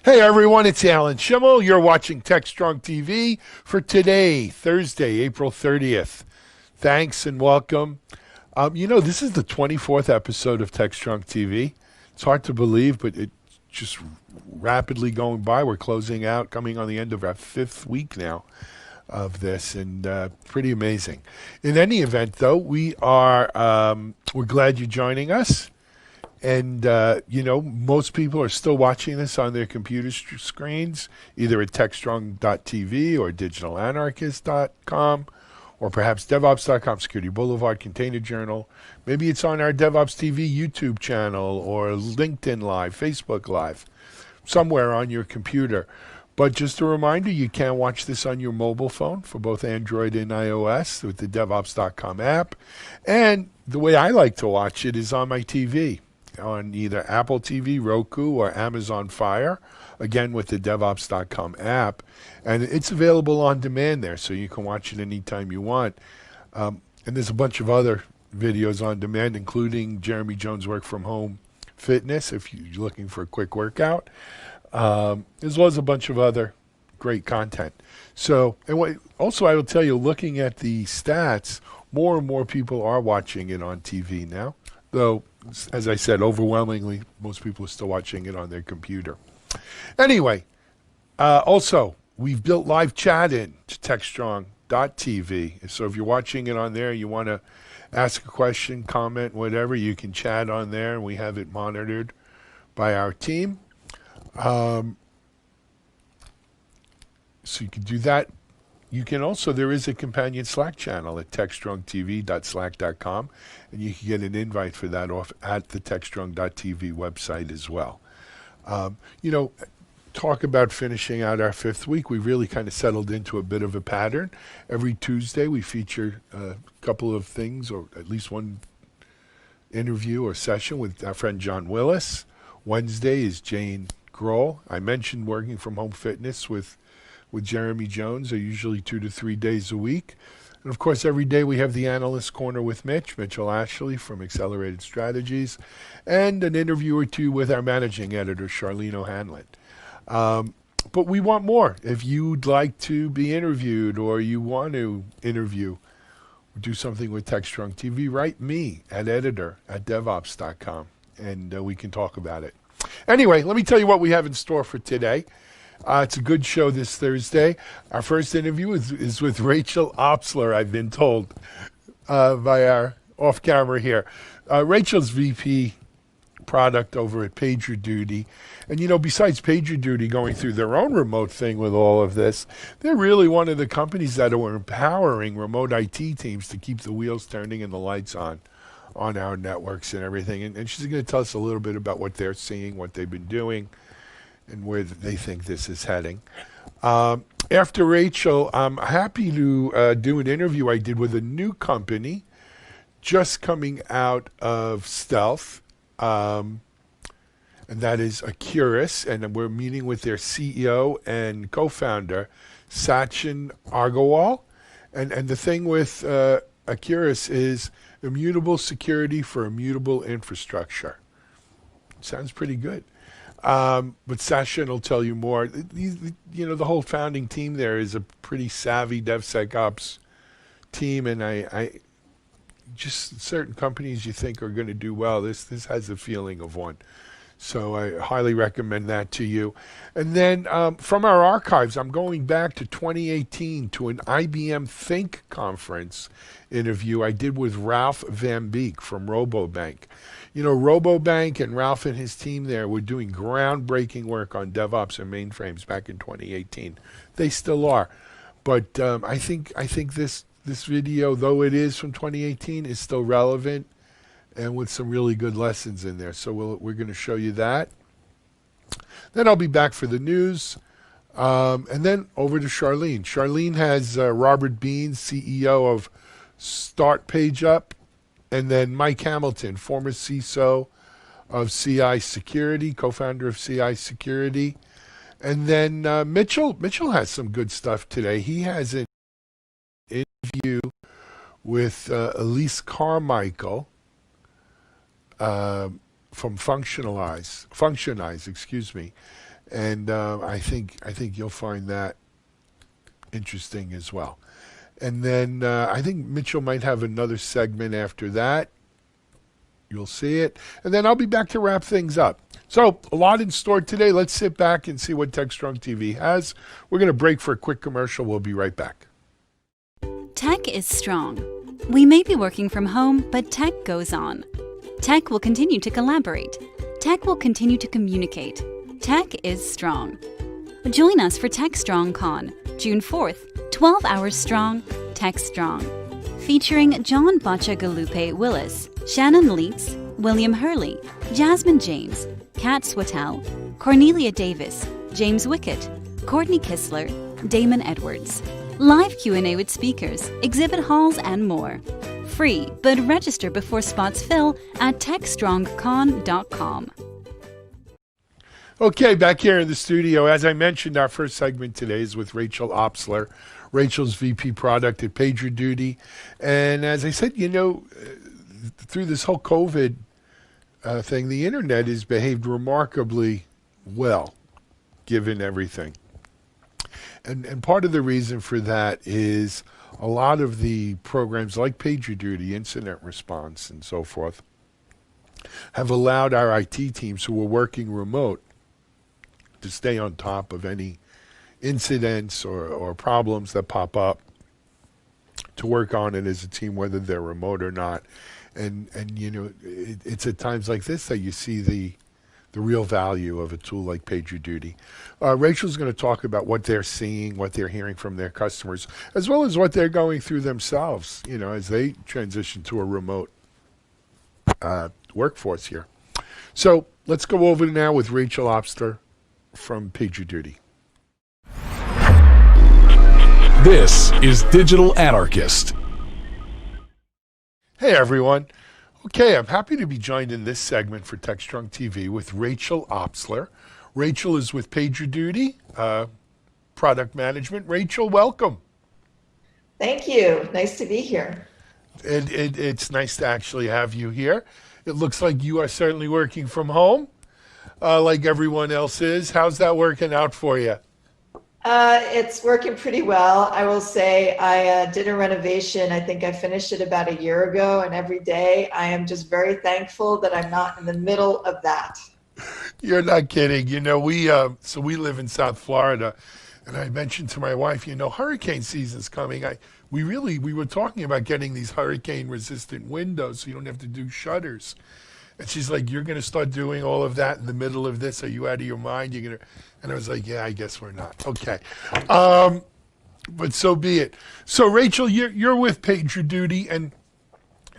Hey everyone, it's Alan Schimmel. You're watching TechStrong TV for today, Thursday, April 30th. Thanks and welcome. This is the 24th episode of TechStrong TV. It's hard to believe, but it's just rapidly going by. We're closing out, coming on the end of our fifth week now of this, and pretty amazing. In any event, though, we're glad you're joining us. And, most people are still watching this on their computer screens, either at TechStrong.tv or digitalanarchist.com, or perhaps DevOps.com, Security Boulevard, Container Journal. Maybe it's on our DevOps TV YouTube channel or LinkedIn Live, Facebook Live, somewhere on your computer. But just a reminder, you can watch this on your mobile phone for both Android and iOS with the DevOps.com app. And the way I like to watch it is on my TV, on either Apple TV, Roku, or Amazon Fire, again with the DevOps.com app. And it's available on demand there, so you can watch it anytime you want. And there's a bunch of other videos on demand, including Jeremy Jones' Work From Home Fitness, if you're looking for a quick workout, as well as a bunch of other great content. So, also I will tell you, looking at the stats, more and more people are watching it on TV now, though, as I said, overwhelmingly, most people are still watching it on their computer. Anyway, also, we've built live chat in to TechStrong.tv. So if you're watching it on there, you want to ask a question, comment, whatever, you can chat on there, and we have it monitored by our team. So you can do that. You can also, there is a companion Slack channel at techstrongtv.slack.com, and you can get an invite for that off at the techstrong.tv website as well. Talk about finishing out our fifth week. We really kind of settled into a bit of a pattern. Every Tuesday we feature a couple of things, or at least one interview or session with our friend John Willis. Wednesday is Jane Grohl. I mentioned Working From Home Fitness with Jeremy Jones, are usually 2 to 3 days a week. And of course, every day we have the Analyst Corner with Mitchell Ashley from Accelerated Strategies, and an interview or two with our managing editor, Charlene O'Hanlon. But we want more. If you'd like to be interviewed, or you want to interview or do something with TechStrong TV, write me at editor@devops.com, and we can talk about it. Anyway, let me tell you what we have in store for today. It's a good show this Thursday. Our first interview is with Rachel Opsler, I've been told, by our off-camera here. Rachel's VP product over at PagerDuty. And, besides PagerDuty going through their own remote thing with all of this, they're really one of the companies that are empowering remote IT teams to keep the wheels turning and the lights on our networks and everything. And she's going to tell us a little bit about what they're seeing, what they've been doing, and where they think this is heading. After Rachel, I'm happy to do an interview I did with a new company just coming out of stealth, and that is Accurus, and we're meeting with their CEO and co-founder, Sachin Agarwal. And the thing with Accurus is immutable security for immutable infrastructure. Sounds pretty good. But Sachin will tell you more. The whole founding team there is a pretty savvy DevSecOps team, and I just certain companies you think are going to do well. This has the feeling of one. So I highly recommend that to you. And then from our archives, I'm going back to 2018 to an IBM Think conference interview I did with Ralph Van Beek from Robobank. Robobank and Ralph and his team there were doing groundbreaking work on DevOps and mainframes back in 2018. They still are. But I think this video, though it is from 2018, is still relevant and with some really good lessons in there. So we're going to show you that. Then I'll be back for the news. And then over to Charlene. Charlene has Robert Bean, CEO of Start Page Up, and then Mike Hamilton, former CISO of CI Security, co-founder of CI Security. And then Mitchell has some good stuff today. He has an interview with Elise Carmichael from Functionize, and I think you'll find that interesting as well. And then I think Mitchell might have another segment after that. You'll see it. And then I'll be back to wrap things up. So a lot in store today. Let's sit back and see what TechStrong TV has. We're going to break for a quick commercial. We'll be right back. Tech is strong. We may be working from home, but tech goes on. Tech will continue to collaborate. Tech will continue to communicate. Tech is strong. Join us for TechStrong Con, June 4th, 12 hours strong, Tech Strong. Featuring John Bacciagalupe Willis, Shannon Leitz, William Hurley, Jasmine James, Kat Swatell, Cornelia Davis, James Wickett, Courtney Kistler, Damon Edwards. Live Q&A with speakers, exhibit halls, and more. Free, but register before spots fill at techstrongcon.com. Okay, back here in the studio. As I mentioned, our first segment today is with Rachel Opsler. Rachel's VP Product at PagerDuty. And as I said, through this whole COVID thing, the internet has behaved remarkably well, given everything. And part of the reason for that is a lot of the programs like PagerDuty, incident response, and so forth, have allowed our IT teams who are working remote to stay on top of any incidents or problems that pop up, to work on it as a team, whether they're remote or not. And it's at times like this that you see the real value of a tool like PagerDuty. Rachel's going to talk about what they're seeing, what they're hearing from their customers, as well as what they're going through themselves, as they transition to a remote workforce here. So let's go over now with Rachel Opsler from PagerDuty. This is Digital Anarchist. Hey everyone. Okay, I'm happy to be joined in this segment for TechStrong TV with Rachel Opsler. Rachel is with PagerDuty, product management. Rachel, welcome. Thank you. Nice to be here. And it's nice to actually have you here. It looks like you are certainly working from home, like everyone else is. How's that working out for you? It's working pretty well. I will say I did a renovation. I think I finished it about a year ago, and every day I am just very thankful that I'm not in the middle of that. You're not kidding. We live in South Florida, and I mentioned to my wife, hurricane season's coming. We were talking about getting these hurricane-resistant windows so you don't have to do shutters. And she's like, "You're going to start doing all of that in the middle of this? Are you out of your mind? You're going to?" And I was like, "Yeah, I guess we're not." Okay. But so be it. So Rachel, you're with PagerDuty, and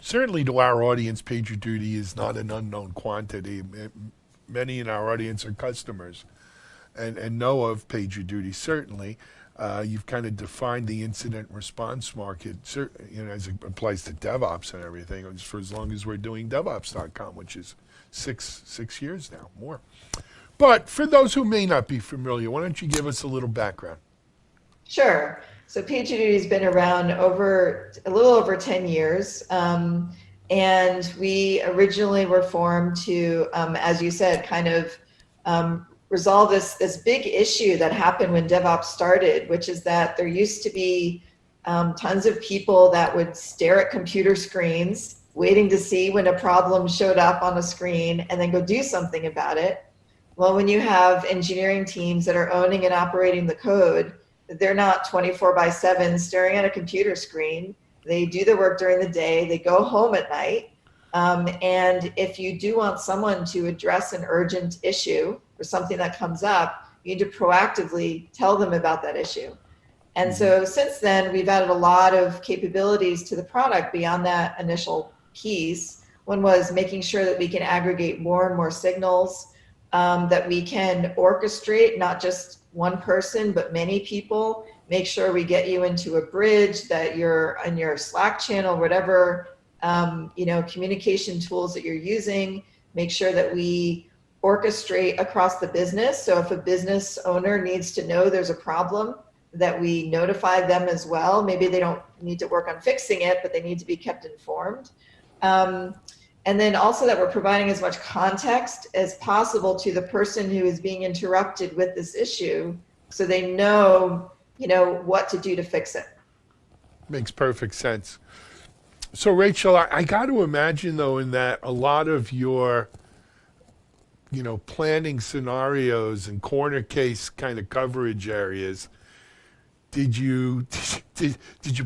certainly to our audience, PagerDuty is not an unknown quantity. Many in our audience are customers and know of PagerDuty, certainly. You've kind of defined the incident response market, as it applies to DevOps and everything, for as long as we're doing DevOps.com, which is six years now, more. But for those who may not be familiar, why don't you give us a little background? Sure. So PagerDuty has been around a little over 10 years. And we originally were formed to, as you said, kind of resolve this big issue that happened when DevOps started, which is that there used to be tons of people that would stare at computer screens, waiting to see when a problem showed up on a screen and then go do something about it. Well, when you have engineering teams that are owning and operating the code, they're not 24/7 staring at a computer screen. They do their work during the day, they go home at night. And if you do want someone to address an urgent issue or something that comes up, you need to proactively tell them about that issue. And so since then, we've added a lot of capabilities to the product beyond that initial piece. One was making sure that we can aggregate more and more signals, that we can orchestrate not just one person, but many people, make sure we get you into a bridge, that you're on your Slack channel, whatever communication tools that you're using, make sure that we orchestrate across the business. So if a business owner needs to know there's a problem, that we notify them as well. Maybe they don't need to work on fixing it, but they need to be kept informed. and then also that we're providing as much context as possible to the person who is being interrupted with this issue, so they know, what to do to fix it. Makes perfect sense. So Rachel, I got to imagine though, in that a lot of your, planning scenarios and corner case kind of coverage areas, did you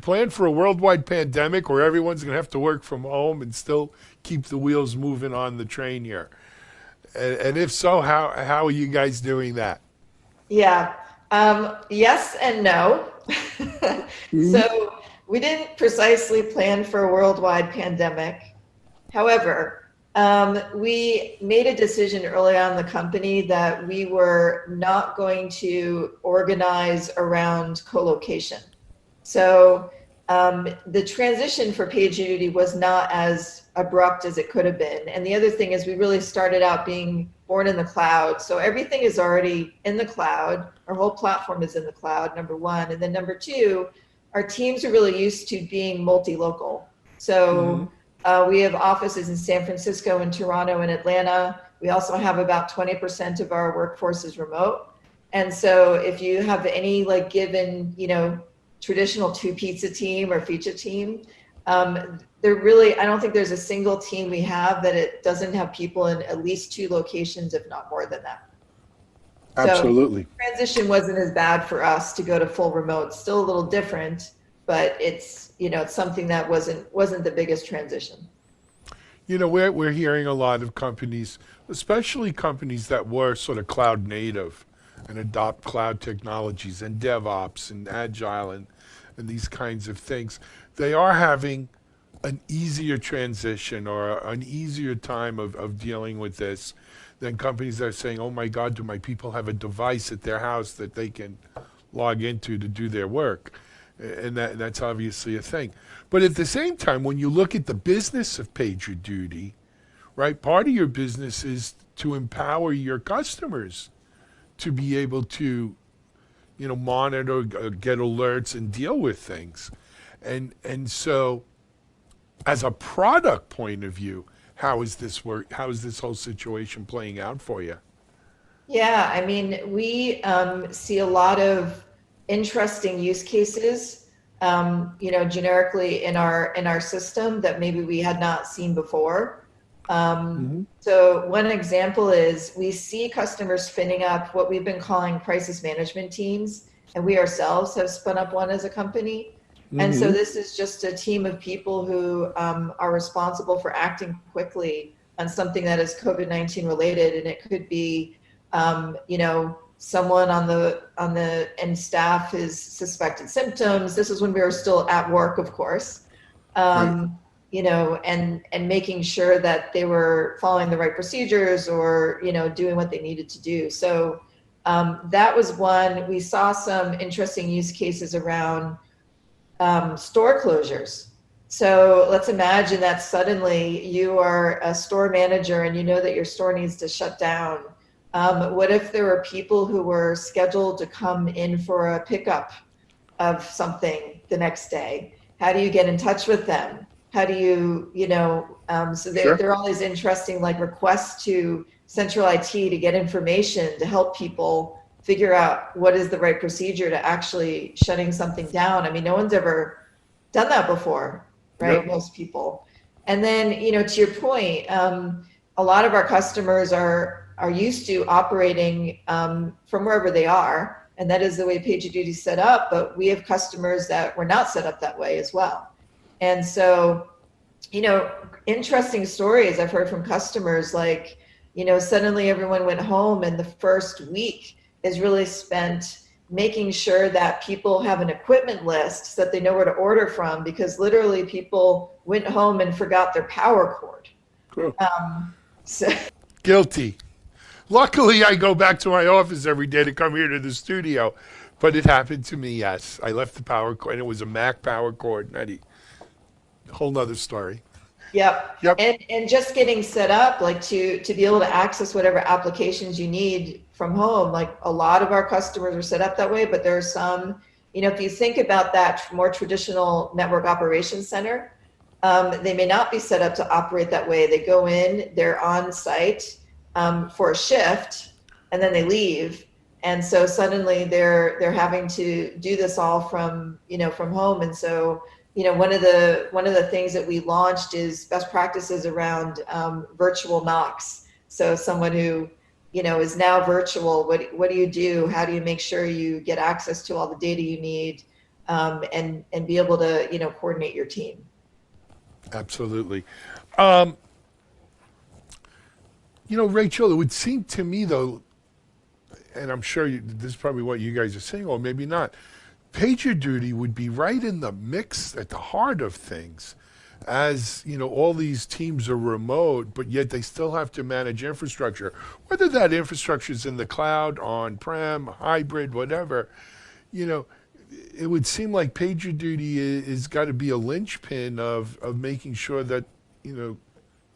plan for a worldwide pandemic where everyone's going to have to work from home and still keep the wheels moving on the train here? And if so, how are you guys doing that? Yeah. Yes and no. So we didn't precisely plan for a worldwide pandemic. However, we made a decision early on in the company that we were not going to organize around co-location. So the transition for PagerDuty was not as abrupt as it could have been. And the other thing is we really started out being born in the cloud. So everything is already in the cloud. Our whole platform is in the cloud, number one. And then number two, our teams are really used to being multi-local. So we have offices in San Francisco and Toronto and Atlanta. We also have about 20% of our workforce is remote. And so if you have any given, traditional 2-pizza team or feature team, I don't think there's a single team we have that it doesn't have people in at least 2 locations, if not more than that. Absolutely. So transition wasn't as bad for us to go to full remote. Still a little different, but it's, it's something that wasn't the biggest transition. We're hearing a lot of companies, especially companies that were sort of cloud native and adopt cloud technologies and DevOps and Agile and these kinds of things. They are having an easier transition or an easier time of dealing with this than companies that are saying, oh my God, do my people have a device at their house that they can log into to do their work? And that's obviously a thing. But at the same time, when you look at the business of PagerDuty, right, part of your business is to empower your customers to be able to, monitor, get alerts and deal with things. And so as a product point of view, how is this work? How is this whole situation playing out for you? Yeah, I mean, we see a lot of interesting use cases, generically in our system that maybe we had not seen before. So one example is we see customers spinning up what we've been calling crisis management teams, and we ourselves have spun up one as a company. And so this is just a team of people who are responsible for acting quickly on something that is COVID-19 related, and it could be, someone on the end staff has suspected symptoms. This is when we were still at work, of course. Right. And making sure that they were following the right procedures or, doing what they needed to do. So that was one. We saw some interesting use cases around store closures. So let's imagine that suddenly you are a store manager and you know that your store needs to shut down. What if there were people who were scheduled to come in for a pickup of something the next day? How do you get in touch with them? How do you, so there are all these interesting requests to central IT to get information to help people figure out what is the right procedure to actually shutting something down. I mean, no one's ever done that before, right? Yep. Most people. And then, to your point, a lot of our customers are used to operating from wherever they are, and that is the way PagerDuty is set up, but we have customers that were not set up that way as well. And so, interesting stories I've heard from customers suddenly everyone went home and the first week is really spent making sure that people have an equipment list so that they know where to order from, because literally people went home and forgot their power cord. Cool. Guilty. Luckily, I go back to my office every day to come here to the studio, but it happened to me, yes. I left the power cord, and it was a Mac power cord. A whole nother story. Yep. And just getting set up, to be able to access whatever applications you need from home, a lot of our customers are set up that way, but there are some, if you think about that more traditional network operations center, They may not be set up to operate that way. They go in, they're on site for a shift, and then they leave. And so suddenly they're having to do this all from, from home. And so, one of the things that we launched is best practices around virtual knocks. So someone who, is now virtual, what do you do? How do you make sure you get access to all the data you need, and be able to, coordinate your team? Absolutely. Rachel, it would seem to me, though, and I'm sure this is probably what you guys are saying, or maybe not, PagerDuty would be right in the mix at the heart of things. As all these teams are remote, but yet they still have to manage infrastructure, whether that infrastructure is in the cloud, on-prem, hybrid, whatever. It would seem like PagerDuty is got to be a linchpin of making sure that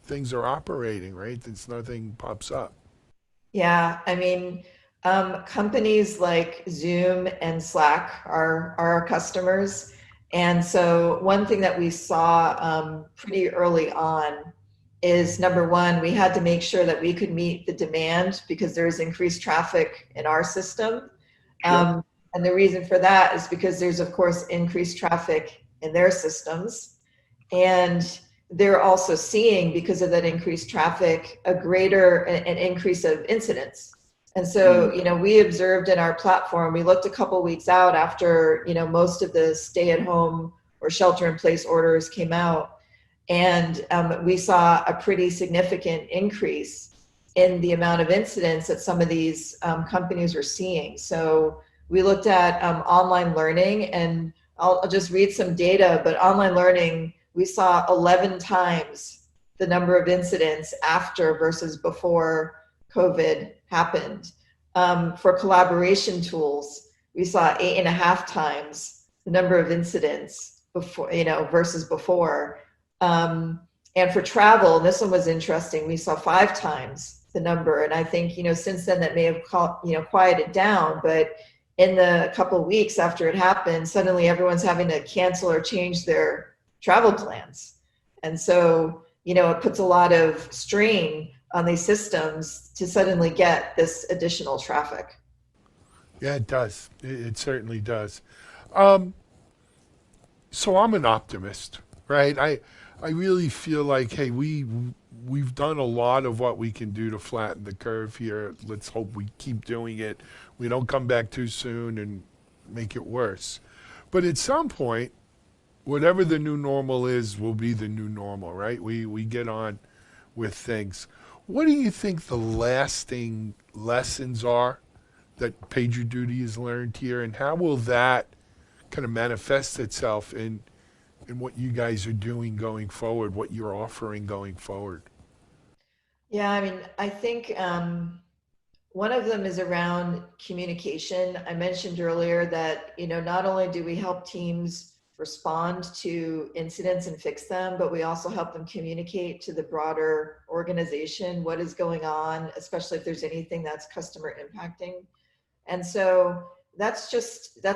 things are operating, right? That nothing pops up. Yeah, I mean, companies like Zoom and Slack are our customers. And so one thing that we saw pretty early on is, number one, we had to make sure that we could meet the demand because there's increased traffic in our system. Sure. And the reason for that is because there's, of course, increased traffic in their systems. And they're also seeing, because of that increased traffic, an increase of incidents. And so, we observed in our platform, we looked a couple weeks out after, most of the stay-at-home or shelter-in-place orders came out, and we saw a pretty significant increase in the amount of incidents that some of these companies were seeing. So we looked at online learning, and I'll just read some data, but online learning, we saw 11 times the number of incidents after versus before COVID happened. For collaboration tools, we saw 8.5 times the number of incidents before, versus before. And for travel, and this one was interesting, we saw 5 times the number. And I think, since then that may have quieted down, but in the couple of weeks after it happened, suddenly everyone's having to cancel or change their travel plans. And so, it puts a lot of strain on these systems to suddenly get this additional traffic. Yeah, it does. It certainly does. So I'm an optimist, right? I really feel like, hey, we've done a lot of what we can do to flatten the curve here. Let's hope we keep doing it. We don't come back too soon and make it worse. But at some point, whatever the new normal is will be the new normal, right? We get on with things. What do you think the lasting lessons are that PagerDuty has learned here, and how will that kind of manifest itself in what you guys are doing going forward, what you're offering going forward? Yeah, I mean, I think one of them is around communication. I mentioned earlier that, not only do we help teams respond to incidents and fix them, but we also help them communicate to the broader organization what is going on, especially if there's anything that's customer impacting. And so that's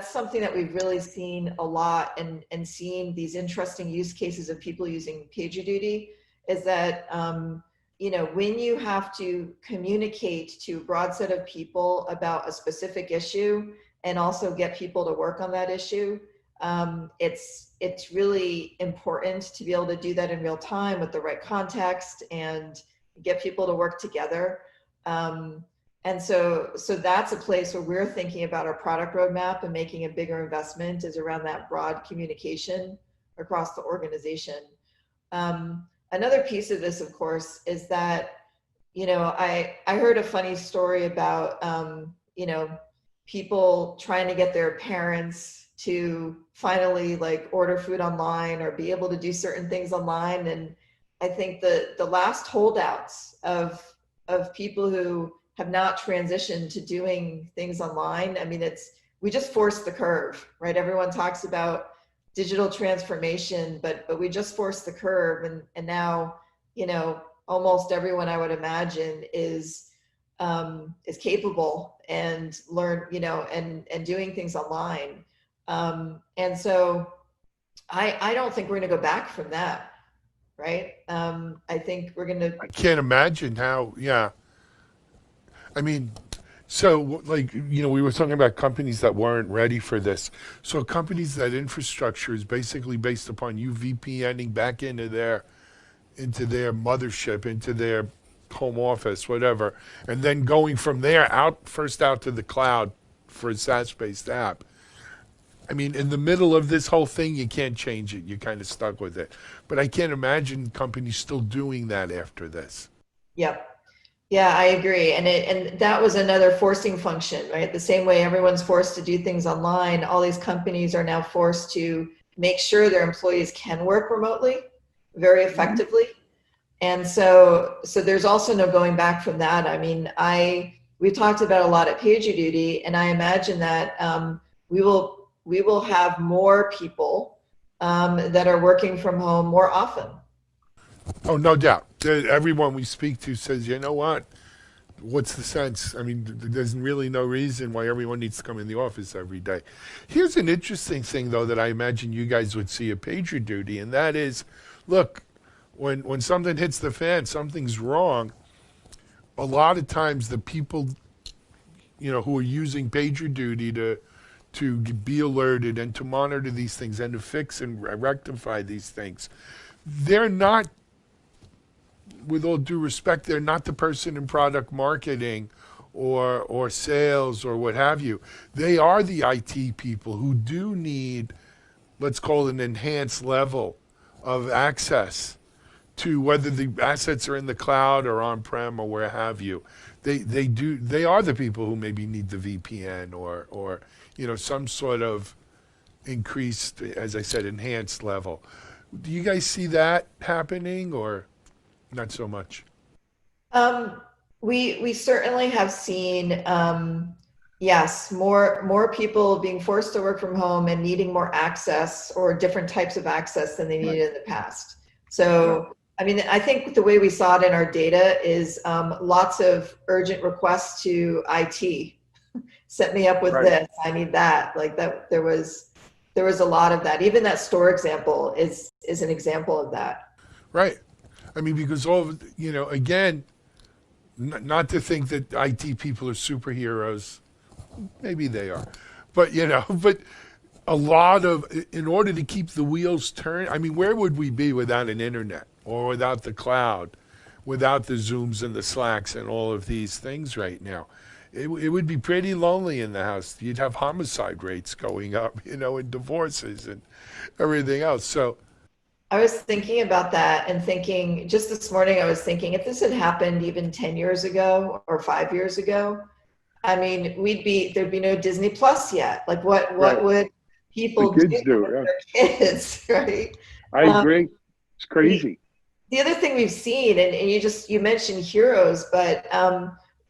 something that we've really seen a lot, and seeing these interesting use cases of people using PagerDuty is that, when you have to communicate to a broad set of people about a specific issue and also get people to work on that issue, it's really important to be able to do that in real time with the right context and get people to work together. And so that's a place where we're thinking about our product roadmap and making a bigger investment, is around that broad communication across the organization. Another piece of this, of course, is that, I heard a funny story about, people trying to get their parents to finally order food online or be able to do certain things online. And I think the last holdouts of people who have not transitioned to doing things online, I mean, we just forced the curve, right? Everyone talks about digital transformation, but we just forced the curve, and now, almost everyone, I would imagine, is capable and learn, and doing things online. And so I don't think we're going to go back from that. right? I think we're going to. I can't imagine how. Yeah, I mean, so like we were talking about companies that weren't ready for this. So companies that infrastructure is basically based upon you VPNing back into their mothership, into their home office, whatever, and then going from there first out to the cloud for a SaaS-based app. I mean, in the middle of this whole thing, you can't change it. You're kind of stuck with it. But I can't imagine companies still doing that after this. Yep. Yeah, I agree. And that was another forcing function, right? The same way everyone's forced to do things online, all these companies are now forced to make sure their employees can work remotely very effectively. And so there's also no going back from that. I mean, we talked about a lot at PagerDuty, and I imagine that we will have more people that are working from home more often. Oh, no doubt. Everyone we speak to says, you know what? What's the sense? I mean, there's really no reason why everyone needs to come in the office every day. Here's an interesting thing, though, that I imagine you guys would see at PagerDuty, and that is, look, when something hits the fan, something's wrong. A lot of times the people, who are using PagerDuty to be alerted and to monitor these things and to fix and rectify these things, they're not, with all due respect, they're not the person in product marketing or sales or what have you. They are the IT people who do need, let's call it an enhanced level of access to whether the assets are in the cloud or on-prem or where have you. They are the people who maybe need the VPN or some sort of increased, as I said, enhanced level. Do you guys see that happening or not so much? We certainly have seen, yes, more people being forced to work from home and needing more access or different types of access than they needed in the past. So, I mean, I think the way we saw it in our data is lots of urgent requests to IT. Set me up with this. I need that. Like that, there was a lot of that. Even that store example is an example of that. Right. I mean, because again, not to think that IT people are superheroes. Maybe they are. But, but a lot of, in order to keep the wheels turning, I mean, where would we be without an internet or without the cloud, without the Zooms and the Slacks and all of these things right now? It would be pretty lonely in the house. You'd have homicide rates going up, and divorces and everything else. So I was thinking about that and thinking, just this morning, I was thinking if this had happened even 10 years ago or 5 years ago, I mean, there'd be no Disney Plus yet. Like what would people do with their kids, right? I agree. It's crazy. The other thing we've seen, and you mentioned heroes, but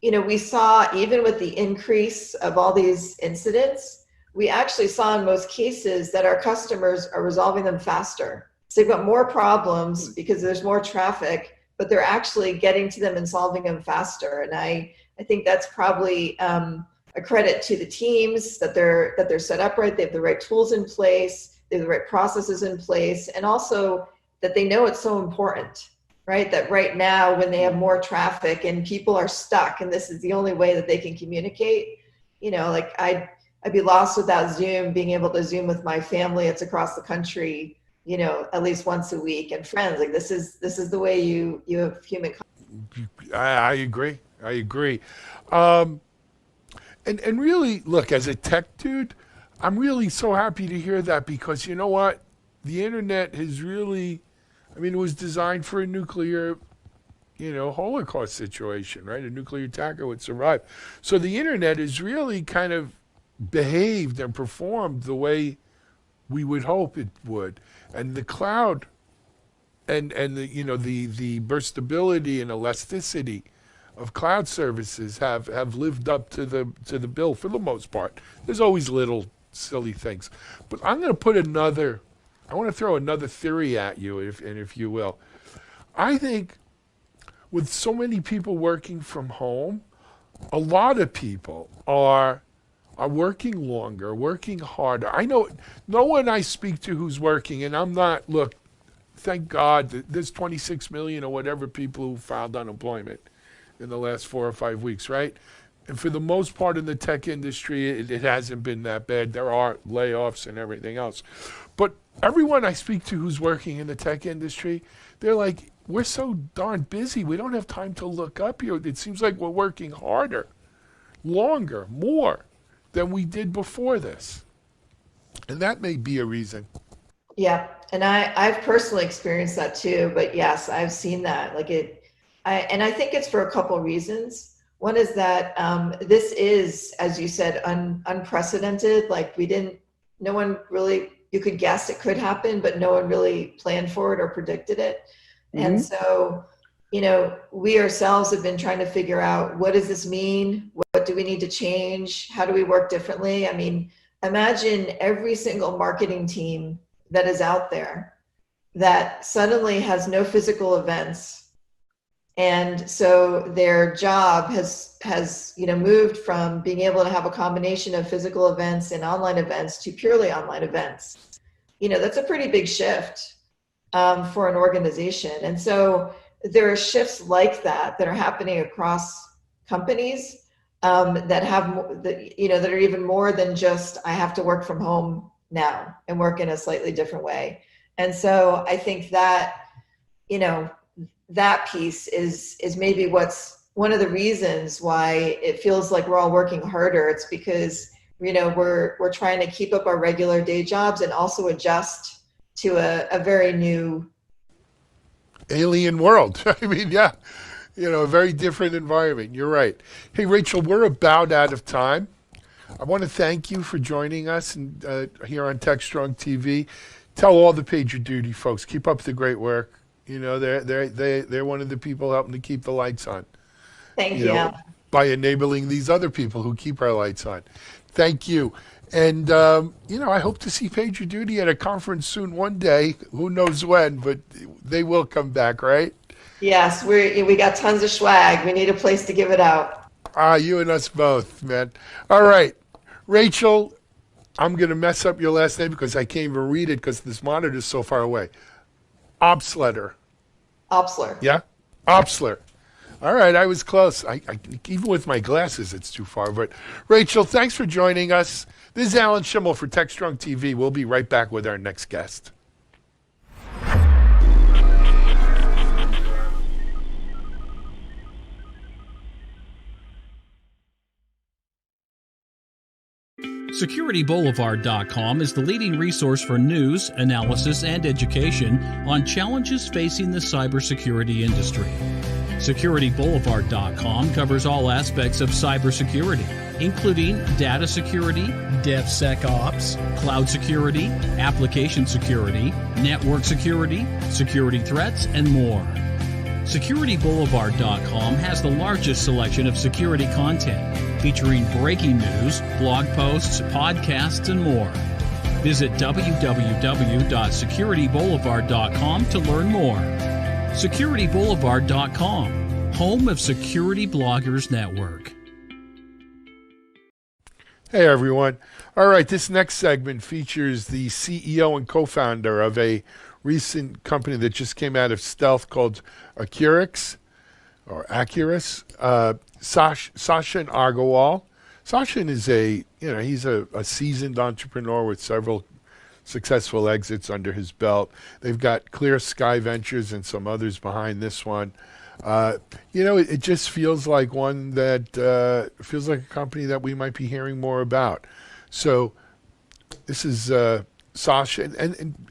we saw even with the increase of all these incidents, we actually saw in most cases that our customers are resolving them faster. So they've got more problems because there's more traffic, but they're actually getting to them and solving them faster. And I think that's probably a credit to the teams that they're set up right. They have the right tools in place, they have the right processes in place, and also that they know it's so important, right? That right now when they have more traffic and people are stuck and this is the only way that they can communicate, like I'd be lost without Zoom, being able to Zoom with my family. It's across the country, at least once a week, and friends. Like this is the way you have human contact. I agree. And really, look, as a tech dude, I'm really so happy to hear that because you know what? The internet has really, it was designed for a nuclear, Holocaust situation, right? A nuclear attacker would survive. So the internet has really kind of behaved and performed the way we would hope it would. And the cloud and the burstability and elasticity of cloud services have lived up to the bill for the most part. There's always little silly things. But I'm going to I want to throw another theory at you, if you will. I think with so many people working from home, a lot of people are working longer, working harder. I know no one I speak to who's working, and I'm not, look, thank God that there's 26 million or whatever people who filed unemployment in the last 4 or 5 weeks, right? And for the most part in the tech industry, it hasn't been that bad. There are layoffs and everything else. But everyone I speak to who's working in the tech industry, they're like, we're so darn busy. We don't have time to look up here. It seems like we're working harder, longer, more than we did before this. And that may be a reason. Yeah, and I've personally experienced that too. But yes, I've seen that. I think it's for a couple reasons. One is that this is, as you said, unprecedented. Like no one really, you could guess it could happen, but no one really planned for it or predicted it. Mm-hmm. And so, we ourselves have been trying to figure out, what does this mean? What do we need to change? How do we work differently? I mean, imagine every single marketing team that is out there that suddenly has no physical events. And so their job has moved from being able to have a combination of physical events and online events to purely online events. That's a pretty big shift for an organization. And so there are shifts like that are happening across companies that have that are even more than just, I have to work from home now and work in a slightly different way. And so I think that that piece is maybe what's one of the reasons why it feels like we're all working harder. It's because we're trying to keep up our regular day jobs and also adjust to a very new alien world. I mean, yeah, a very different environment. You're right. Hey, Rachel, we're about out of time. I want to thank you for joining us here on TechStrong TV. Tell all the PagerDuty folks, keep up the great work. They're one of the people helping to keep the lights on. Thank you. By enabling these other people who keep our lights on. Thank you. And, I hope to see PagerDuty at a conference soon one day. Who knows when, but they will come back, right? Yes, we got tons of swag. We need a place to give it out. You and us both, man. All right. Rachel, I'm going to mess up your last name because I can't even read it because this monitor is so far away. Obsletter. Obsler. Yeah? Obsler. All right, I was close. I even with my glasses, it's too far. But Rachel, thanks for joining us. This is Alan Schimmel for TechStrong TV. We'll be right back with our next guest. SecurityBoulevard.com is the leading resource for news, analysis, and education on challenges facing the cybersecurity industry. SecurityBoulevard.com covers all aspects of cybersecurity, including data security, DevSecOps, cloud security, application security, network security, security threats, and more. SecurityBoulevard.com has the largest selection of security content, featuring breaking news, blog posts, podcasts, and more. Visit www.securityboulevard.com to learn more. SecurityBoulevard.com, home of Security Bloggers Network. Hey, everyone. All right, this next segment features the CEO and co-founder of a recent company that just came out of stealth called Accurix, Sachin Agarwal. Sachin is he's a seasoned entrepreneur with several successful exits under his belt. They've got Clear Sky Ventures and some others behind this one. It just feels like one that feels like a company that we might be hearing more about. So this is Sachin,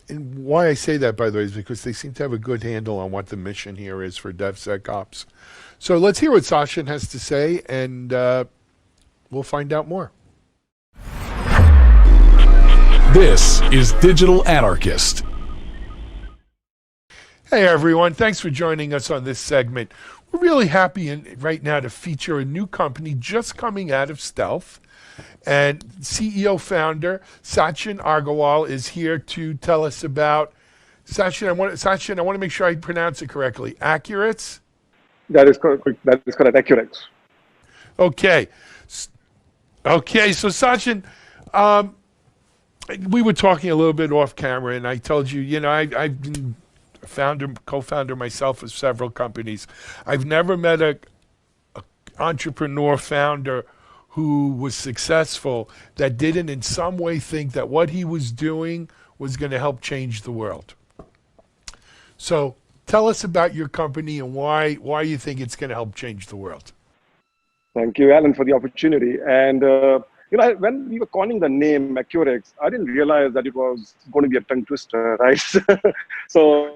and why I say that, by the way, is because they seem to have a good handle on what the mission here is for DevSecOps. So let's hear what Sachin has to say, and we'll find out more. This is Digital Anarchist. Hey, everyone. Thanks for joining us on this segment. We're really happy right now to feature a new company just coming out of stealth. And CEO founder Sachin Agarwal is here to tell us about Sachin. I want to make sure I pronounce it correctly. Accurix? That is correct. That is correct. Accurix. Okay. So Sachin, we were talking a little bit off camera, and I told you, I've been co-founder myself of several companies. I've never met a entrepreneur founder who was successful that didn't in some way think that what he was doing was going to help change the world. So tell us about your company and why you think it's going to help change the world. Thank you, Alan, for the opportunity. And when we were calling the name Accurix, I didn't realize that it was going to be a tongue twister, right? So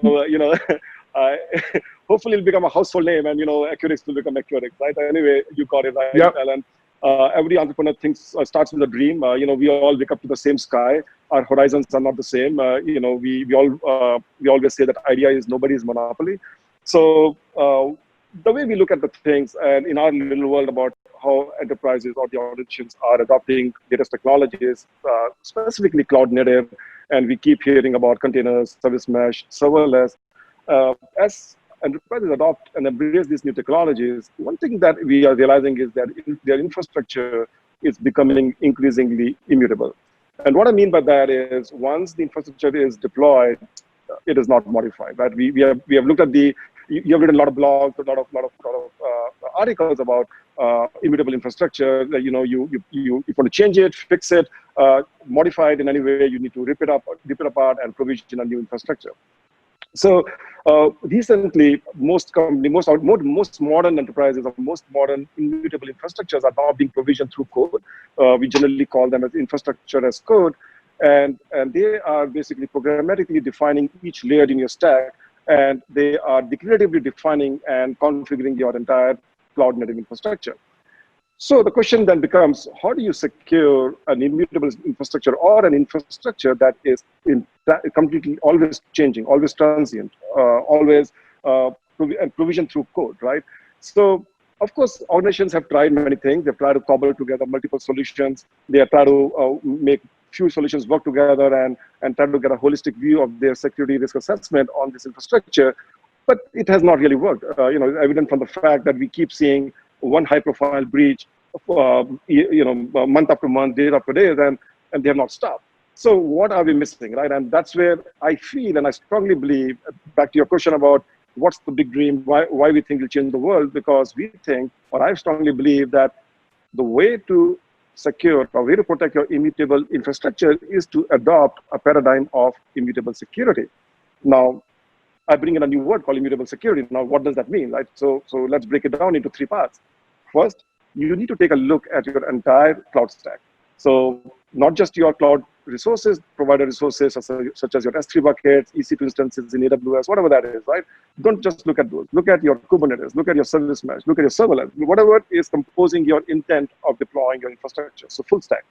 hopefully it'll become a household name, and Accurix will become Accurix, right? Anyway, you got it right, yep. Alan. Every entrepreneur starts with a dream. We all wake up to the same sky. Our horizons are not the same. We always say that idea is nobody's monopoly. So the way we look at the things, and in our little world about how enterprises or the organizations are adopting latest technologies, specifically cloud native, and we keep hearing about containers, service mesh, serverless. As enterprises adopt and embrace these new technologies, one thing that we are realizing is that their infrastructure is becoming increasingly immutable. And what I mean by that is, once the infrastructure is deployed, it is not modified. Right? We have looked at you have written a lot of blogs, a lot of articles about immutable infrastructure. That, you want to change it, fix it, modify it in any way. You need to rip it apart, and provision a new infrastructure. So recently, most modern enterprises or most modern immutable infrastructures are now being provisioned through code. We generally call them as infrastructure as code, and they are basically programmatically defining each layer in your stack, and they are declaratively defining and configuring your entire cloud native infrastructure. So the question then becomes, how do you secure an immutable infrastructure or an infrastructure that is completely always changing, always transient, always provision through code, right? So, of course, organizations have tried many things. They've tried to cobble together multiple solutions. They have tried to make few solutions work together and try to get a holistic view of their security risk assessment on this infrastructure. But it has not really worked. Evident from the fact that we keep seeing one high-profile breach, month after month, day after day, and they have not stopped. So what are we missing, right? And that's where I feel, and I strongly believe, back to your question about what's the big dream, why we think it'll change the world, because we think, or I strongly believe, that the way to secure or way to protect your immutable infrastructure is to adopt a paradigm of immutable security. Now, I bring in a new word called immutable security. Now, what does that mean, right? So let's break it down into three parts. First, you need to take a look at your entire cloud stack. So not just your cloud resources, provider resources such as your S3 buckets, EC2 instances in AWS, whatever that is, right? Don't just look at those. Look at your Kubernetes, look at your service mesh, look at your serverless, whatever is composing your intent of deploying your infrastructure. So full stack.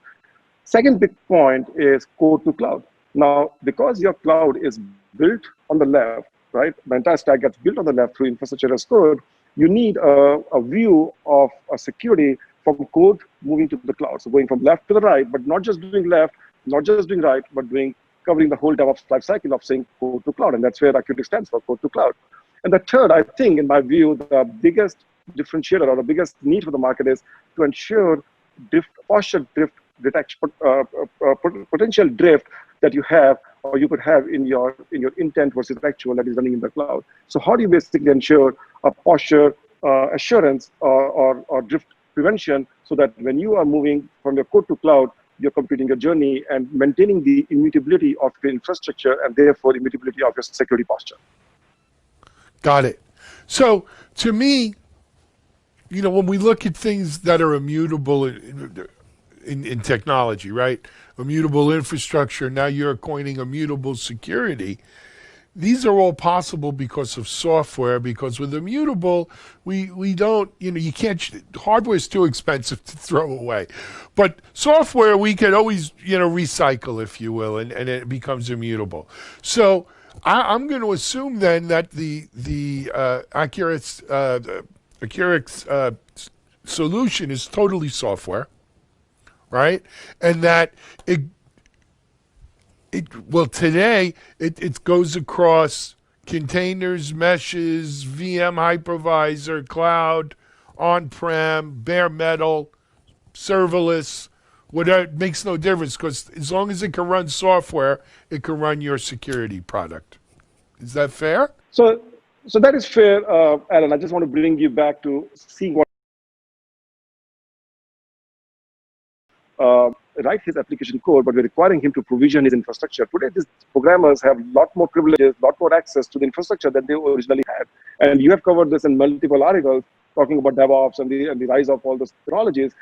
Second big point is code to cloud. Now, because your cloud is built on the left, right? The entire stack gets built on the left through infrastructure as code. You need a view of a security from code moving to the cloud. So going from left to the right, but not just doing left, not just doing right, but covering the whole DevOps lifecycle of saying code to cloud. And that's where Accurix stands for, code to cloud. And the third, I think, in my view, the biggest differentiator or the biggest need for the market is to ensure posture drift detection, potential drift that you have or you could have in your intent versus actual that is running in the cloud. So how do you basically ensure a posture assurance or drift prevention so that when you are moving from your code to cloud, you're completing your journey and maintaining the immutability of your infrastructure and therefore immutability of your security posture? Got it. So to me, when we look at things that are immutable in technology, right? Immutable infrastructure, now you're coining immutable security. These are all possible because of software, because with immutable, we don't, you can't, hardware is too expensive to throw away. But software, we can always, recycle, if you will, and it becomes immutable. So I'm going to assume then that the Accurix solution is totally software, right? And that today it goes across containers, meshes, VM hypervisor, cloud, on-prem, bare metal, serverless. Whatever, it makes no difference because as long as it can run software, it can run your security product. Is that fair? So that is fair, Alan. I just want to bring you back to seeing what write his application code, but we're requiring him to provision his infrastructure. Today, these programmers have a lot more privileges, a lot more access to the infrastructure than they originally had. And you have covered this in multiple articles talking about DevOps and the rise of all those technologies.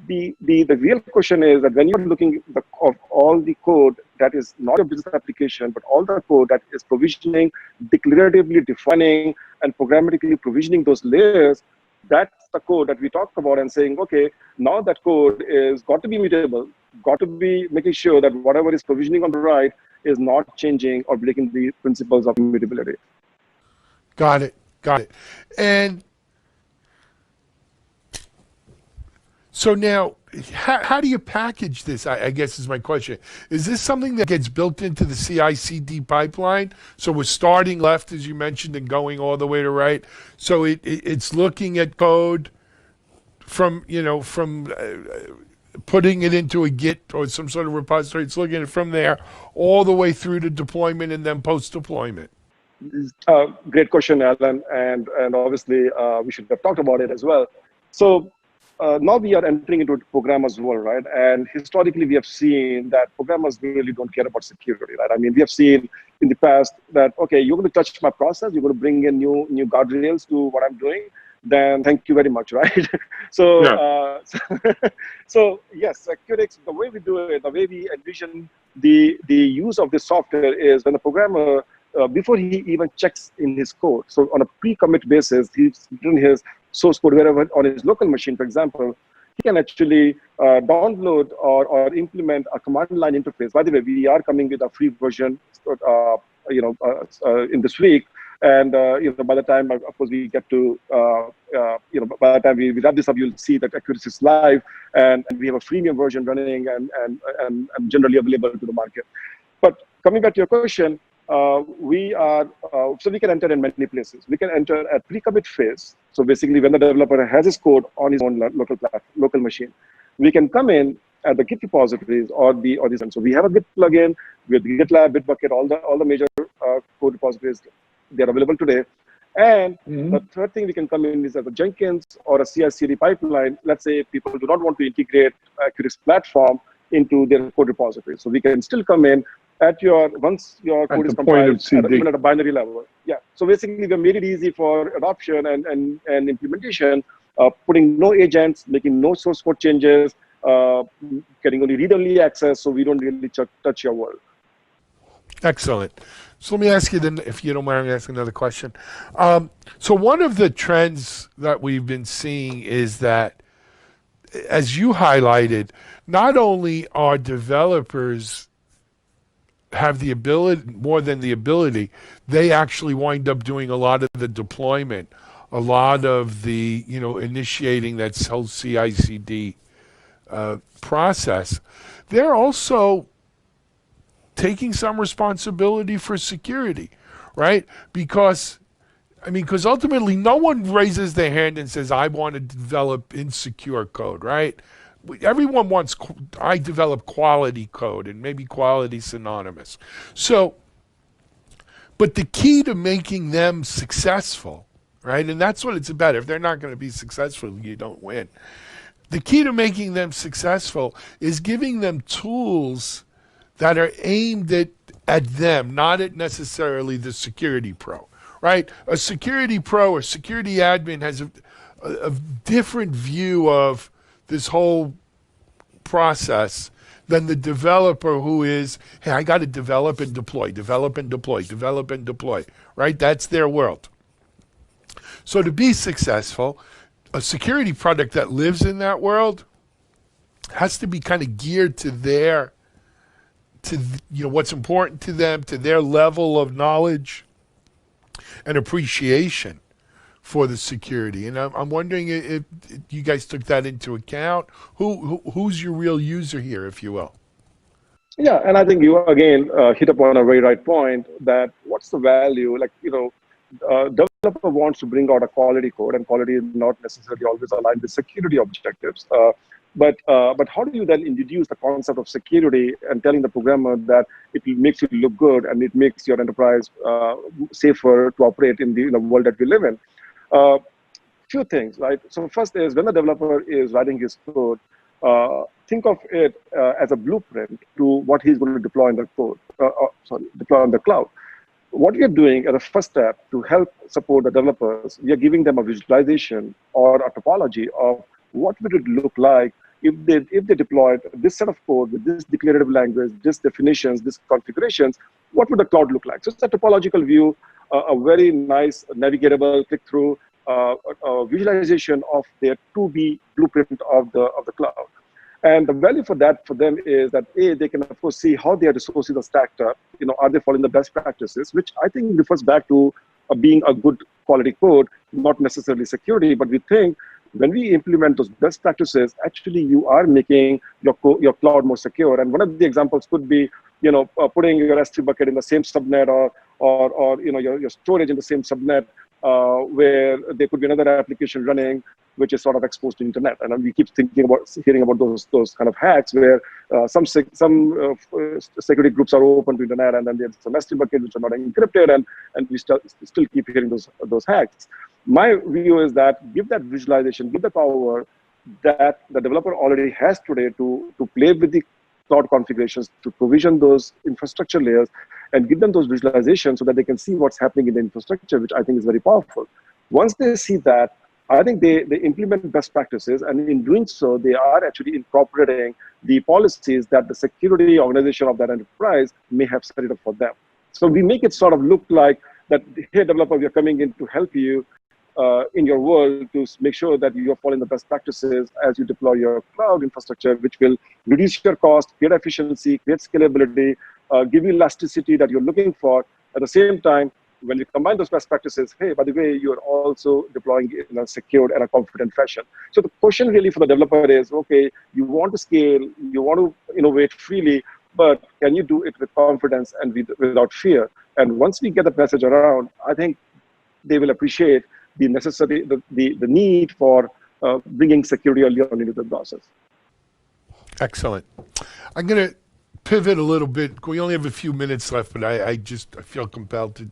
The real question is that when you're looking at all the code that is not a business application, but all the code that is provisioning, declaratively defining, and programmatically provisioning those layers, that's the code that we talk about and saying, okay, now that code is got to be mutable, got to be making sure that whatever is provisioning on the right is not changing or breaking the principles of immutability. Got it. And so now, how do you package this, I guess is my question. Is this something that gets built into the CI/CD pipeline? So we're starting left, as you mentioned, and going all the way to right. So it's looking at code from putting it into a Git or some sort of repository. It's looking at it from there all the way through to deployment and then post-deployment. Great question, Alan. And obviously, we should have talked about it as well. So now we are entering into a programmer's world, right? And historically, we have seen that programmers really don't care about security, right? I mean, we have seen in the past that, okay, you're going to touch my process, you're going to bring in new guardrails to what I'm doing, then thank you very much, right? So, yeah. So yes, Accurix, the way we do it, the way we envision the use of this software is when the programmer, before he even checks in his code, so on a pre-commit basis, he's written his source code wherever on his local machine, for example, he can actually download or implement a command line interface. By the way, we are coming with a free version, in this week. And by the time, of course, we get to, by the time we wrap this up, you'll see that Accurix is live, and we have a freemium version running and generally available to the market. But coming back to your question, we can enter in many places. We can enter at pre-commit phase. So basically, when the developer has his code on his own local machine, we can come in at the Git repositories or the so we have a Git plugin with GitLab, Bitbucket, all the major code repositories. They're available today. And the third thing we can come in is as a Jenkins or a CI/CD pipeline. Let's say people do not want to integrate Accurix platform into their code repository. So we can still come in once your code is compiled, even at a binary level. Yeah. So basically, we made it easy for adoption and implementation, putting no agents, making no source code changes, getting only read-only access, so we don't really touch your world. Excellent. So let me ask you then, if you don't mind me asking another question. So one of the trends that we've been seeing is that, as you highlighted, not only are developers have the ability, more than the ability, they actually wind up doing a lot of the deployment, a lot of the, initiating that whole CI/CD process. They're also taking some responsibility for security, right? Because ultimately no one raises their hand and says, I want to develop insecure code, right? Everyone wants, I develop quality code, and maybe quality synonymous. So, but the key to making them successful, right? And that's what it's about. If they're not going to be successful, you don't win. The key to making them successful is giving them tools that are aimed at them, not at necessarily the security pro, right? A security pro or security admin has a different view of this whole process than the developer who is, hey, I got to develop and deploy, right? That's their world. So to be successful, a security product that lives in that world has to be kind of geared to what's important to them, to their level of knowledge and appreciation for the security. And I'm wondering if you guys took that into account. Who's your real user here, if you will? Yeah, and I think you again hit upon a very right point that what's the value? Developer wants to bring out a quality code, and quality is not necessarily always aligned with security objectives. But how do you then introduce the concept of security and telling the programmer that it makes you look good and it makes your enterprise safer to operate in the world that we live in? Few things, right? So first is when the developer is writing his code, think of it as a blueprint to what he's going to deploy in the code. Deploy on the cloud. What we are doing as a first step to help support the developers, we are giving them a visualization or a topology of what would it look like if they deployed this set of code with this declarative language, this definitions, this configurations. What would the cloud look like? So it's a topological view, a very nice navigatable click-through visualization of their to-be blueprint of the cloud. And the value for that for them is that they can of course see how their resources are stacked up. Are they following the best practices, which I think refers back to being a good quality code, not necessarily security. But we think when we implement those best practices, actually you are making your cloud more secure. And one of the examples could be putting your S3 bucket in the same subnet or your storage in the same subnet. Where there could be another application running, which is sort of exposed to internet, and we keep hearing about those kind of hacks where some security groups are open to internet, and then there's some S3 buckets which are not encrypted, and we still keep hearing those hacks. My view is that give that visualization, give the power that the developer already has today to play with the cloud configurations, to provision those infrastructure layers and give them those visualizations so that they can see what's happening in the infrastructure, which I think is very powerful. Once they see that, I think they implement best practices, and in doing so, they are actually incorporating the policies that the security organization of that enterprise may have set it up for them. So we make it sort of look like that, hey, developer, we are coming in to help you in your world to make sure that you're following the best practices as you deploy your cloud infrastructure, which will reduce your cost, create efficiency, create scalability, give you elasticity that you're looking for. At the same time, when you combine those best practices, hey, by the way, you're also deploying it in a secured and a confident fashion. So the question really for the developer is, okay, you want to scale, you want to innovate freely, but can you do it with confidence and without fear? And once we get the message around, I think they will appreciate the necessity, the need for bringing security early on into the process. Excellent. I'm going to pivot a little bit. We only have a few minutes left, but I feel compelled to.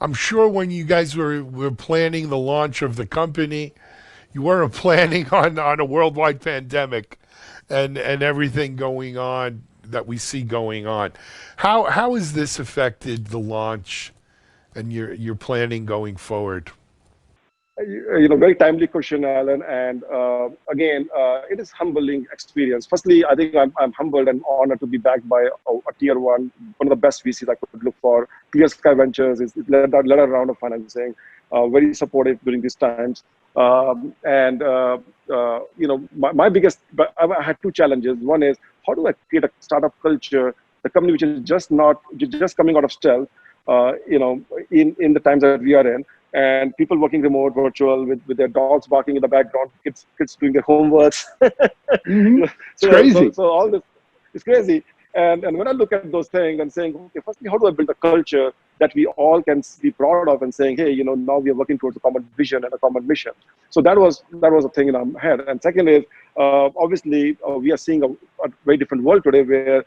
I'm sure when you guys were planning the launch of the company, you weren't planning on a worldwide pandemic and everything going on that we see going on. How has this affected the launch and your planning going forward? Very timely question, Alan. And again, it is humbling experience. Firstly, I think I'm humbled and honored to be backed by a tier one of the best VCs I could look for. Clear Sky Ventures is led a round of financing, very supportive during these times. My biggest, but I had two challenges. One is, how do I create a startup culture, the company which is just coming out of stealth, in the times that we are in, and people working remote, virtual, with their dogs barking in the background, kids doing their homeworks. Mm-hmm. It's crazy. So all this is crazy. And when I look at those things and saying, okay, firstly, how do I build a culture that we all can be proud of, and saying, hey, now we are working towards a common vision and a common mission. So that was a thing in our head. And second is, obviously, we are seeing a very different world today where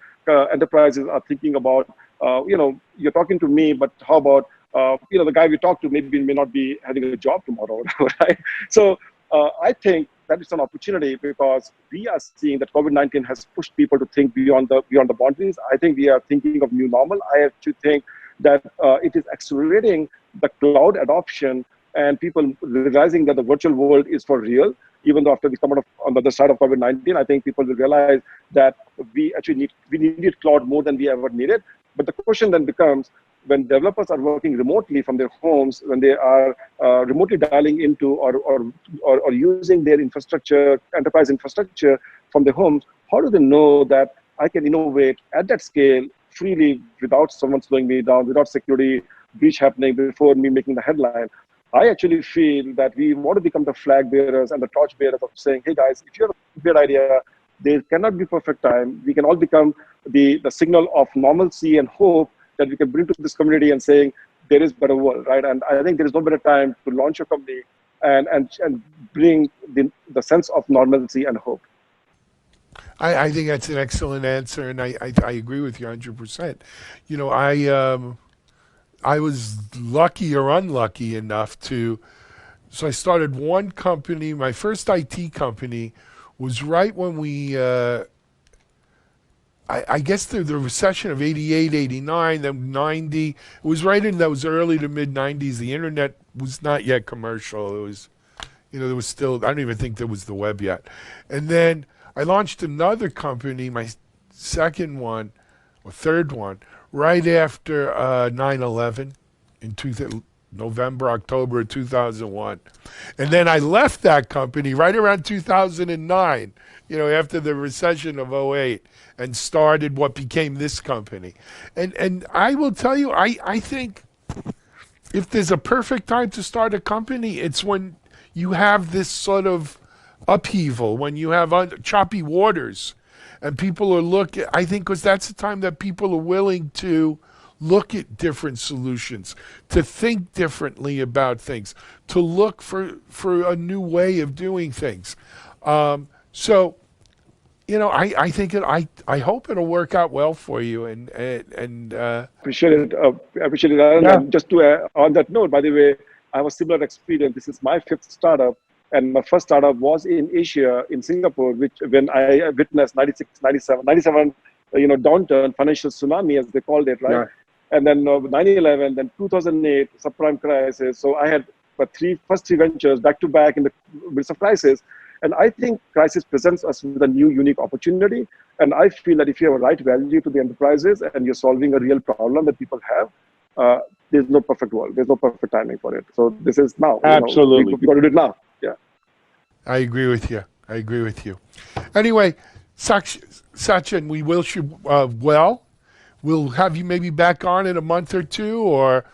enterprises are thinking about, you're talking to me, but how about the guy we talk to may not be having a job tomorrow, right? So I think that is an opportunity, because we are seeing that COVID-19 has pushed people to think beyond the boundaries. I think we are thinking of new normal. I actually think that it is accelerating the cloud adoption and people realizing that the virtual world is for real. Even though after we come out on the other side of COVID-19, I think people will realize that we needed cloud more than we ever needed. But the question then becomes, when developers are working remotely from their homes, when they are remotely dialing into or using their infrastructure, enterprise infrastructure from their homes, how do they know that I can innovate at that scale freely without someone slowing me down, without security breach happening before me making the headline? I actually feel that we want to become the flag bearers and the torch bearers of saying, hey guys, if you have a great idea, there cannot be perfect time. We can all become the signal of normalcy and hope that we can bring to this community and saying there is better world, right? And I think there is no better time to launch a company and bring the sense of normalcy and hope. I think that's an excellent answer, and I agree with you 100%. You know, I was lucky or unlucky enough to, so I started one company. My first IT company was right when I guess the recession of 88, 89, then 90. It was right in those early to mid 90s. The internet was not yet commercial. It was, there was still, I don't even think there was the web yet. And then I launched another company, my second one or third one, right after 9/11 in November, October of 2001. And then I left that company right around 2009, after the recession of '08, and started what became this company. And I will tell you, I think if there's a perfect time to start a company, it's when you have this sort of upheaval, when you have choppy waters, and people are I think because that's the time that people are willing to look at different solutions, to think differently about things, to look for a new way of doing things. So, I think I hope it'll work out well for you, and appreciate it. Appreciate it. And just to on that note, by the way, I have a similar experience. This is my fifth startup, and my first startup was in Asia, in Singapore, when I witnessed 96, 97, downturn, financial tsunami, as they called it, right? Yeah. And then 9/11, then 2008 subprime crisis. So I had first three ventures back to back in the midst of crisis. And I think crisis presents us with a new, unique opportunity. And I feel that if you have a right value to the enterprises and you're solving a real problem that people have, there's no perfect world. There's no perfect timing for it. So this is now. Absolutely. We got to do it now. Yeah. I agree with you. Anyway, Sachin, we wish you well. We'll have you maybe back on in a month or two, or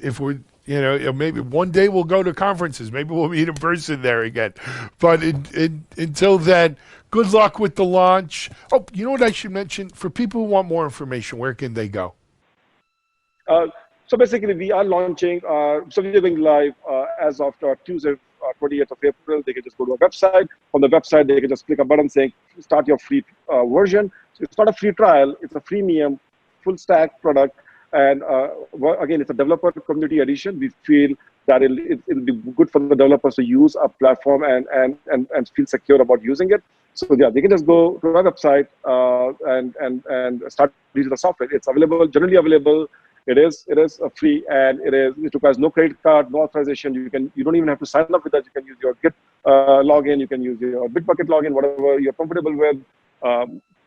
if we're, maybe one day we'll go to conferences. Maybe we'll meet in person there again. But until then, good luck with the launch. Oh, you know what I should mention? For people who want more information, where can they go? So basically, we are launching, so we are going live as of Tuesday, 28th of April. They can just go to our website. On the website, they can just click a button saying, start your free version. So it's not a free trial. It's a freemium, full stack product. And again, it's a developer community edition. We feel that it'll be good for the developers to use our platform and feel secure about using it. So yeah, they can just go to our website and start using the software. It's available, generally available. It is free, and it requires no credit card, no authorization. You don't even have to sign up with us. You can use your Git login. You can use your Bitbucket login, whatever you're comfortable with.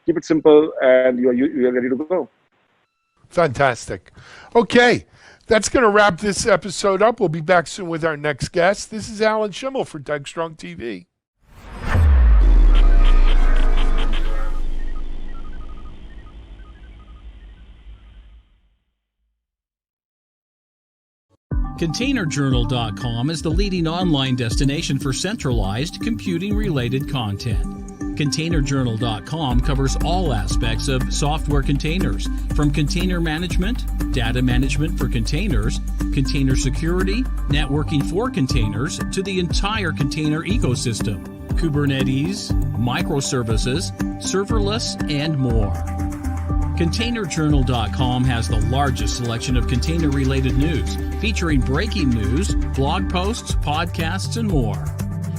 Keep it simple, and you're ready to go. Fantastic. Okay, that's going to wrap this episode up. We'll be back soon with our next guest. This is Alan Schimmel for TechStrong TV. ContainerJournal.com is the leading online destination for centralized computing-related content. ContainerJournal.com covers all aspects of software containers, from container management, data management for containers, container security, networking for containers, to the entire container ecosystem, Kubernetes, microservices, serverless, and more. ContainerJournal.com has the largest selection of container-related news, featuring breaking news, blog posts, podcasts, and more.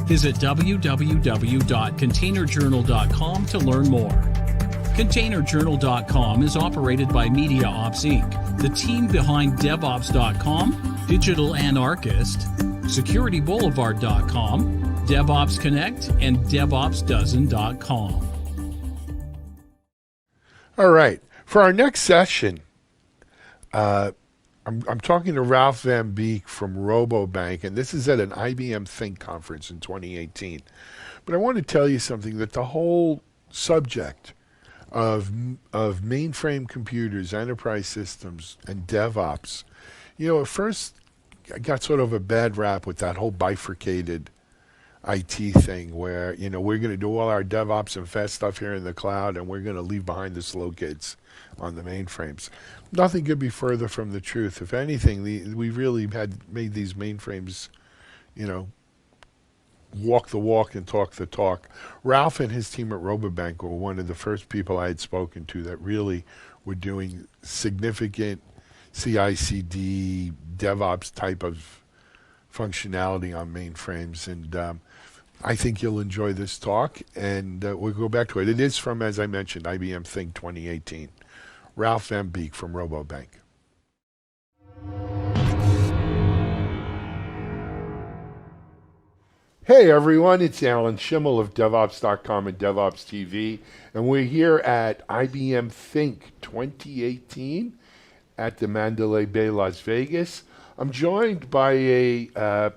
Visit www.containerjournal.com to learn more. ContainerJournal.com is operated by MediaOps Inc., the team behind DevOps.com, Digital Anarchist, SecurityBoulevard.com, DevOps Connect, and DevOpsDozen.com. All right. For our next session, I'm talking to Ralph Van Beek from Robobank, and this is at an IBM Think conference in 2018. But I want to tell you something, that the whole subject of mainframe computers, enterprise systems, and DevOps, at first I got sort of a bad rap with that whole bifurcated IT thing where, we're going to do all our DevOps and fast stuff here in the cloud, and we're going to leave behind the slow kids on the mainframes. Nothing could be further from the truth. If anything, we really had made these mainframes, walk the walk and talk the talk. Ralph and his team at Robobank were one of the first people I had spoken to that really were doing significant CI/CD, DevOps type of functionality on mainframes. And I think you'll enjoy this talk, and we'll go back to it. It is from, as I mentioned, IBM Think 2018. Ralph Van Beek from Robobank. Hey everyone, it's Alan Schimmel of DevOps.com and DevOps TV, and we're here at IBM Think 2018 at the Mandalay Bay, Las Vegas. I'm joined by there's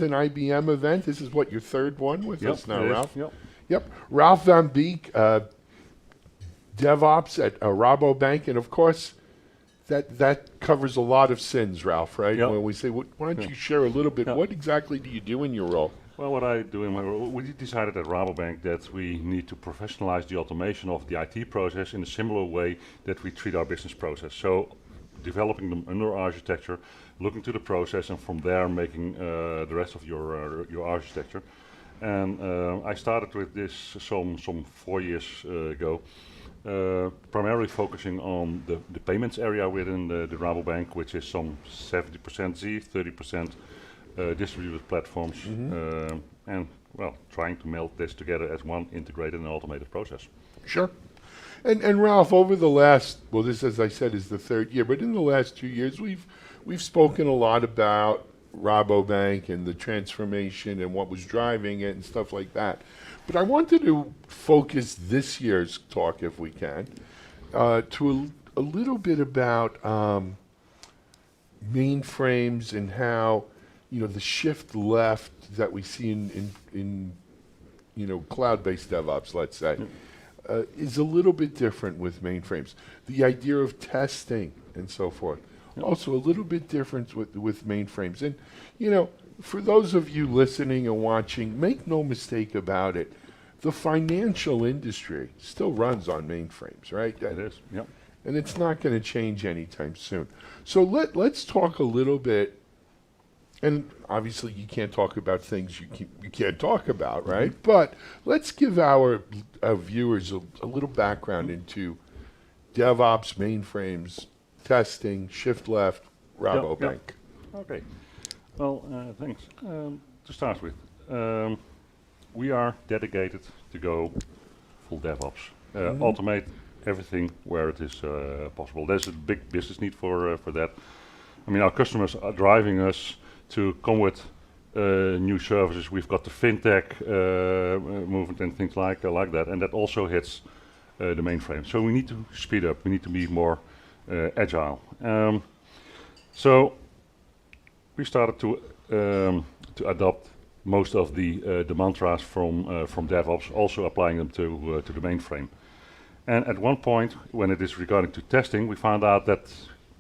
an IBM event. This is what, your third one with us now, Ralph? Yep. Ralph Van Beek, DevOps at Rabobank, and of course, that covers a lot of sins, Ralph, right? Yep. When we say, why don't you share a little bit, what exactly do you do in your role? Well, what I do in my role, we decided at Rabobank that we need to professionalize the automation of the IT process in a similar way that we treat our business process. So developing them under architecture, looking to the process, and from there making the rest of your architecture. And I started with this some 4 years ago. Primarily focusing on the payments area within the Rabobank, which is some 70% Z, 30% distributed platforms, and well, trying to meld this together as one integrated and automated process. Sure. And Ralph, over the last, well, this, as I said, is the third year, but in the last 2 years, we've spoken a lot about Rabobank and the transformation and what was driving it and stuff like that. But I wanted to focus this year's talk, if we can, to a little bit about mainframes and how, the shift left that we see in cloud-based DevOps, let's say, is a little bit different with mainframes. The idea of testing and so forth, also a little bit different with mainframes. And, for those of you listening and watching, make no mistake about it. The financial industry still runs on mainframes, right? It is, yep. And it's not going to change anytime soon. So let's talk a little bit, and obviously you can't talk about things you can't talk about, right? But let's give our viewers a little background into DevOps, mainframes, testing, shift left, Rabobank. Okay. Well, thanks. To start with, we are dedicated to go full DevOps, automate everything where it is possible. There's a big business need for that. I mean, our customers are driving us to come with new services. We've got the fintech movement and things like that, and that also hits the mainframe. So we need to speed up. We need to be more agile. So we started to adopt most of the mantras from DevOps, also applying them to the mainframe. And at one point, when it is regarding to testing, we found out that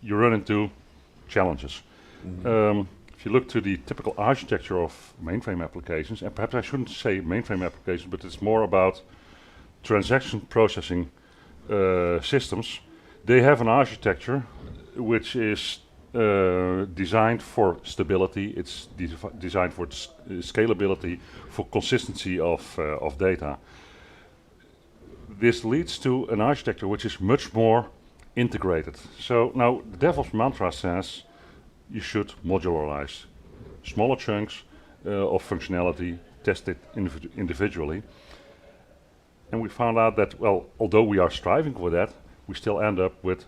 you run into challenges. If you look to the typical architecture of mainframe applications, and perhaps I shouldn't say mainframe applications, but it's more about transaction processing systems, they have an architecture which is designed for stability, it's designed for scalability, for consistency of data. This leads to an architecture which is much more integrated. So now the DevOps mantra says you should modularize smaller chunks of functionality, test it individually. And we found out that, well, although we are striving for that, we still end up with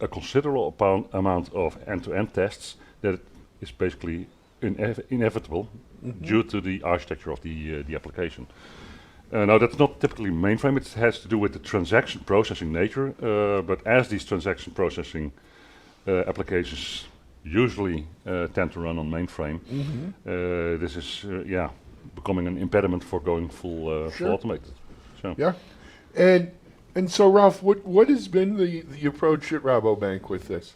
a considerable amount of end-to-end tests that is basically inevitable due to the architecture of the application. Now that's not typically mainframe, it has to do with the transaction processing nature, but as these transaction processing applications usually tend to run on mainframe, this is becoming an impediment for going full automated. So. Yeah, and so Ralph, what has been the approach at Rabobank with this?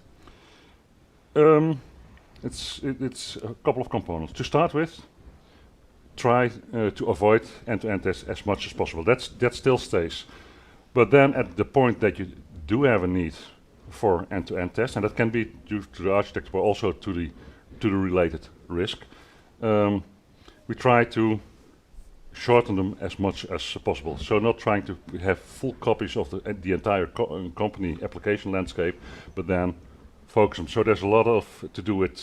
It's a couple of components. To start with, try to avoid end-to-end tests as much as possible. That still stays. But then at the point that you do have a need for end-to-end tests, and that can be due to the architecture, but also to the related risk, we try to shorten them as much as possible. So not trying to have full copies of the entire company application landscape, but then focus them. So there's a lot of to do with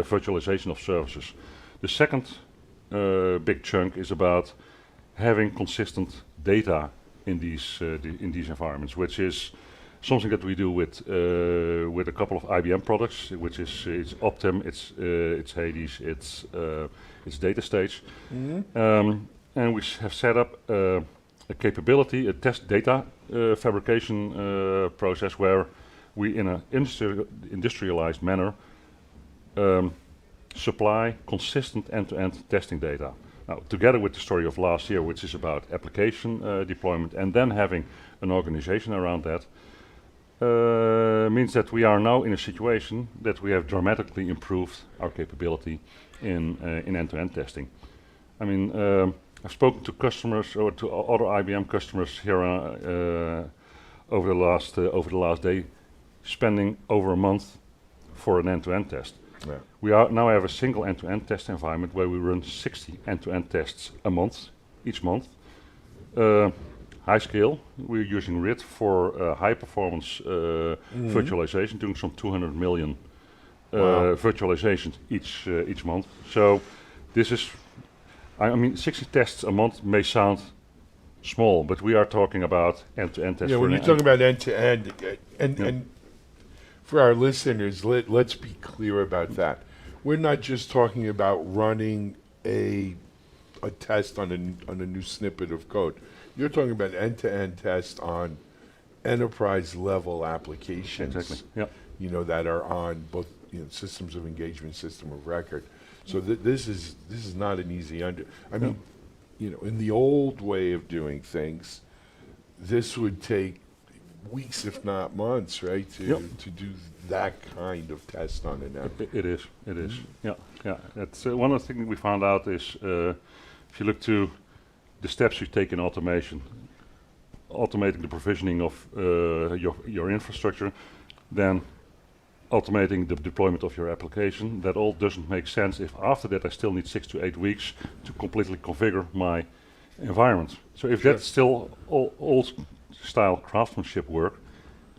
virtualization of services. The second big chunk is about having consistent data in these environments, which is something that we do with a couple of IBM products, which is it's Optim, it's Hades, it's DataStage, and we have set up a capability, a test data fabrication process where we, in an industrialized manner, supply consistent end-to-end testing data. Now, together with the story of last year, which is about application deployment, and then having an organization around that, means that we are now in a situation that we have dramatically improved our capability in end-to-end testing. I mean, I've spoken to customers or to other IBM customers here over the last day, spending over a month for an end-to-end test. Yeah. We now have a single end-to-end test environment where we run 60 end-to-end tests a month, each month. High scale, we're using RIT for high performance virtualization, doing some 200 million virtualizations each month. So this is, I mean, 60 tests a month may sound small, but we are talking about end-to-end tests. Yeah, when you're talking about end-to-end, and for our listeners, let's be clear about that. We're not just talking about running a test on a new snippet of code. You're talking about end-to-end tests on enterprise-level applications. Exactly. Yeah. You know, that are on both systems of engagement, system of record. So this is not an easy I mean, in the old way of doing things, this would take weeks, if not months, right, to do that kind of test on an app. It is. Yeah. That's one of the things we found out is if you look to the steps you take in automation, automating the provisioning of your infrastructure, then automating the deployment of your application, that all doesn't make sense if after that I still need 6 to 8 weeks to completely configure my environment. So if that's still old style craftsmanship work,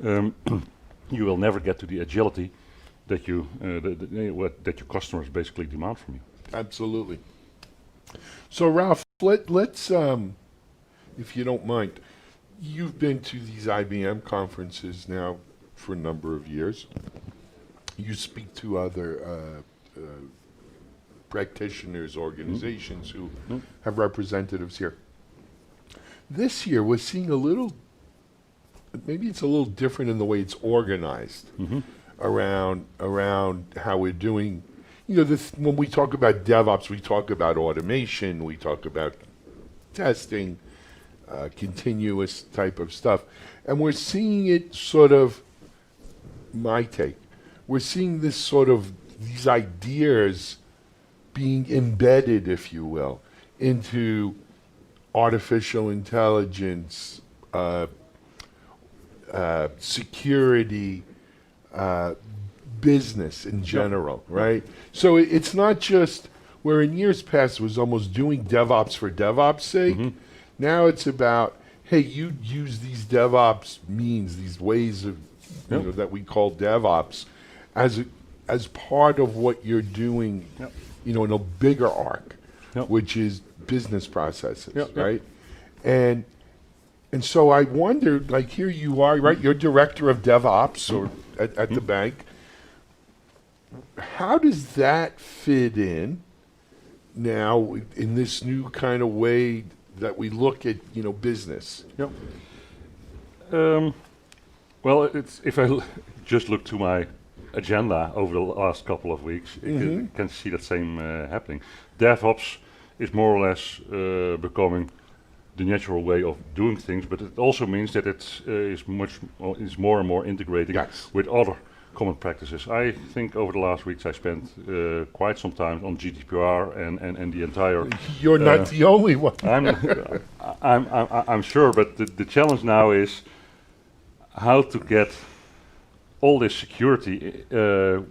you will never get to the agility that that your customers basically demand from you. Absolutely. So Ralph, let's if you don't mind, you've been to these IBM conferences now for a number of years. You speak to other practitioners, organizations who have representatives here. This year, we're seeing maybe it's a little different in the way it's organized around how we're doing. When we talk about DevOps, we talk about automation, we talk about testing, continuous type of stuff. And we're seeing it sort of, my take, we're seeing these ideas being embedded, if you will, into artificial intelligence, security, business in general, right? So it's not just where in years past it was almost doing DevOps for DevOps' sake. Now it's about, hey, you use these DevOps means, these ways of that we call DevOps as part of what you're doing, in a bigger arc, which is business processes, right? And so I wonder, like, here you are, right? You're director of DevOps or at the bank. How does that fit in now in this new kind of way that we look at, business? Well, if I just look to my agenda over the last couple of weeks, you can see that same happening. DevOps is more or less becoming the natural way of doing things, but it also means that it is more and more integrated with other common practices. I think over the last weeks I spent quite some time on GDPR and the entire. You're not the only one. I'm sure, but the challenge now is how to get all this security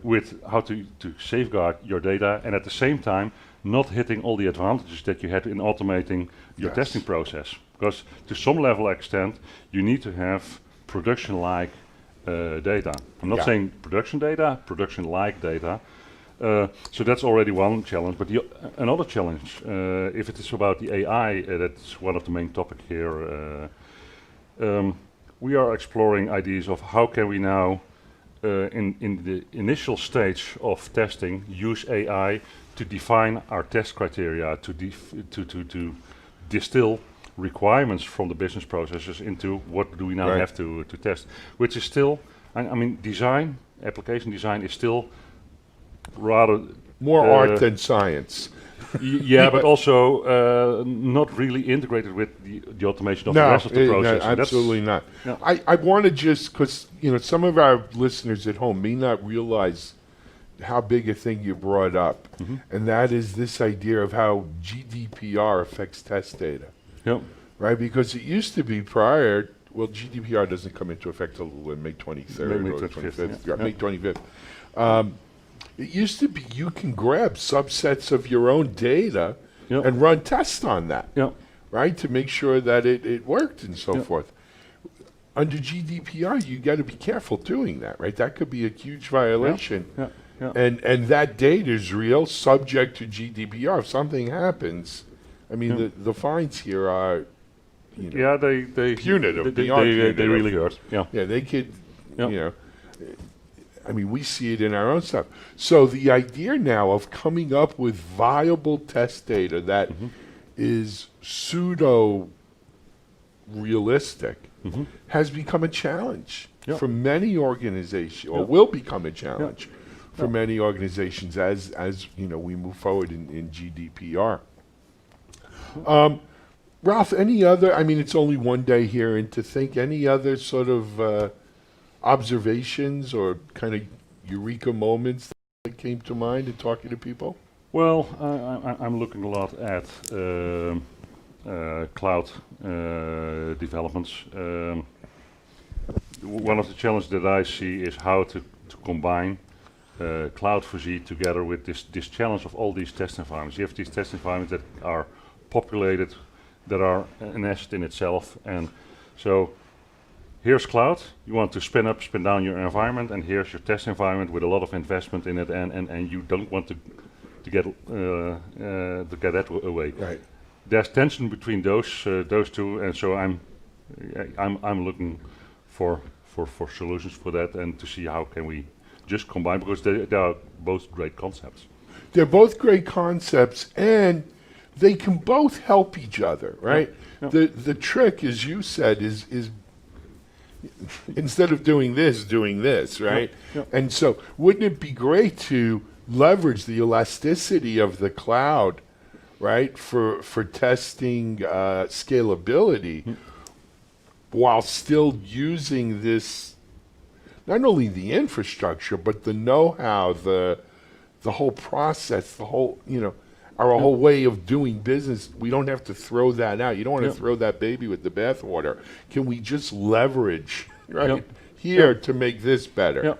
with how to safeguard your data, and at the same time not hitting all the advantages that you had in automating your testing process. Because to some level extent, you need to have production-like data. I'm not saying production data, production-like data. So that's already one challenge. But another challenge, if it is about the AI, that's one of the main topics here. We are exploring ideas of how can we now, in the initial stage of testing, use AI to define our test criteria, to distill requirements from the business processes into what do we now have to test, which is still, I mean, application design is still rather more art than science. But also not really integrated with the automation of the rest of the process. No, absolutely not. No. I want to just, because some of our listeners at home may not realize how big a thing you brought up, and that is this idea of how GDPR affects test data. Yep. Right, because it used to be prior. Well, GDPR doesn't come into effect until May 23rd May or 25th. May 25th. It used to be you can grab subsets of your own data and run tests on that, right, to make sure that it worked and so forth. Under GDPR, you got to be careful doing that, right? That could be a huge violation. And that data is real, subject to GDPR. If something happens, I mean, the fines here are, they punitive. They really hurt. Yeah, they could, I mean, we see it in our own stuff. So the idea now of coming up with viable test data that is pseudo-realistic has become a challenge for many organizations, or will become a challenge for many organizations as we move forward in GDPR. Ralph, any other, I mean, it's only one day here, and to think any other sort of observations or kind of eureka moments that came to mind in talking to people? Well, I'm looking a lot at cloud developments. One of the challenges that I see is how to combine Cloud4Z together with this challenge of all these test environments. You have these test environments that are populated, that are an asset in itself, and so here's cloud, you want to spin down your environment, and here's your test environment with a lot of investment in it, and you don't want to get that away. Right. There's tension between those two, and so I'm looking for solutions for that, and to see how can we just combine, because they are both great concepts. They're both great concepts, and they can both help each other, right? The trick, as you said, is instead of doing this, right? And so wouldn't it be great to leverage the elasticity of the cloud, right, for testing scalability, while still using this, not only the infrastructure, but the know-how, the whole process, the whole, our whole way of doing business. We don't have to throw that out. You don't want to throw that baby with the bathwater. Can we just leverage here to make this better?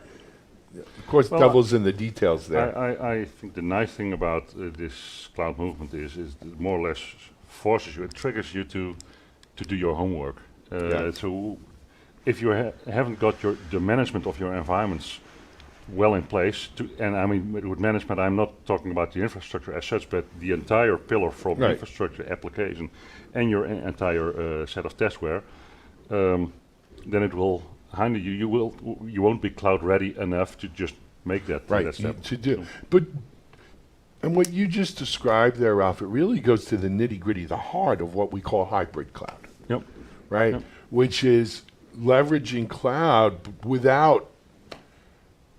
Of course, devil's in the details there. I think the nice thing about this cloud movement is it more or less forces you, it triggers you to do your homework. So if you haven't got the management of your environments well in place, and I mean with management, I'm not talking about the infrastructure as such, but the entire pillar from infrastructure, application, and your entire set of testware, then it will hinder you. You won't be cloud ready enough to just make that step. To do, and what you just described there, Ralph, it really goes to the nitty gritty, the heart of what we call hybrid cloud. Right, which is leveraging cloud without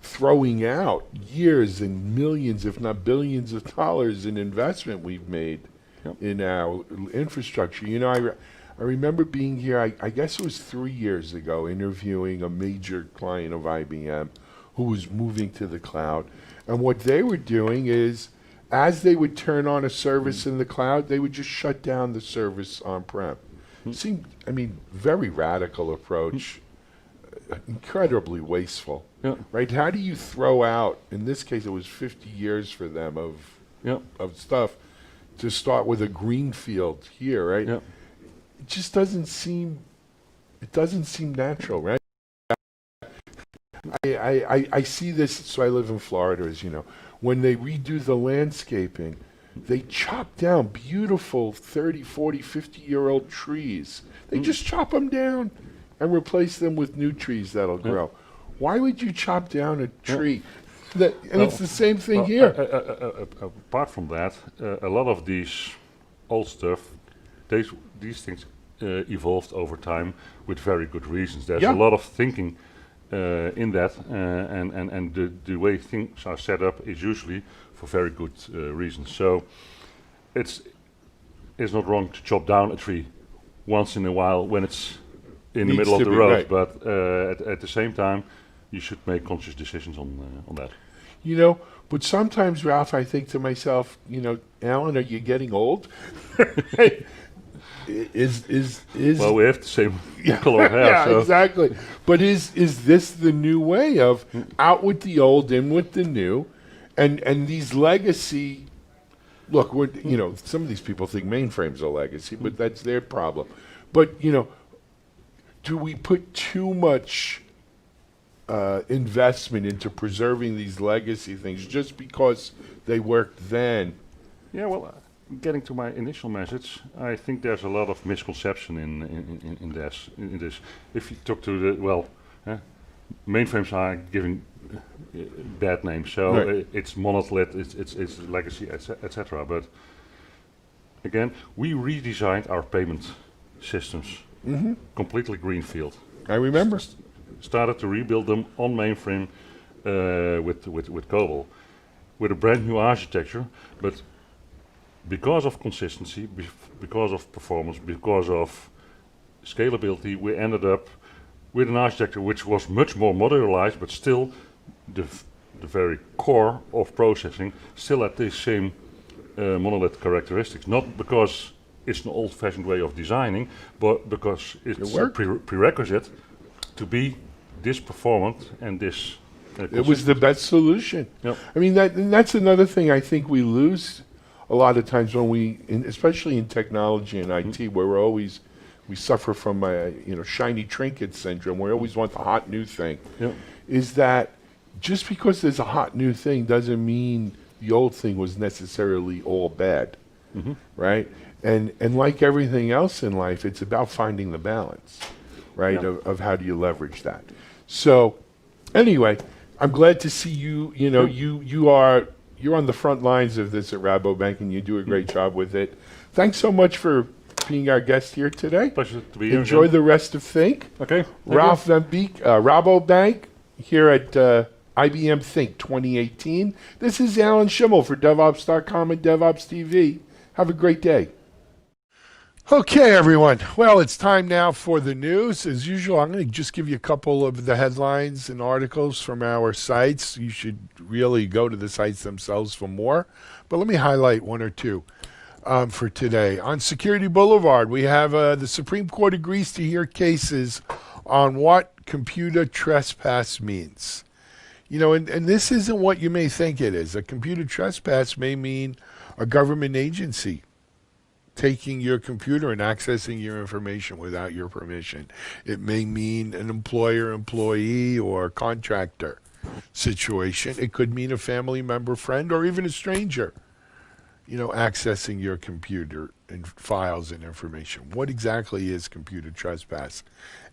throwing out years and millions, if not billions of dollars in investment we've made in our infrastructure. I remember being here, I guess it was 3 years ago, interviewing a major client of IBM who was moving to the cloud. And what they were doing is, as they would turn on a service in the cloud, they would just shut down the service on-prem. Seemed, very radical approach, incredibly wasteful, right? How do you throw out, in this case it was 50 years for them of Yep. of stuff to start with a green field here, right? Yep. It just doesn't seem. It doesn't seem natural, right? I see this. So I live in Florida, as you know. When they redo the landscaping, they chop down beautiful 30, 40, 50-year-old trees. They just chop them down and replace them with new trees that'll grow. Why would you chop down a tree? It's the same thing here. Apart from that, a lot of these old stuff, these things evolved over time with very good reasons. There's a lot of thinking in that, and the way things are set up is usually for very good reasons. So it's not wrong to chop down a tree once in a while when it's in the middle of the road, but at the same time, you should make conscious decisions on that. You know, but sometimes, Ralph, I think to myself, you know, Alan, are you getting old? Well, we have the same color of hair. Yeah, so. exactly. But is this the new way of out with the old, in with the new, and these legacy? Look, you know, some of these people think mainframes are legacy, but that's their problem. But you know, do we put too much investment into preserving these legacy things just because they worked then? Yeah, well, getting to my initial message, I think there's a lot of misconception in this. If you talk to the mainframes are giving bad names, so it's monolith, it's legacy, etc. But again, we redesigned our payment systems completely greenfield. I remember. Started to rebuild them on mainframe with COBOL, with a brand new architecture, but because of consistency, because of performance, because of scalability, we ended up with an architecture which was much more modularized, but still the very core of processing still had the same monolith characteristics. Not because it's an old-fashioned way of designing, but because it's a prerequisite to be this performant and this. It was the best solution. Yep. I mean, that's another thing I think we lose a lot of times when especially in technology and IT, where we suffer from shiny trinket syndrome. We always want the hot new thing. Yep. Is that just because there's a hot new thing doesn't mean the old thing was necessarily all bad, right? And like everything else in life, it's about finding the balance, right? Of how do you leverage that. So, anyway, I'm glad to see you. You know, you're on the front lines of this at Rabobank, and you do a great job with it. Thanks so much for being our guest here today. Pleasure to be here. Enjoy the rest of Think. Okay. Ralph Van Beek, Rabobank, here at IBM Think 2018. This is Alan Schimmel for DevOps.com and DevOps TV. Have a great day. Okay, everyone. Well, it's time now for the news. As usual, I'm going to just give you a couple of the headlines and articles from our sites. You should really go to the sites themselves for more. But let me highlight one or two for today. On Security Boulevard, we have the Supreme Court agrees to hear cases on what computer trespass means. You know, and this isn't what you may think it is. A computer trespass may mean a government agency taking your computer and accessing your information without your permission. It may mean an employer-employee or contractor situation. It could mean a family member, friend, or even a stranger, you know, accessing your computer and files and information. What exactly is computer trespass?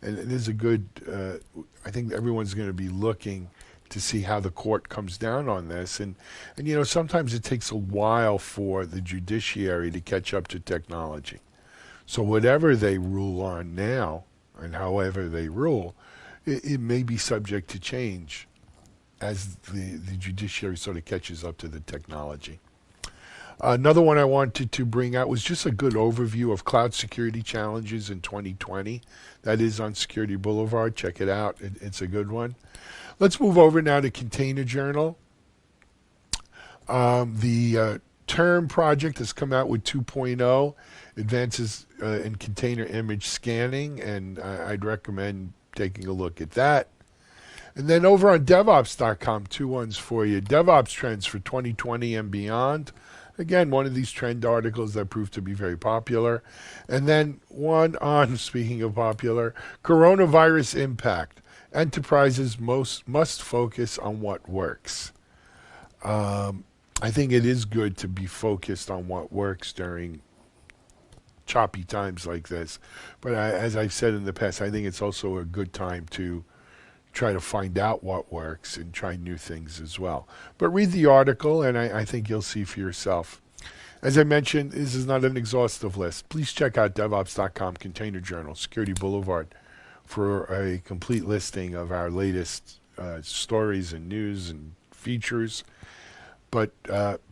And it is a good, I think everyone's going to be looking to see how the court comes down on this. And you know, sometimes it takes a while for the judiciary to catch up to technology. So whatever they rule on now, and however they rule, it may be subject to change as the judiciary sort of catches up to the technology. Another one I wanted to bring out was just a good overview of cloud security challenges in 2020. That is on Security Boulevard. Check it out. It's a good one. Let's move over now to Container Journal. The Term project has come out with 2.0, advances in container image scanning, and I'd recommend taking a look at that. And then over on DevOps.com, two ones for you. DevOps trends for 2020 and beyond. again, one of these trend articles that proved to be very popular. And then one on, speaking of popular, coronavirus impact. Enterprises must focus on what works. I think it is good to be focused on what works during choppy times like this. But as I've said in the past, I think it's also a good time to try to find out what works and try new things as well. But read the article, and I think you'll see for yourself. As I mentioned, this is not an exhaustive list. Please check out DevOps.com, Container Journal, Security Boulevard, for a complete listing of our latest stories and news and features. But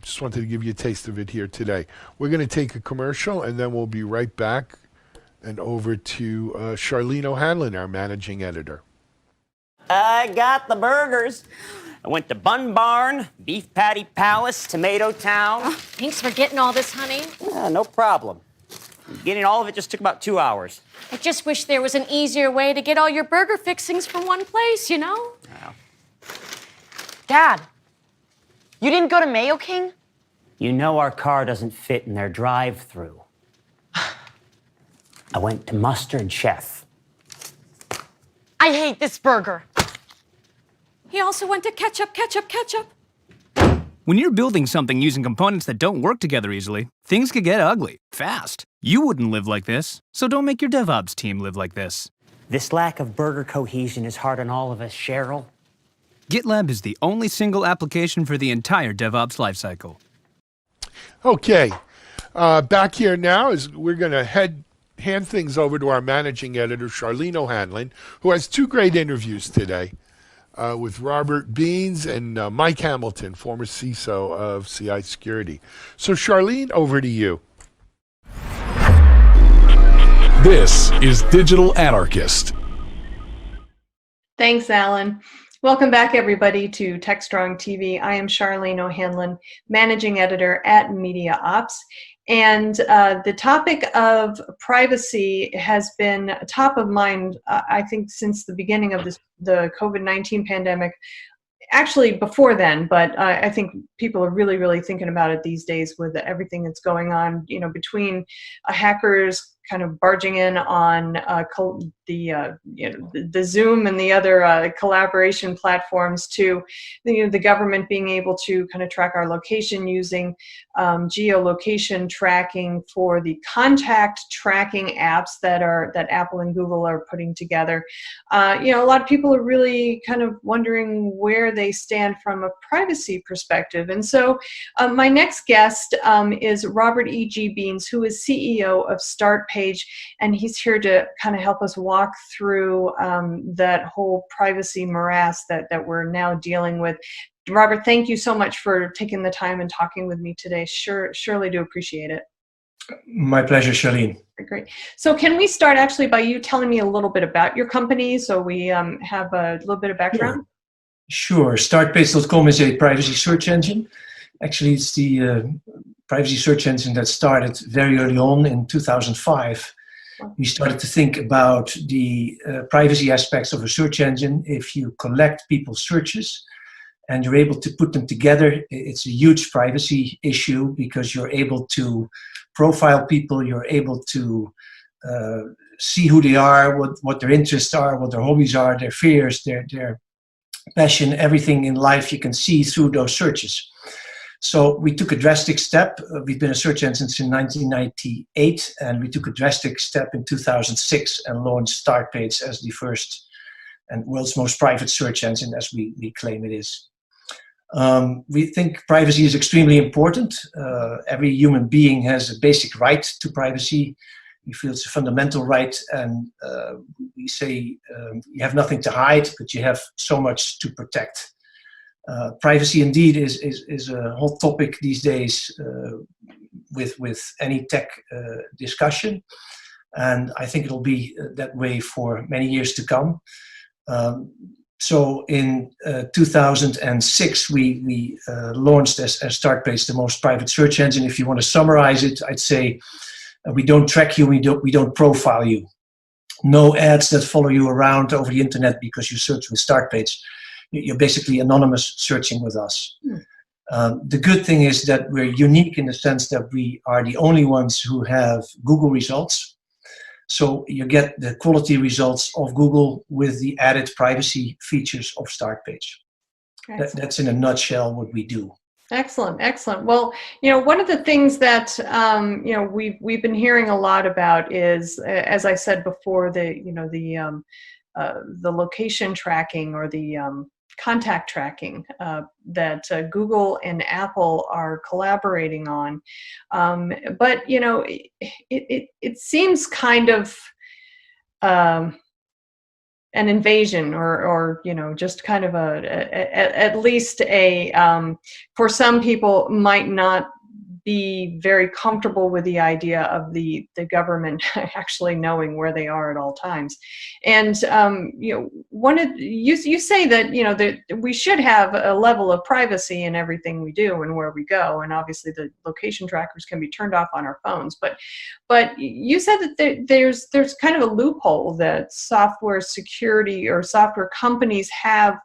just wanted to give you a taste of it here today. We're going to take a commercial, and then we'll be right back and over to Charlene O'Hanlon, our managing editor. I got the burgers. I went to Bun Barn, Beef Patty Palace, Tomato Town. Oh, thanks for getting all this, honey. Yeah, no problem. Getting all of it just took about 2 hours. I just wish there was an easier way to get all your burger fixings from one place, you know? Wow. Dad, you didn't go to Mayo King? You know our car doesn't fit in their drive-thru. I went to Mustard Chef. I hate this burger. He also went to ketchup. When you're building something using components that don't work together easily, things could get ugly, fast. You wouldn't live like this, so don't make your DevOps team live like this. This lack of burger cohesion is hard on all of us, Cheryl. GitLab is the only single application for the entire DevOps lifecycle. Okay, back here now is we're going to hand things over to our managing editor, Charlene O'Hanlon, who has two great interviews today with Robert Beans and Mike Hamilton, former CISO of CI Security. So Charlene, over to you. This is Digital Anarchist. Thanks, Alan. Welcome back, everybody, to TechStrong TV. I am Charlene O'Hanlon, managing editor at Media Ops. And the topic of privacy has been top of mind, I think, since the beginning of the COVID-19 pandemic. Actually, before then, but I think people are really, really thinking about it these days with everything that's going on, you know, between hackers kind of barging in on the Zoom and the other collaboration platforms, to the government being able to kind of track our location using geolocation tracking for the contact tracking apps that Apple and Google are putting together. A lot of people are really kind of wondering where they stand from a privacy perspective. And so my next guest is Robert E.G. Beans, who is CEO of StartPage, and he's here to kind of help us walk through that whole privacy morass that we're now dealing with. Robert, thank you so much for taking the time and talking with me today. Surely do appreciate it. My pleasure, Charlene. Great. So can we start actually by you telling me a little bit about your company, so we have a little bit of background? Sure. Startpage.com is a privacy search engine. Actually, it's the privacy search engine that started very early on in 2005. We started to think about the privacy aspects of a search engine. If you collect people's searches and you're able to put them together, it's a huge privacy issue, because you're able to profile people, you're able to see who they are, what their interests are, what their hobbies are, their fears, their passion, everything in life you can see through those searches. So we took a drastic step. We've been a search engine since 1998, and we took a drastic step in 2006 and launched StartPage as the first and world's most private search engine, as we claim it is. We think privacy is extremely important. Every human being has a basic right to privacy. We feel it's a fundamental right, and we say you have nothing to hide, but you have so much to protect. Privacy indeed is a hot topic these days with any tech discussion, and I think it'll be that way for many years to come. So in 2006, we launched as StartPage the most private search engine. If you want to summarize it, I'd say we don't track you, we don't profile you. No ads that follow you around over the internet because you search with StartPage. You're basically anonymous searching with us. The good thing is that we're unique in the sense that we are the only ones who have Google results. So you get the quality results of Google with the added privacy features of Startpage. That's in a nutshell what we do. Excellent, excellent. Well, one of the things that we've been hearing a lot about is, as I said before, the location tracking or the contact tracking that Google and Apple are collaborating on. But it seems kind of an invasion, or just kind of at least for some people might not be very comfortable with the idea of the government actually knowing where they are at all times. And you say that that we should have a level of privacy in everything we do and where we go, and obviously the location trackers can be turned off on our phones. But you said that there's kind of a loophole that software security or software companies have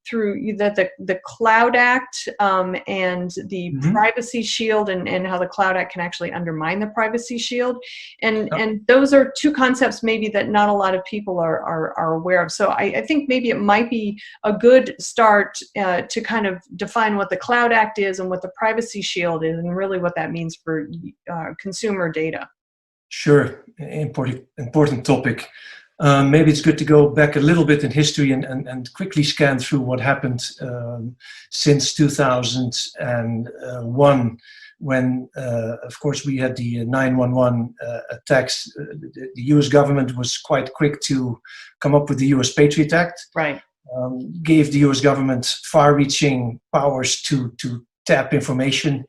through the Cloud Act and the Privacy Shield, and how the Cloud Act can actually undermine the Privacy Shield, and those are two concepts maybe that not a lot of people are aware of. So I think maybe it might be a good start to kind of define what the Cloud Act is and what the Privacy Shield is, and really what that means for consumer data. Sure, important topic. Maybe it's good to go back a little bit in history and quickly scan through what happened since 2001, when, of course, we had the 9/11 attacks. The US government was quite quick to come up with the US Patriot Act. Right. Gave the US government far-reaching powers to tap information.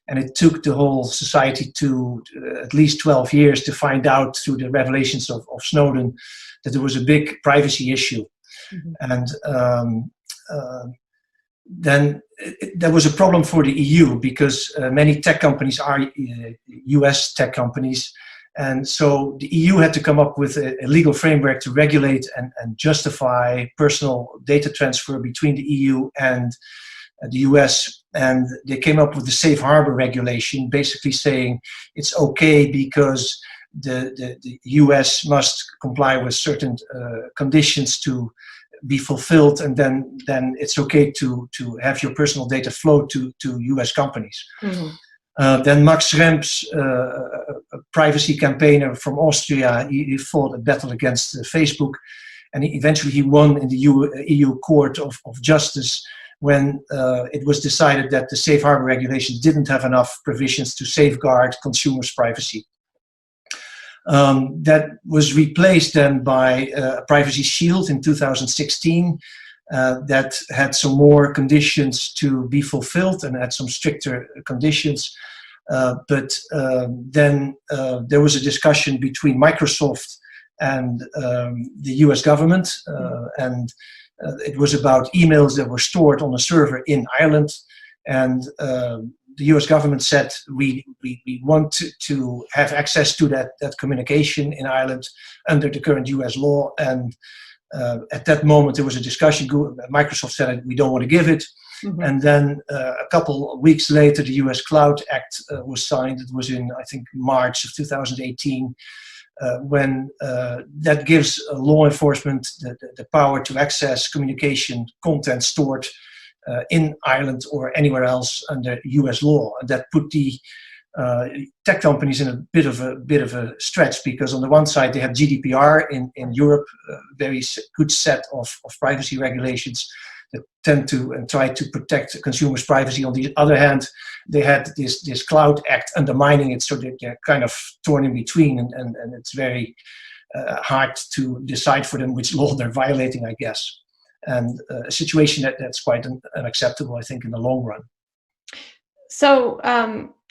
And it took the whole society to at least 12 years to find out through the revelations of Snowden that there was a big privacy issue. And then there was a problem for the EU because many tech companies are US tech companies. And so the EU had to come up with a legal framework to regulate and justify personal data transfer between the EU and the US, and they came up with the safe harbor regulation, basically saying it's okay because the US must comply with certain conditions to be fulfilled, and then it's okay to have your personal data flow to US companies. Then Max Schrems, a privacy campaigner from Austria, he fought a battle against Facebook, and eventually he won in the EU Court of Justice, when it was decided that the safe harbor regulations didn't have enough provisions to safeguard consumers' privacy. That was replaced then by a privacy shield in 2016 that had some more conditions to be fulfilled and had some stricter conditions. But then there was a discussion between Microsoft and the US government, and it was about emails that were stored on a server in Ireland, and the US government said we want to have access to that communication in Ireland under the current US law. And at that moment there was a discussion. Microsoft said we don't want to give it. And then a couple of weeks later the US Cloud Act was signed. It was in, I think, March of 2018. When that gives law enforcement the power to access communication content stored in Ireland or anywhere else under US law. And that put the tech companies in a bit of a stretch, because on the one side they have GDPR in Europe, a very good set of privacy regulations that tend to and try to protect consumers' privacy. On the other hand, they had this Cloud Act undermining it, so they're kind of torn in between, and it's very hard to decide for them which law they're violating, I guess. And a situation that's quite unacceptable, I think, in the long run. So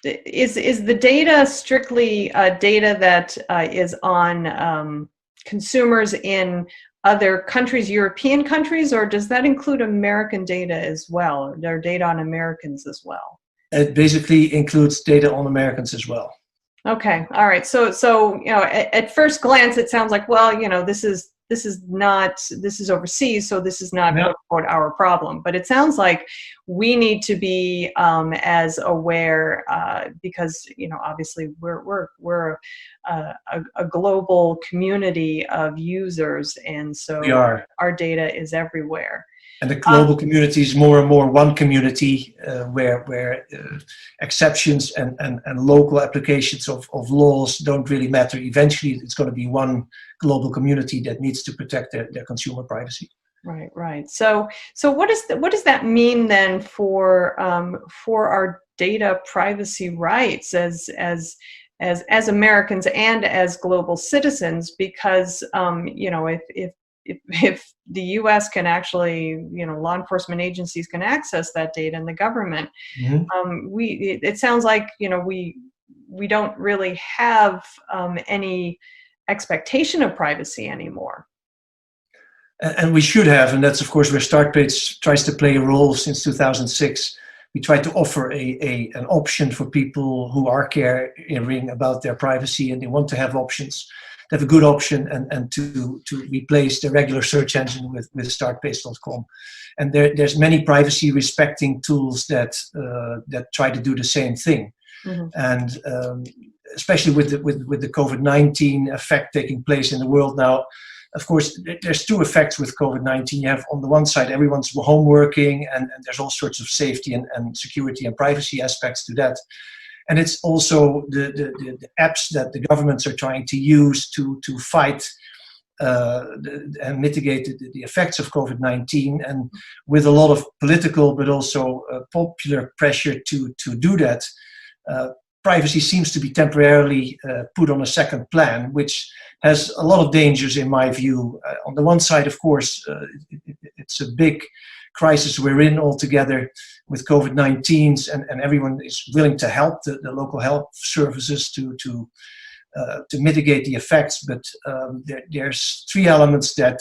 is the data strictly data that is on consumers in other countries, European countries, or does that include American data as well? Or there data on Americans as well? It basically includes data on Americans as well. Okay, all right. So at first glance, it sounds like, well, this is this is overseas, so this is not quote unquote our problem. But it sounds like we need to be as aware because obviously we're a global community of users, and so our data is everywhere. And the global community is more and more one community where exceptions and local applications of laws don't really matter. Eventually, it's going to be one global community that needs to protect their consumer privacy. Right. So what does that mean then for our data privacy rights as Americans and as global citizens? Because if the U.S. can actually, law enforcement agencies can access that data, and the government, it sounds like we don't really have any expectation of privacy anymore. And we should have, and that's of course where StartPage tries to play a role since 2006. We try to offer an option for people who are caring about their privacy and they want to have options. Have a good option and to replace the regular search engine with startpage.com. And there's many privacy respecting tools that try to do the same thing. And especially with the COVID-19 effect taking place in the world now, of course, there's two effects with COVID-19. You have on the one side, everyone's home working and there's all sorts of safety and security and privacy aspects to that. And it's also the apps that the governments are trying to use to fight and mitigate the effects of COVID-19. And with a lot of political but also popular pressure to do that, privacy seems to be temporarily put on a second plan, which has a lot of dangers in my view. On the one side, of course, it's a big crisis we're in altogether with COVID-19, and everyone is willing to help the local health services to mitigate the effects. But there's three elements that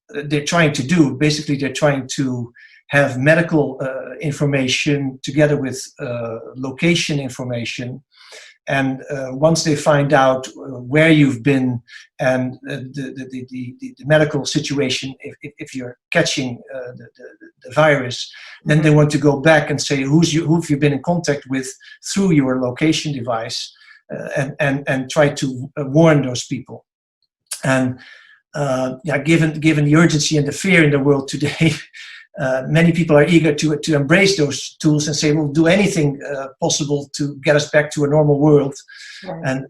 they're trying to do. Basically, they're trying to have medical information together with location information. And once they find out where you've been and the medical situation, if you're catching the virus, then they want to go back and say who have you been in contact with through your location device, and try to warn those people. And given the urgency and the fear in the world today, many people are eager to embrace those tools and say we'll do anything possible to get us back to a normal world. Right.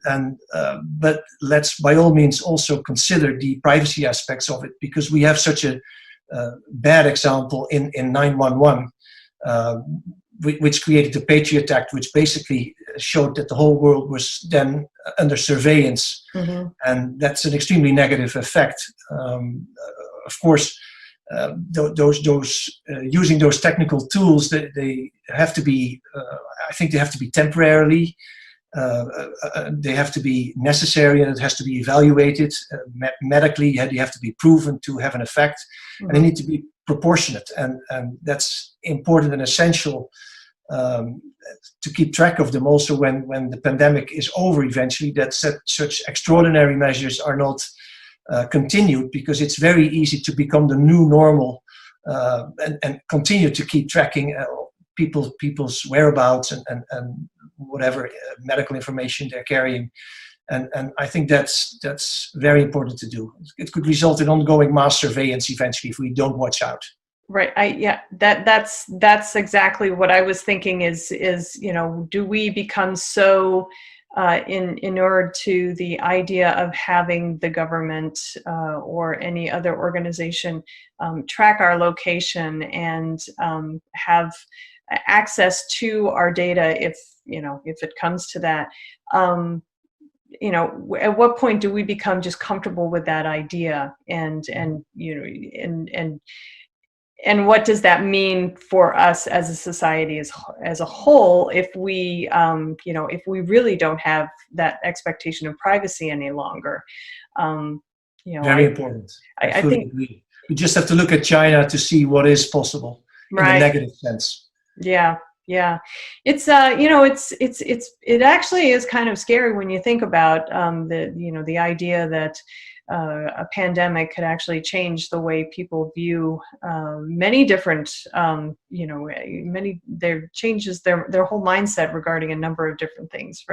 But let's by all means also consider the privacy aspects of it, because we have such a bad example in 911, which created the Patriot Act, which basically showed that the whole world was then under surveillance. And that's an extremely negative effect. Of course, using those technical tools, they have to be, I think they have to be temporarily, they have to be necessary, and it has to be evaluated medically. You have to be proven to have an effect, and they need to be proportionate, and that's important and essential to keep track of them also when the pandemic is over eventually, that such extraordinary measures are not continued, because it's very easy to become the new normal and continue to keep tracking people's whereabouts and whatever medical information they're carrying. And I think that's very important to do. It could result in ongoing mass surveillance eventually if we don't watch out. Right. That's exactly what I was thinking is, do we become so inured to the idea of having the government or any other organization track our location and have access to our data if it comes to that. At what point do we become just comfortable with that idea, and what does that mean for us as a society as a whole if we if we really don't have that expectation of privacy any longer? Very important. I think we just have to look at China to see what is possible in a negative sense. Yeah. It's it actually is kind of scary when you think about the idea that a pandemic could actually change the way people view many different, there changes their whole mindset regarding a number of different things,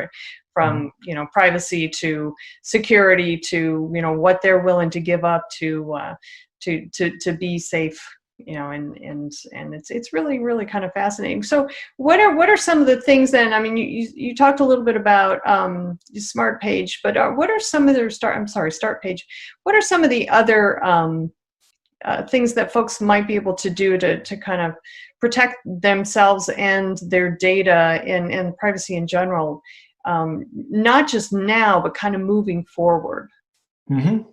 from privacy to security to what they're willing to give up to be safe. And it's really kind of fascinating. So what are some of the things then? I mean, you talked a little bit about Smart Page, but what are some of the Start Page? What are some of the other things that folks might be able to do to kind of protect themselves and their data and privacy in general, not just now, but kind of moving forward? Mm-hmm.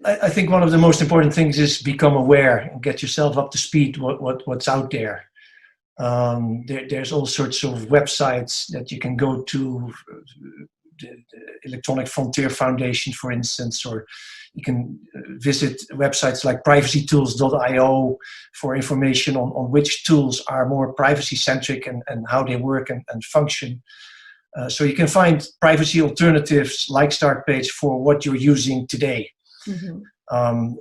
I think one of the most important things is become aware and get yourself up to speed what's out there. There's all sorts of websites that you can go to, the Electronic Frontier Foundation, for instance, or you can visit websites like privacytools.io for information on which tools are more privacy-centric and how they work and function. So you can find privacy alternatives like Start Page for what you're using today. Mm-hmm.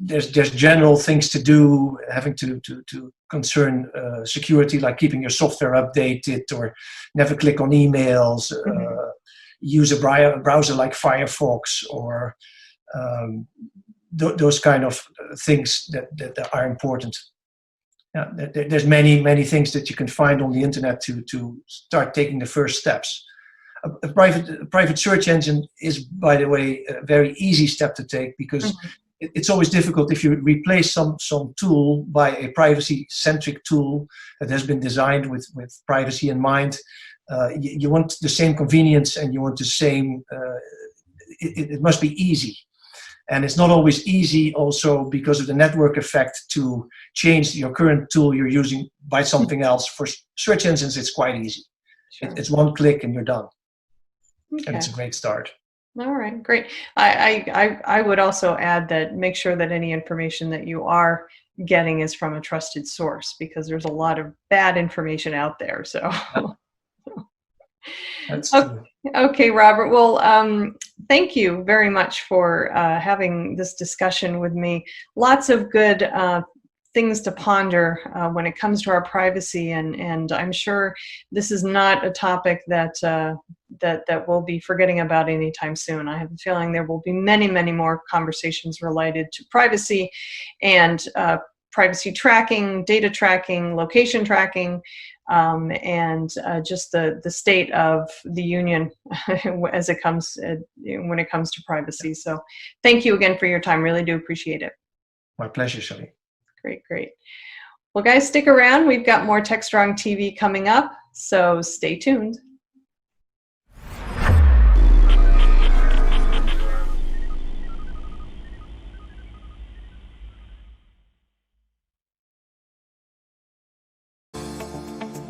There's general things to do having to concern security, like keeping your software updated or never click on emails, use a browser like Firefox, or those kind of things that are important. Yeah, there's many things that you can find on the internet to start taking the first steps. A private search engine is, by the way, a very easy step to take, because it's always difficult if you replace some tool by a privacy-centric tool that has been designed with privacy in mind. You want the same convenience and you want the same, it must be easy. And it's not always easy also because of the network effect to change your current tool you're using by something else. For search engines, it's quite easy. Sure. It's one click and you're done. Okay. And it's a great start. All right, great. I would also add that make sure that any information that you are getting is from a trusted source, because there's a lot of bad information out there. So, that's true. Okay, Robert. Well, thank you very much for having this discussion with me. Lots of good things to ponder when it comes to our privacy, and I'm sure this is not a topic that we'll be forgetting about anytime soon. I have a feeling there will be many more conversations related to privacy and privacy tracking, data tracking, location tracking, and just the state of the union as it comes when it comes to privacy. So thank you again for your time. Really do appreciate it. My pleasure, Shelley. Great. Well, guys, stick around. We've got more TechStrong TV coming up, so stay tuned.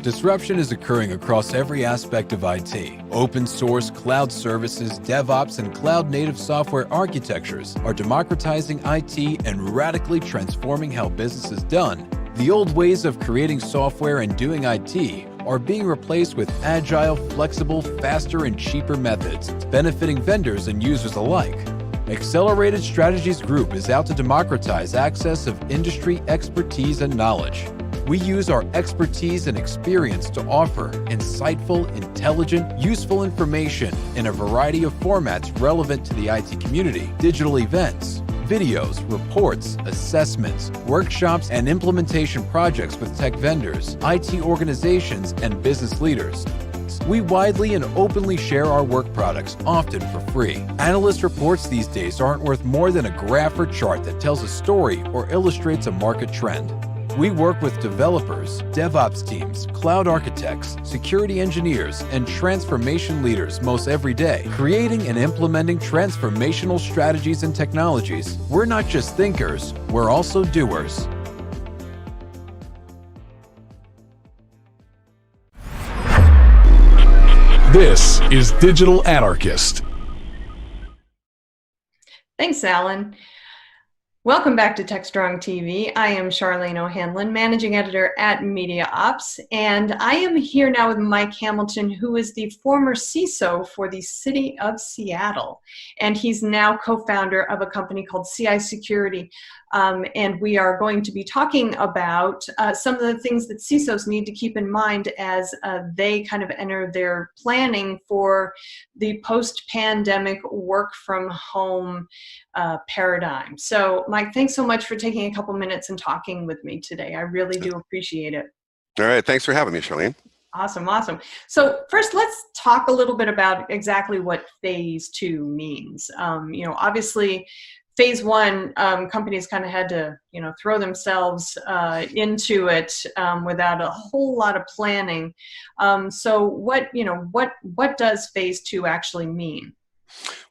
Disruption is occurring across every aspect of IT. Open source, cloud services, DevOps, and cloud-native software architectures are democratizing IT and radically transforming how business is done. The old ways of creating software and doing IT are being replaced with agile, flexible, faster, and cheaper methods, benefiting vendors and users alike. Accelerated Strategies Group is out to democratize access of industry expertise and knowledge. We use our expertise and experience to offer insightful, intelligent, useful information in a variety of formats relevant to the IT community: digital events, videos, reports, assessments, workshops, and implementation projects with tech vendors, IT organizations, and business leaders. We widely and openly share our work products, often for free. Analyst reports these days aren't worth more than a graph or chart that tells a story or illustrates a market trend. We work with developers, DevOps teams, cloud architects, security engineers, and transformation leaders most every day, creating and implementing transformational strategies and technologies. We're not just thinkers, we're also doers. This is Digital Anarchist. Thanks, Alan. Welcome back to TechStrong TV. I am Charlene O'Hanlon, Managing Editor at Media Ops, and I am here now with Mike Hamilton, who is the former CISO for the City of Seattle, and he's now co-founder of a company called CI Security. And we are going to be talking about some of the things that CISOs need to keep in mind as they kind of enter their planning for the post-pandemic work from home paradigm. So Mike, thanks so much for taking a couple minutes and talking with me today. I really do appreciate it. All right, thanks for having me, Charlene. Awesome, awesome. So first, let's talk a little bit about exactly what phase 2 means. Obviously, phase 1, companies kind of had to, throw themselves into it without a whole lot of planning. So what does phase 2 actually mean?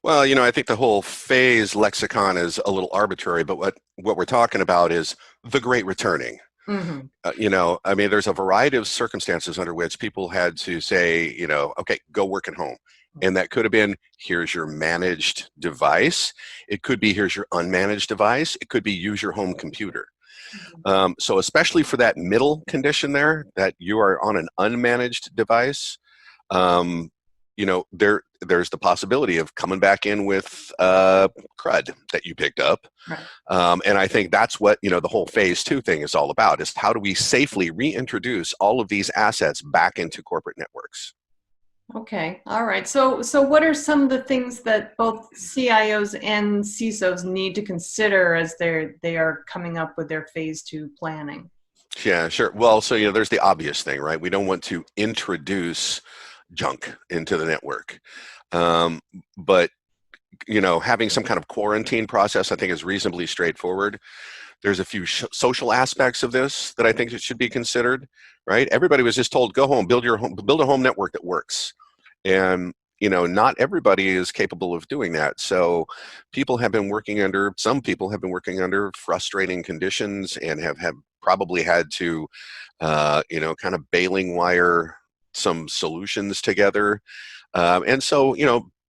Well, I think the whole phase lexicon is a little arbitrary, but what we're talking about is the great returning. Mm-hmm. There's a variety of circumstances under which people had to say, okay, go work at home. And that could have been, here's your managed device. It could be, here's your unmanaged device. It could be, use your home computer. So especially for that middle condition there, that you are on an unmanaged device, there's the possibility of coming back in with crud that you picked up. Right. And I think that's what, the whole phase 2 thing is all about, is how do we safely reintroduce all of these assets back into corporate networks? Okay, all right. So what are some of the things that both CIOs and CISOs need to consider as they are coming up with their phase 2 planning? Yeah, sure. Well, so, there's the obvious thing, right? We don't want to introduce junk into the network. But, having some kind of quarantine process, I think, is reasonably straightforward. There's a few social aspects of this that I think it should be considered, right? Everybody was just told, go home, build a home network that works. And, not everybody is capable of doing that. So some people have been working under frustrating conditions and have probably had to, kind of bailing wire some solutions together. And so,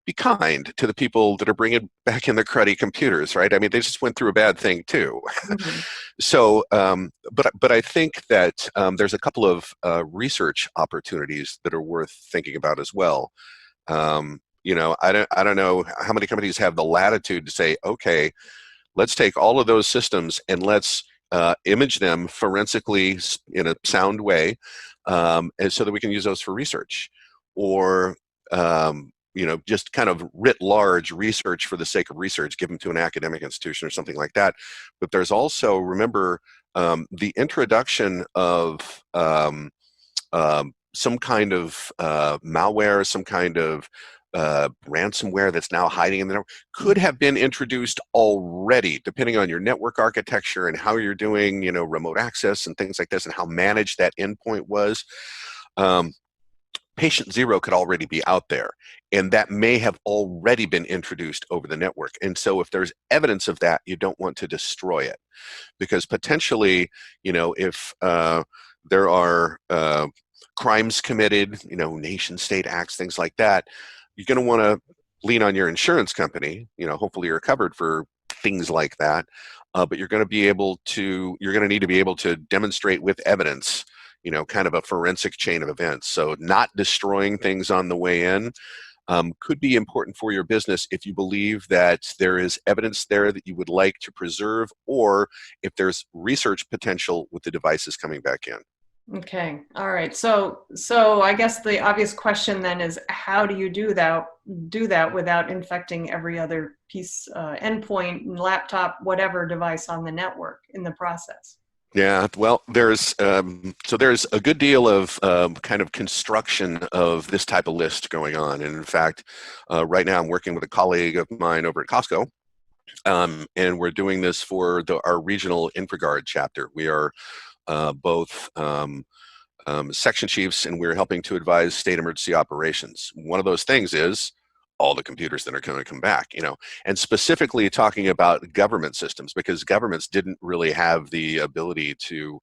be kind to the people that are bringing back in the cruddy computers, right? They just went through a bad thing too. Mm-hmm. So, but I think that there's a couple of research opportunities that are worth thinking about as well. I don't know how many companies have the latitude to say, okay, let's take all of those systems and let's image them forensically in a sound way, and so that we can use those for research, or just kind of writ large research for the sake of research, give them to an academic institution or something like that. But there's also, remember, the introduction of some kind of malware, some kind of ransomware that's now hiding in the network could have been introduced already, depending on your network architecture and how you're doing, remote access and things like this, and how managed that endpoint was. Patient zero could already be out there, and that may have already been introduced over the network. And so if there's evidence of that, you don't want to destroy it, because potentially, if there are crimes committed, nation state acts, things like that, you're going to want to lean on your insurance company. Hopefully you're covered for things like that, but you're going to need to be able to demonstrate with evidence, kind of a forensic chain of events. So not destroying things on the way in could be important for your business if you believe that there is evidence there that you would like to preserve, or if there's research potential with the devices coming back in. Okay, all right. So I guess the obvious question then is, how do you do that without infecting every other piece, endpoint, laptop, whatever device on the network in the process? Yeah, well, there's a good deal of kind of construction of this type of list going on. And in fact, right now I'm working with a colleague of mine over at Costco, and we're doing this for our regional InfraGard chapter. We are both section chiefs, and we're helping to advise state emergency operations. One of those things is all the computers that are going to come back, and specifically talking about government systems, because governments didn't really have the ability to,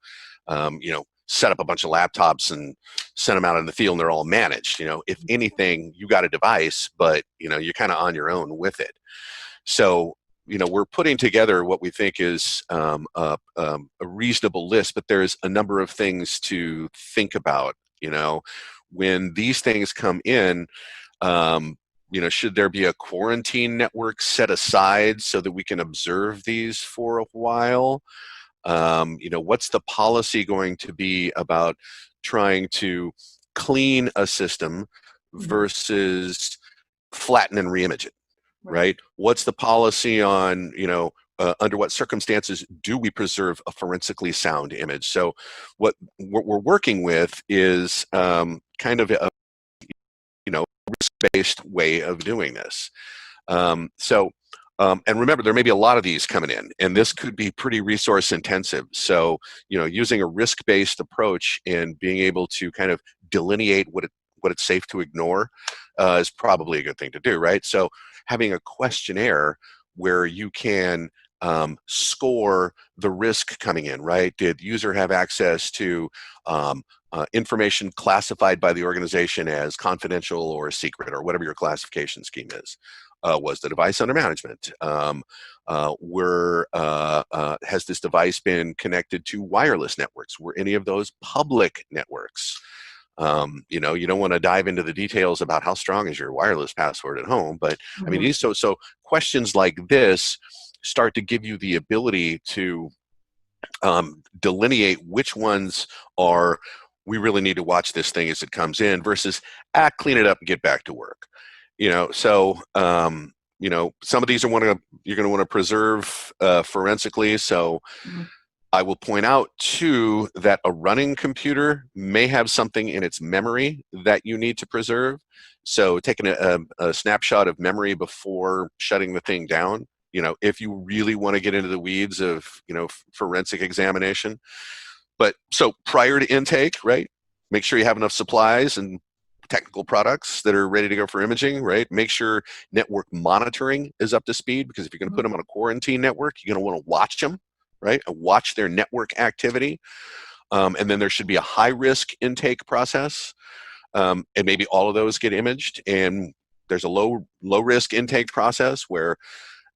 set up a bunch of laptops and send them out in the field and they're all managed. If anything, you got a device, but you're kind of on your own with it. So, we're putting together what we think is a reasonable list, but there's a number of things to think about. When these things come in, should there be a quarantine network set aside so that we can observe these for a while? What's the policy going to be about trying to clean a system versus flatten and reimage it, right? What's the policy on, under what circumstances do we preserve a forensically sound image? So what we're working with is kind of a risk-based way of doing this. And remember, there may be a lot of these coming in, and this could be pretty resource intensive. So, using a risk-based approach and being able to kind of delineate what it's safe to ignore is probably a good thing to do, right? So having a questionnaire where you can score the risk coming in, right? Did the user have access to information classified by the organization as confidential or secret, or whatever your classification scheme is? Was the device under management? Has this device been connected to wireless networks? Were any of those public networks? You don't want to dive into the details about how strong is your wireless password at home, but I mean, so questions like this start to give you the ability to delineate which ones are, we really need to watch this thing as it comes in, versus clean it up and get back to work. Some of these you're going to want to preserve forensically. So I will point out too that a running computer may have something in its memory that you need to preserve. So taking a snapshot of memory before shutting the thing down, if you really want to get into the weeds of, forensic examination. But so prior to intake, right, make sure you have enough supplies and technical products that are ready to go for imaging, right? Make sure network monitoring is up to speed, because if you're going to put them on a quarantine network, you're going to want to watch them, right? And watch their network activity. And then there should be a high-risk intake process, and maybe all of those get imaged. And there's a low-risk intake process where,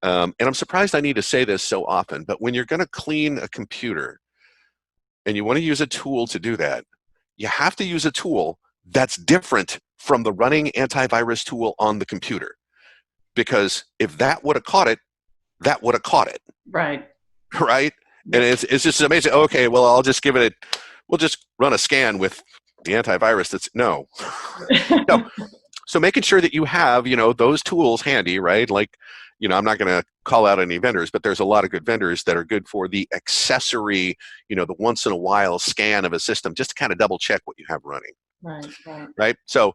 and I'm surprised I need to say this so often, but when you're going to clean a computer and you want to use a tool to do that, you have to use a tool that's different from the running antivirus tool on the computer. Because if that would have caught it, that would have caught it. Right. Right? And it's just amazing. Okay, well, we'll just run a scan with the antivirus that's, no. No. So making sure that you have, those tools handy, right? Like, I'm not going to call out any vendors, but there's a lot of good vendors that are good for the accessory, the once in a while scan of a system, just to kind of double check what you have running. Right. So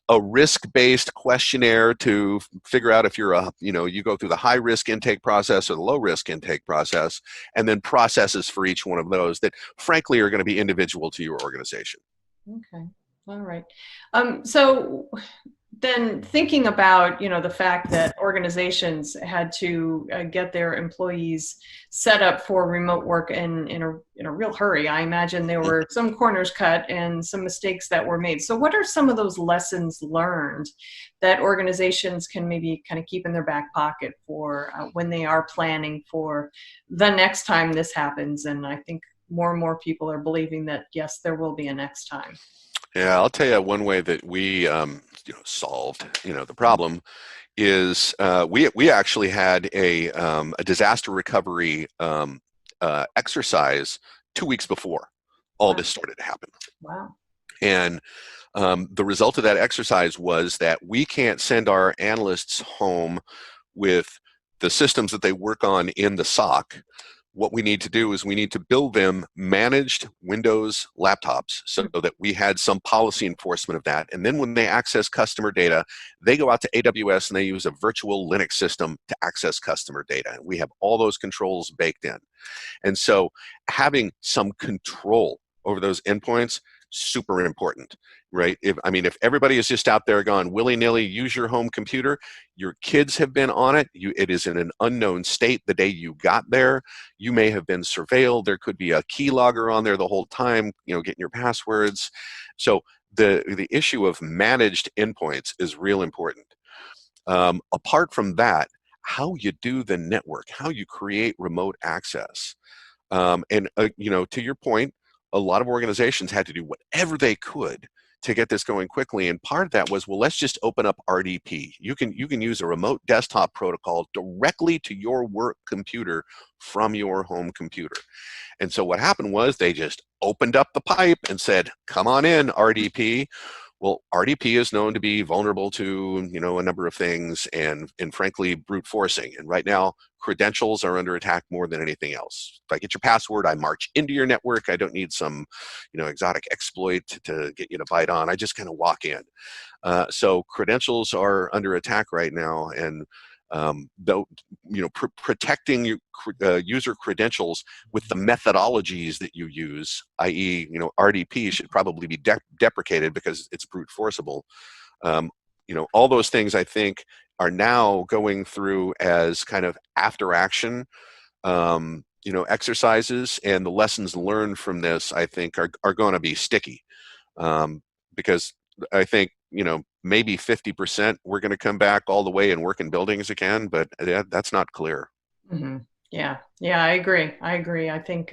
a risk-based questionnaire to figure out if you're you go through the high-risk intake process or the low-risk intake process, and then processes for each one of those that, frankly, are going to be individual to your organization. Okay. All right. So then thinking about, the fact that organizations had to get their employees set up for remote work in a real hurry, I imagine there were some corners cut and some mistakes that were made. So what are some of those lessons learned that organizations can maybe kind of keep in their back pocket for when they are planning for the next time this happens? And I think more and more people are believing that, yes, there will be a next time. Yeah, I'll tell you one way that we solved the problem is we actually had a disaster recovery exercise 2 weeks before all this started to happen. Wow. And the result of that exercise was that we can't send our analysts home with the systems that they work on in the SOC. What we need to do is we need to build them managed Windows laptops so that we had some policy enforcement of that. And then when they access customer data, they go out to AWS and they use a virtual Linux system to access customer data. And we have all those controls baked in. And so having some control over those endpoints, super important, right? If everybody is just out there going willy-nilly, use your home computer, your kids have been on it, it is in an unknown state the day you got there, you may have been surveilled, there could be a keylogger on there the whole time, getting your passwords. So the issue of managed endpoints is real important. Apart from that, how you do the network, how you create remote access. You know, to your point, a lot of organizations had to do whatever they could to get this going quickly. And part of that was, well, let's just open up RDP. You can use a remote desktop protocol directly to your work computer from your home computer. And so what happened was they just opened up the pipe and said, come on in, RDP. Well, RDP is known to be vulnerable to, you know, a number of things and frankly, brute forcing. And right now, credentials are under attack more than anything else. If I get your password, I march into your network. I don't need some, you know, exotic exploit to get you to bite on. I just kind of walk in. So credentials are under attack right now. And though, you know, protecting your user credentials with the methodologies that you use, i.e., you know, RDP should probably be deprecated because it's brute forcible. You know, all those things I think are now going through as kind of after action, you know, exercises, and the lessons learned from this, I think, are going to be sticky, because I think, you know, maybe 50% we're going to come back all the way and work in buildings again, but that's not clear. Mm-hmm. Yeah, I agree. I think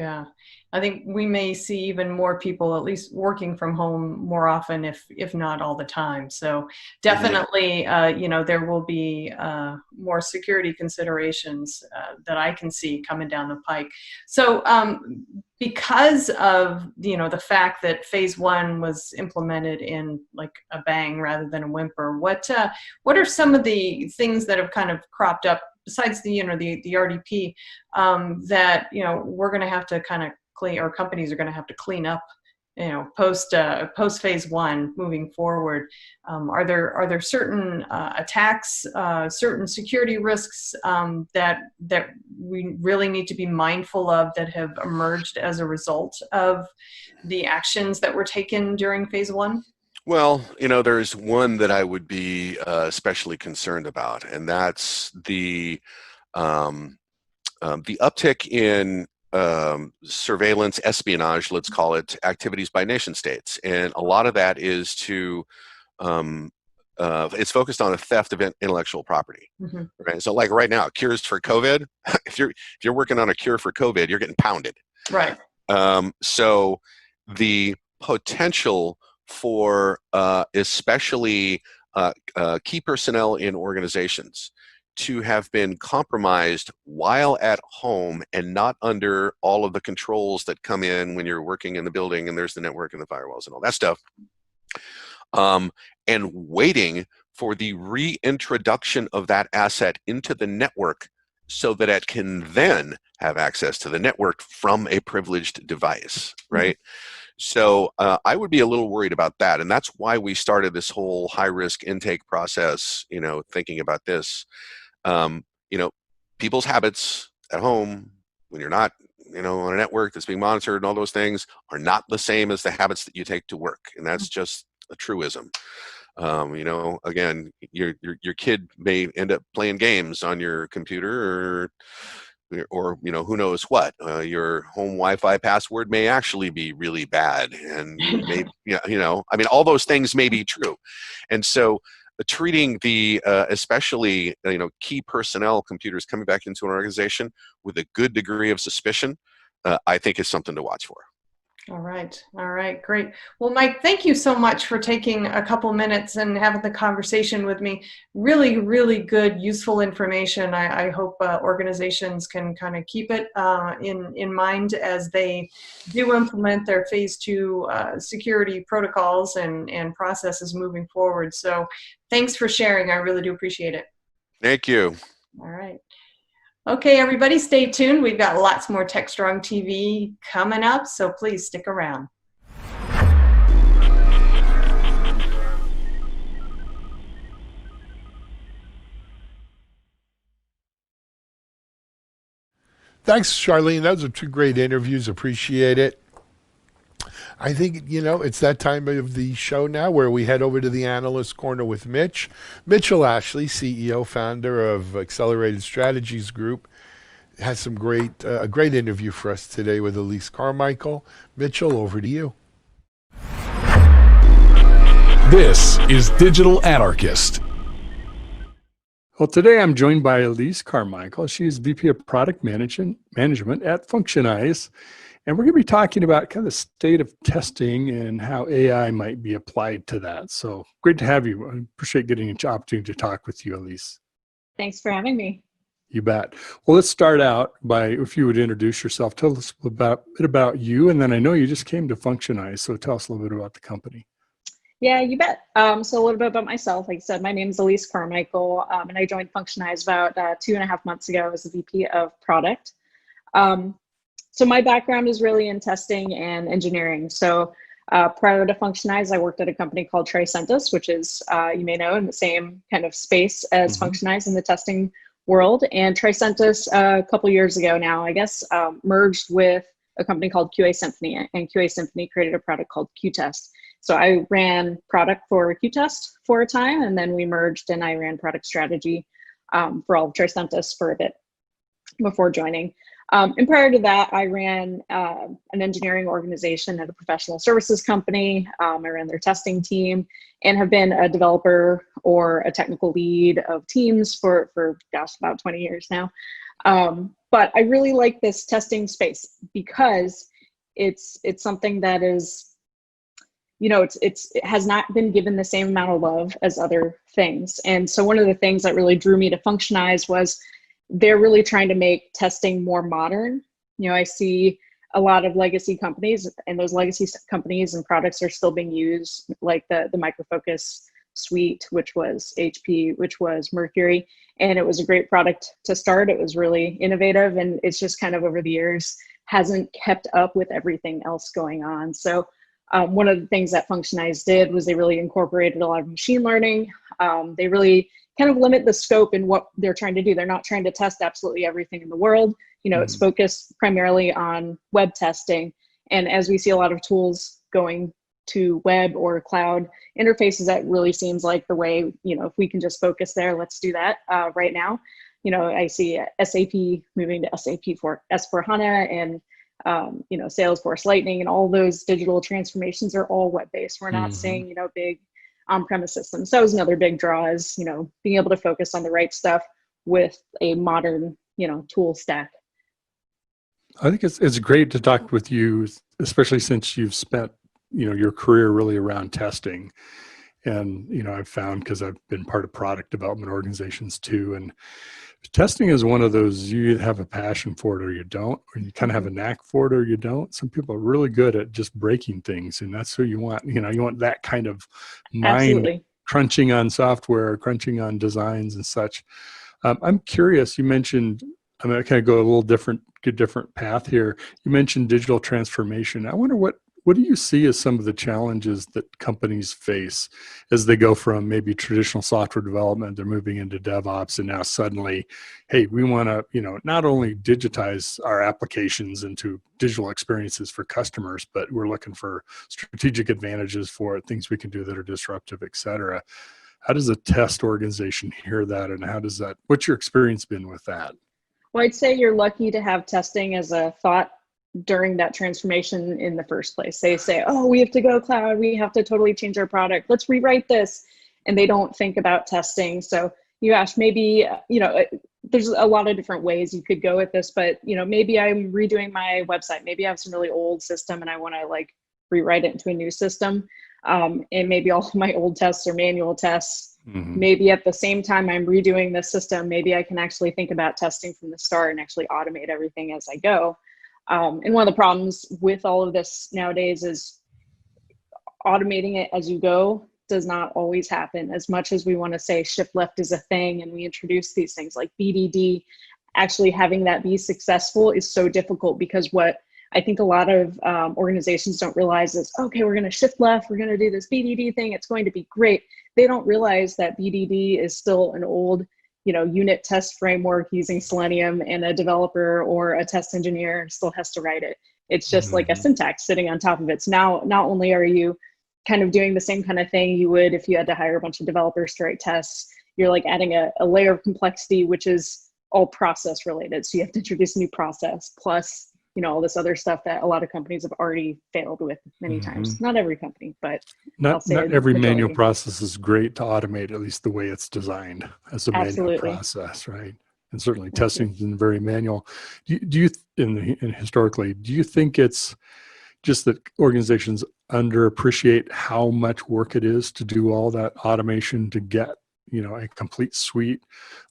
we may see even more people at least working from home more often, if not all the time. So definitely, you know, there will be more security considerations that I can see coming down the pike. So because of, you know, the fact that phase 1 was implemented in like a bang rather than a whimper, what are some of the things that have kind of cropped up besides the, you know, the RDP, that, you know, we're going to have to kind of clean, or companies are going to have to clean up, you know, post phase 1 moving forward? Are there certain attacks, certain security risks that we really need to be mindful of that have emerged as a result of the actions that were taken during phase 1? Well, you know, there's one that I would be especially concerned about, and that's the uptick in surveillance, espionage, let's call it, activities by nation states. And a lot of that is to, it's focused on a theft of intellectual property. Mm-hmm. Right? So like right now, cures for COVID, if you're working on a cure for COVID, you're getting pounded. Right. So the potential for especially key personnel in organizations to have been compromised while at home and not under all of the controls that come in when you're working in the building and there's the network and the firewalls and all that stuff, and waiting for the reintroduction of that asset into the network so that it can then have access to the network from a privileged device, right? Mm-hmm. So I would be a little worried about that. And that's why we started this whole high-risk intake process, you know, thinking about this. You know, people's habits at home when you're not, you know, on a network that's being monitored and all those things are not the same as the habits that you take to work. And that's just a truism. You know, again, your kid may end up playing games on your computer or you know, who knows what. Your home Wi-Fi password may actually be really bad, and maybe, you know, I mean, all those things may be true. And so treating the especially, you know, key personnel computers coming back into an organization with a good degree of suspicion, I think is something to watch for. All right, great. Well, Mike, thank you so much for taking a couple minutes and having the conversation with me. Really, really good, useful information. I hope organizations can kind of keep it in mind as they do implement their phase 2 security protocols and processes moving forward. So thanks for sharing. I really do appreciate it. Thank you. All right. Okay, everybody, stay tuned. We've got lots more TechStrong TV coming up, so please stick around. Thanks, Charlene. Those are 2 great interviews. Appreciate it. I think, you know, it's that time of the show now where we head over to the Analyst Corner with Mitch. Mitchell Ashley, CEO, founder of Accelerated Strategies Group, has some a great interview for us today with Elise Carmichael. Mitchell, over to you. This is Digital Anarchist. Well, today I'm joined by Elise Carmichael. She's VP of Product Management at Functionize. And we're going to be talking about kind of the state of testing and how AI might be applied to that. So great to have you. I appreciate getting an opportunity to talk with you, Elise. Thanks for having me. You bet. Well, let's start out by, if you would introduce yourself, tell us a bit about you. And then I know you just came to Functionize, so tell us a little bit about the company. Yeah, you bet. So a little bit about myself. Like I said, my name is Elise Carmichael, and I joined Functionize about 2.5 months ago as the VP of Product. So my background is really in testing and engineering. So prior to Functionize, I worked at a company called Tricentis, which is, you may know, in the same kind of space as Functionize in the testing world. And Tricentis, a couple years ago now, I guess, merged with a company called QA Symphony, and QA Symphony created a product called QTest. So I ran product for QTest for a time, and then we merged and I ran product strategy for all of Tricentis for a bit before joining. And prior to that, I ran an engineering organization at a professional services company. I ran their testing team and have been a developer or a technical lead of teams for gosh, about 20 years now. But I really like this testing space because it's something that is, you know, it has not been given the same amount of love as other things. And so one of the things that really drew me to Functionize was they're really trying to make testing more modern. You know, I see a lot of legacy companies, and those legacy companies and products are still being used, like the Micro Focus suite, which was HP, which was Mercury. And it was a great product to start. It was really innovative, and it's just kind of over the years hasn't kept up with everything else going on. So one of the things that Functionize did was they really incorporated a lot of machine learning. They really kind of limit the scope in what they're trying to do. They're not trying to test absolutely everything in the world. You know, it's focused primarily on web testing. And as we see a lot of tools going to web or cloud interfaces, that really seems like the way, you know, if we can just focus there, let's do that right now. You know, I see SAP moving to SAP for S/4HANA and you know, Salesforce Lightning, and all those digital transformations are all web-based. We're not seeing, you know, big on-premise systems. So that was another big draw, is, you know, being able to focus on the right stuff with a modern, you know, tool stack. I think it's great to talk with you, especially since you've spent, you know, your career really around testing. And, you know, I've found, because I've been part of product development organizations too, and testing is one of those, you either have a passion for it or you don't, or you kind of have a knack for it or you don't. Some people are really good at just breaking things, and that's who you want. You know, you want that kind of mind crunching on software, crunching on designs and such. I'm curious, you mentioned, I'm going to kind of go a little different path here. You mentioned digital transformation. I wonder what do you see as some of the challenges that companies face as they go from maybe traditional software development, they're moving into DevOps, and now suddenly, hey, we want to, you know, not only digitize our applications into digital experiences for customers, but we're looking for strategic advantages for it, things we can do that are disruptive, et cetera. How does a test organization hear that, and what's your experience been with that? Well, I'd say you're lucky to have testing as a thought during that transformation in the first place. They say, oh, we have to go cloud, we have to totally change our product, let's rewrite this. And they don't think about testing. So you asked, maybe, you know, there's a lot of different ways you could go with this, but, you know, maybe I'm redoing my website. Maybe I have some really old system and I want to like rewrite it into a new system. And maybe all of my old tests are manual tests. Maybe at the same time I'm redoing the system, maybe I can actually think about testing from the start and actually automate everything as I go. And one of the problems with all of this nowadays is automating it as you go does not always happen. As much as we want to say shift left is a thing and we introduce these things like BDD, actually having that be successful is so difficult, because what I think a lot of organizations don't realize is, okay, we're going to shift left, we're going to do this BDD thing, it's going to be great. They don't realize that BDD is still an old, you know, unit test framework using Selenium, and a developer or a test engineer still has to write it. It's just like a syntax sitting on top of it. So now, not only are you kind of doing the same kind of thing you would if you had to hire a bunch of developers to write tests, you're like adding a layer of complexity, which is all process related. So you have to introduce a new process plus all this other stuff that a lot of companies have already failed with many times. Not every company, but I'll Not say every majority. manual process is great to automate, at least the way it's designed as a manual Absolutely. process, right? And certainly testing is very manual. Do you historically, do you think it's just that organizations underappreciate how much work it is to do all that automation to get, a complete suite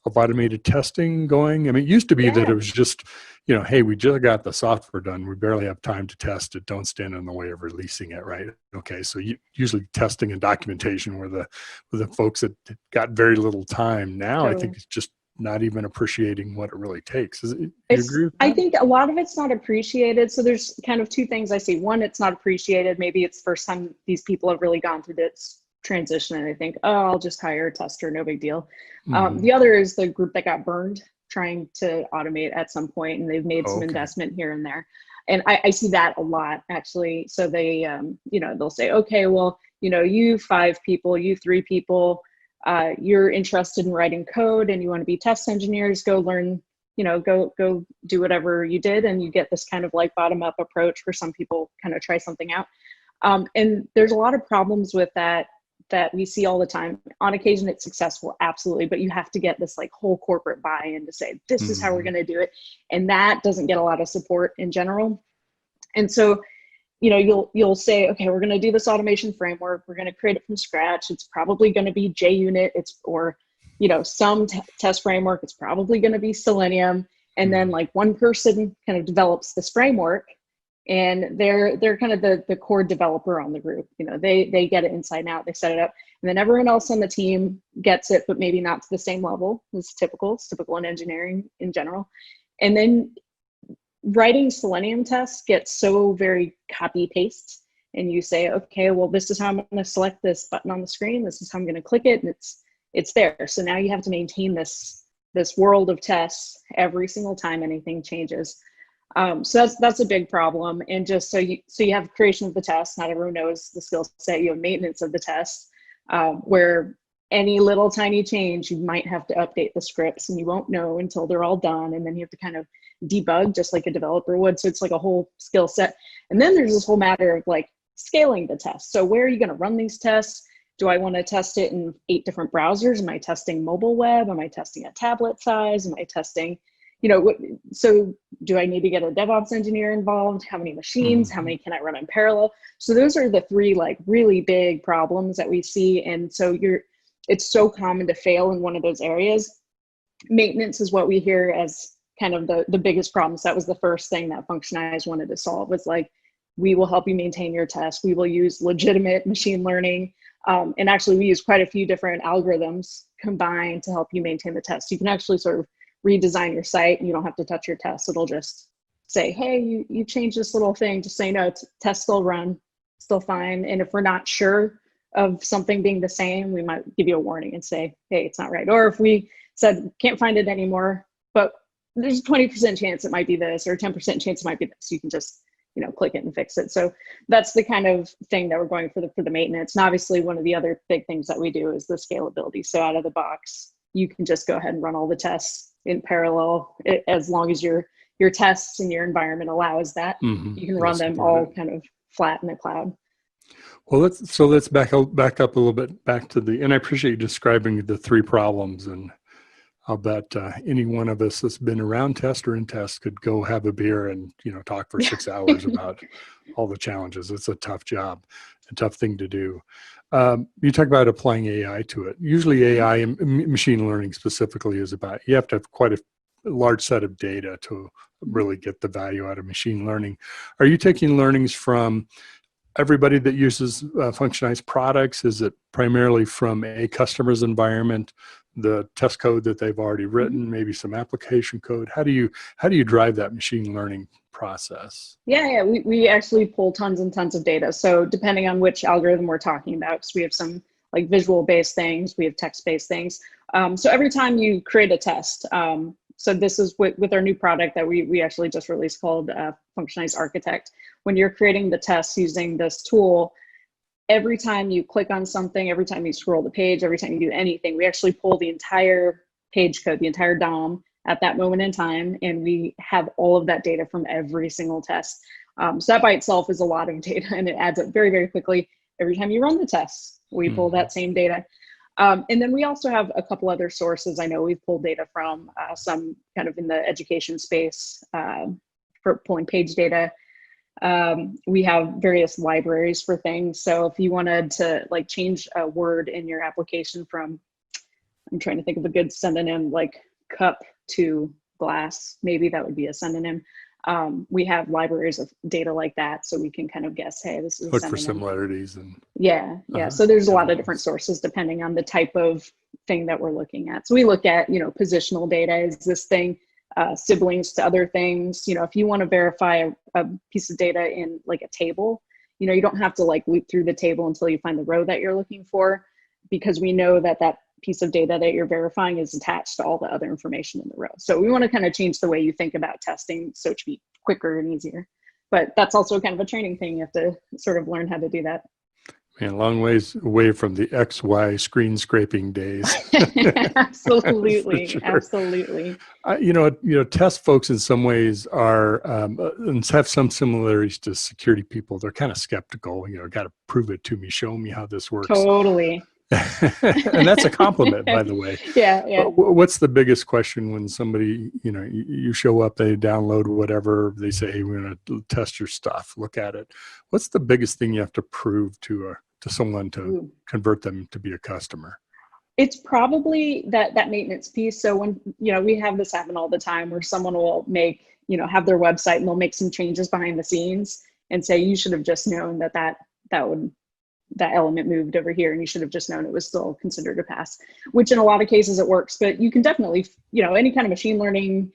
of automated testing going? I mean, it used to be that it was just, hey, we just got the software done. We barely have time to test it. Don't stand in the way of releasing it, right? Okay, so usually testing and documentation were the folks that got very little time. Now I think it's just not even appreciating what it really takes. You agree with that? I think a lot of it's not appreciated. So there's kind of two things I see. One, it's not appreciated. Maybe it's the first time these people have really gone through this transition and they think, oh, I'll just hire a tester, no big deal. The other is the group that got burned trying to automate at some point, and they've made some investment here and there. And I see that a lot, actually. So they, they'll say, okay, well, you 5 people, you 3 people, you're interested in writing code and you want to be test engineers, go learn, go do whatever you did. And you get this kind of like bottom up approach where some people kind of try something out. And there's a lot of problems with that we see all the time. On occasion, it's successful, absolutely, but you have to get this like whole corporate buy-in to say, this is how we're going to do it. And that doesn't get a lot of support in general. And so, you'll say, okay, we're going to do this automation framework. We're going to create it from scratch. It's probably going to be JUnit. Or some test framework. It's probably going to be Selenium. And then like one person kind of develops this framework, and they're kind of the core developer on the group. They get it inside and out. They set it up, and then everyone else on the team gets it, but maybe not to the same level as typical in engineering in general. And then writing Selenium tests gets so very copy paste, and you say, okay, well, this is how I'm going to select this button on the screen. This is how I'm going to click it, and it's there. So now you have to maintain this world of tests every single time anything changes. So that's a big problem. And just so you have creation of the test. Not everyone knows the skill set. You have maintenance of the test, where any little tiny change, you might have to update the scripts, and you won't know until they're all done. And then you have to kind of debug just like a developer would. So it's like a whole skill set. And then there's this whole matter of like scaling the test. So where are you going to run these tests? Do I want to test it in 8 different browsers? Am I testing mobile web? Am I testing at tablet size? Am I testing, so do I need to get a DevOps engineer involved? How many machines? How many can I run in parallel? So those are the 3 like really big problems that we see. And so it's so common to fail in one of those areas. Maintenance is what we hear as kind of the biggest problems. That was the first thing that Functionize wanted to solve, was like, we will help you maintain your test. We will use legitimate machine learning. And actually we use quite a few different algorithms combined to help you maintain the test. You can actually sort of redesign your site, and you don't have to touch your tests. It'll just say, hey, you changed this little thing, just say, no, test still run, still fine. And if we're not sure of something being the same, we might give you a warning and say, hey, it's not right. Or if we said, can't find it anymore, but there's a 20% chance it might be this, or a 10% chance it might be this, you can just click it and fix it. So that's the kind of thing that we're going for the maintenance. And obviously one of the other big things that we do is the scalability. So out of the box, you can just go ahead and run all the tests in parallel, as long as your tests and your environment allows that. You can run them all kind of flat in the cloud. Well, let's back up a little bit back to and I appreciate you describing the 3 problems, and I'll bet any one of us that's been around test or in test could go have a beer and talk for 6 hours about all the challenges. It's a tough job, a tough thing to do. You talk about applying AI to it. Usually AI and machine learning specifically is about, you have to have quite a large set of data to really get the value out of machine learning. Are you taking learnings from everybody that uses Functionize products? Is it primarily from a customer's environment, the test code that they've already written, maybe some application code? How do you drive that machine learning process? Yeah, we actually pull tons and tons of data. So depending on which algorithm we're talking about, because we have some like visual-based things, we have text-based things. So every time you create a test, so this is with our new product that we actually just released called Functionize Architect. When you're creating the tests using this tool, every time you click on something, every time you scroll the page, every time you do anything, we actually pull the entire page code, the entire DOM, at that moment in time, and we have all of that data from every single test. So that by itself is a lot of data, and it adds up very, very quickly. Every time you run the tests, we pull that same data. And then we also have a couple other sources. I know we've pulled data from, some kind of in the education space, for pulling page data. We have various libraries for things. So if you wanted to like change a word in your application from, I'm trying to think of a good synonym, like cup to glass, maybe that would be a synonym. We have libraries of data like that, so we can kind of guess, hey, this is a Look synonym. for similarities. And Yeah. So there's a lot of different sources depending on the type of thing that we're looking at. So we look at, positional data. Is this thing siblings to other things? If you want to verify a piece of data in like a table, you don't have to like loop through the table until you find the row that you're looking for, because we know that that piece of data that you're verifying is attached to all the other information in the row. So we want to kind of change the way you think about testing so it should be quicker and easier. But that's also kind of a training thing. You have to sort of learn how to do that. Man, long ways away from the XY screen scraping days. Absolutely, Sure. absolutely. Test folks in some ways are and have some similarities to security people. They're kind of skeptical. Got to prove it to me. Show me how this works. Totally. And that's a compliment, by the way. Yeah. What's the biggest question when somebody, you show up, they download whatever, they say, hey, we're going to test your stuff, look at it. What's the biggest thing you have to prove to someone to convert them to be a customer? It's probably that maintenance piece. So when, we have this happen all the time where someone will make, have their website and they'll make some changes behind the scenes and say, you should have just known that element moved over here and you should have just known it was still considered a pass, which in a lot of cases it works. But you can definitely, any kind of machine learning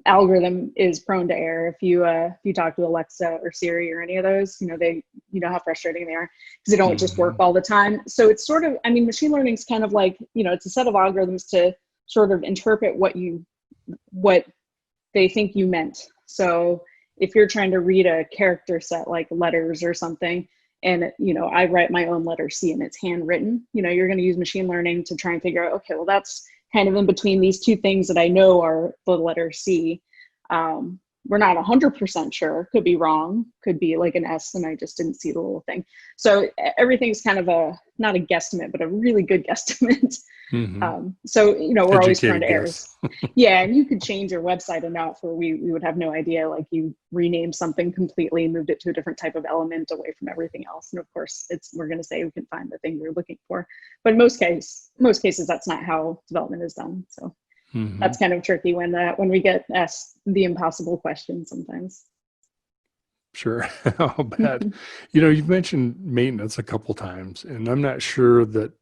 algorithm is prone to error. If you talk to Alexa or Siri or any of those, they, how frustrating they are because they don't just work all the time. So it's sort of, machine learning is kind of like, it's a set of algorithms to sort of interpret what they think you meant. So if you're trying to read a character set like letters or something, and, I write my own letter C and it's handwritten, you're going to use machine learning to try and figure out, okay, well, that's kind of in between these two things that I know are the letter C. We're not 100% sure, could be wrong, could be like an S and I just didn't see the little thing. So everything's kind of not a guesstimate, but a really good guesstimate. So, we're always prone to errors. Yeah, and you could change your website enough where we would have no idea, like you renamed something completely, moved it to a different type of element away from everything else. And of course, we're going to say we can find the thing we're looking for. But in most cases, that's not how development is done. So that's kind of tricky when we get asked the impossible question sometimes. Sure. I'll bet. You've mentioned maintenance a couple times, and I'm not sure that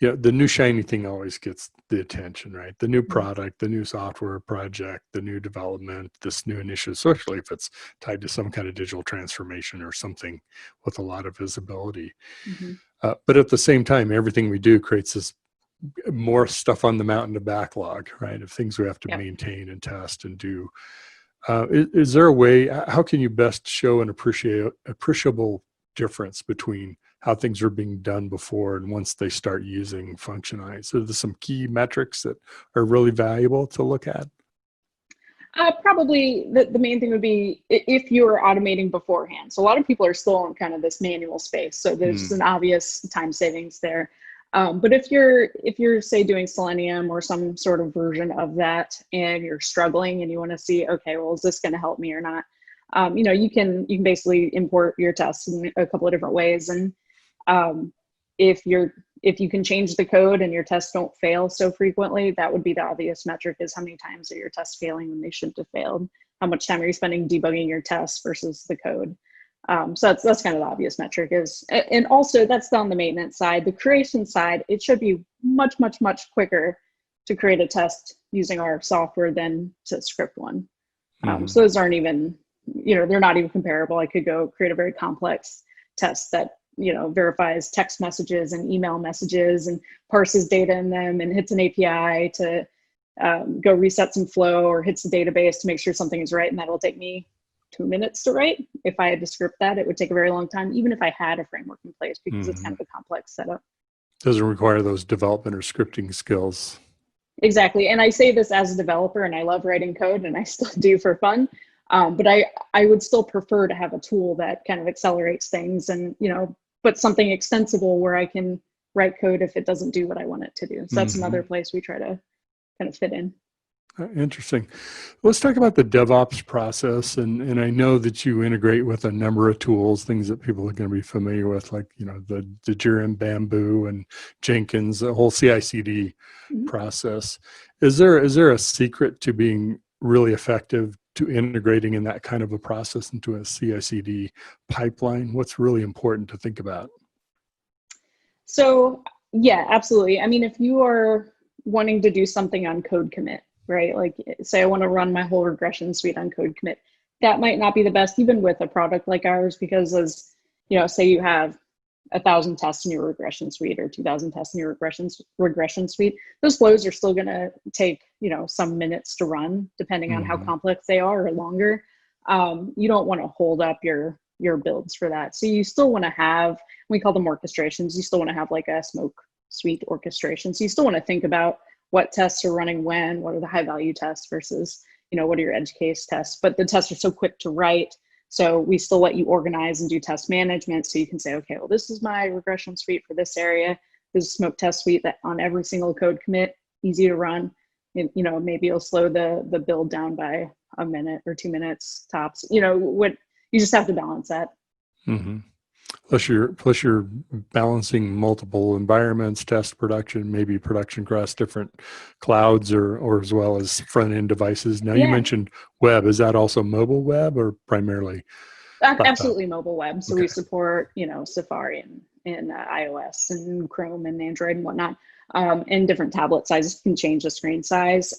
the new shiny thing always gets the attention, right? The new product, the new software project, the new development, this new initiative, especially if it's tied to some kind of digital transformation or something with a lot of visibility. But at the same time, everything we do creates this more stuff on the mountain to backlog, right? Of things we have to maintain and test and do. Is there a way, how can you best show an appreciable difference between how things are being done before and once they start using functionality? So there's some key metrics that are really valuable to look at? Probably the main thing would be if you're automating beforehand. So a lot of people are still in kind of this manual space. So there's an obvious time savings there. But if you're say doing Selenium or some sort of version of that and you're struggling and you want to see, okay, well, is this going to help me or not? You can basically import your tests in a couple of different ways. And if you can change the code and your tests don't fail so frequently, that would be the obvious metric, is how many times are your tests failing when they shouldn't have failed? How much time are you spending debugging your tests versus the code? So that's kind of the obvious metric is, and also that's on the maintenance side. The creation side, it should be much, much, much quicker to create a test using our software than to script one. So those aren't even, they're not even comparable. I could go create a very complex test that, verifies text messages and email messages and parses data in them and hits an API to go reset some flow or hits the database to make sure something is right. And that'll take me 2 minutes to write. If I had to script that, it would take a very long time, even if I had a framework in place, because it's kind of a complex setup. Doesn't require those development or scripting skills. Exactly. And I say this as a developer, and I love writing code, and I still do for fun. But I would still prefer to have a tool that kind of accelerates things and, but something extensible where I can write code if it doesn't do what I want it to do. So that's another place we try to kind of fit in. Interesting. Let's talk about the DevOps process. And I know that you integrate with a number of tools, things that people are going to be familiar with, like, the Jira and Bamboo and Jenkins, the whole CI/CD process. Is there a secret to being really effective to integrating in that kind of a process into a CI/CD pipeline? What's really important to think about? So yeah, absolutely. I mean, if you are wanting to do something on code commit, right? Like say I want to run my whole regression suite on code commit. That might not be the best even with a product like ours, because as say you have 1,000 tests in your regression suite or 2,000 tests in your regression suite, those flows are still going to take, some minutes to run depending on how complex they are or longer. You don't want to hold up your builds for that. So you still want to have, we call them orchestrations. You still want to have like a smoke suite orchestration. So you still want to think about what tests are running when, what are the high value tests versus, what are your edge case tests, but the tests are so quick to write. So we still let you organize and do test management. So you can say, okay, well, this is my regression suite for this area. This is a smoke test suite that on every single code commit, easy to run. And, maybe you'll slow the build down by a minute or 2 minutes tops. What you just have to balance that. Plus you're balancing multiple environments, test production, maybe production across different clouds or as well as front end devices. Now you mentioned web. Is that also mobile web or primarily? Absolutely mobile web. So we support, Safari and iOS and Chrome and Android and whatnot. And different tablet sizes can change the screen size.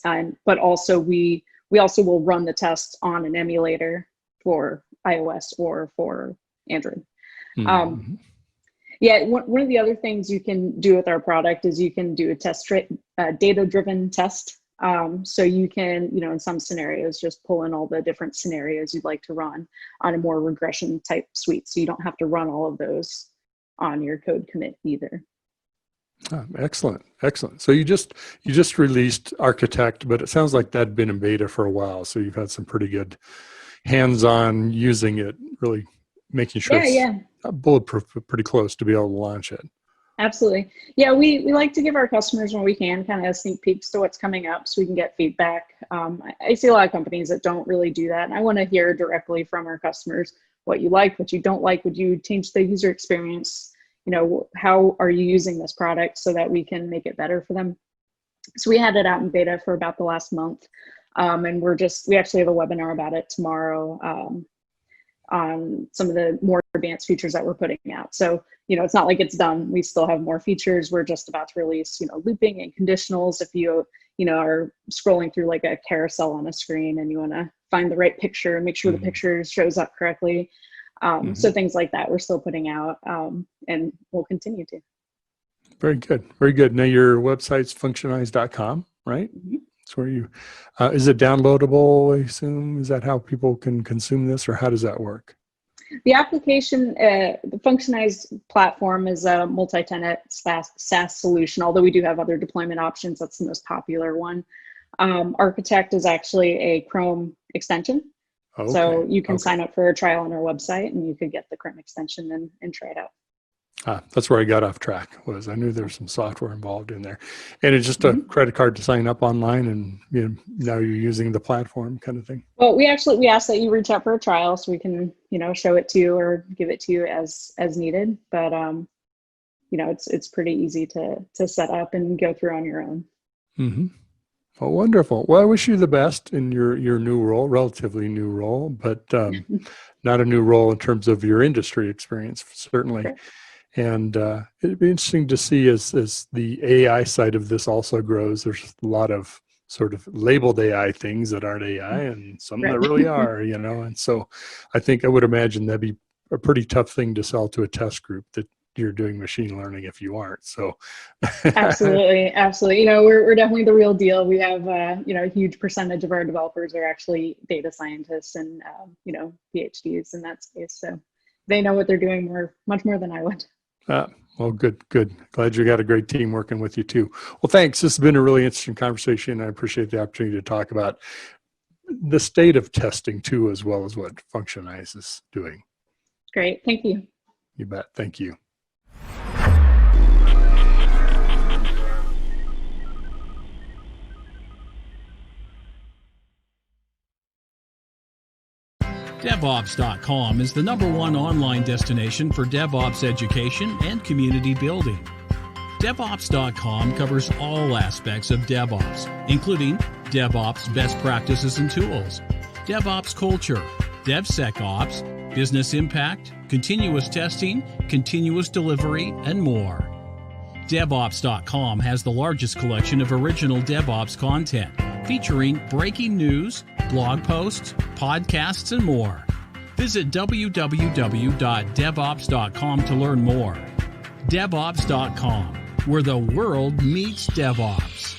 But also we also will run the tests on an emulator for iOS or for Android. One of the other things you can do with our product is you can do a data-driven test. So you can, in some scenarios, just pull in all the different scenarios you'd like to run on a more regression type suite. So you don't have to run all of those on your code commit either. Excellent. So you just released Architect, but it sounds like that'd been in beta for a while. So you've had some pretty good hands-on using it, really making sure it's bulletproof, pretty close to be able to launch it. Absolutely. Yeah, we like to give our customers, when we can, kind of sneak peeks to what's coming up so we can get feedback. I see a lot of companies that don't really do that. And I want to hear directly from our customers what you like, what you don't like. Would you change the user experience? How are you using this product so that we can make it better for them? So we had it out in beta for about the last month. And we actually have a webinar about it tomorrow on some of the more advanced features that we're putting out. So, it's not like it's done. We still have more features. We're just about to release, looping and conditionals. If you, are scrolling through like a carousel on a screen and you want to find the right picture and make sure the picture shows up correctly. So things like that we're still putting out and we'll continue to. Very good. Very good. Now your website's functionize.com, right? That's where you, is it downloadable, I assume? Is that how people can consume this, or how does that work? The application, the Functionize platform is a multi-tenant SaaS solution, although we do have other deployment options. That's the most popular one. Architect is actually a Chrome extension. Okay. So you can sign up for a trial on our website and you could get the Chrome extension and try it out. That's where I got off track. I knew there was some software involved in there, and it's just a credit card to sign up online, and now you're using the platform, kind of thing. Well, we ask that you reach out for a trial so we can show it to you or give it to you as needed. But it's pretty easy to set up and go through on your own. Well, wonderful. Well, I wish you the best in your new role, relatively new role, but not a new role in terms of your industry experience, certainly. Sure. And it'd be interesting to see as the AI side of this also grows. There's a lot of sort of labeled AI things that aren't AI and some that really are, and so I would imagine that'd be a pretty tough thing to sell to a test group that you're doing machine learning if you aren't. So absolutely. We're definitely the real deal. We have a huge percentage of our developers are actually data scientists and PhDs in that space. So they know what they're doing much more than I would. Well, good. Glad you got a great team working with you too. Well, thanks. This has been a really interesting conversation. I appreciate the opportunity to talk about the state of testing too, as well as what Functionize is doing. Great. Thank you. You bet. Thank you. DevOps.com is the #1 online destination for DevOps education and community building. DevOps.com covers all aspects of DevOps, including DevOps best practices and tools, DevOps culture, DevSecOps, business impact, continuous testing, continuous delivery, and more. DevOps.com has the largest collection of original DevOps content, featuring breaking news, blog posts, podcasts, and more. Visit www.devops.com to learn more. DevOps.com, where the world meets DevOps.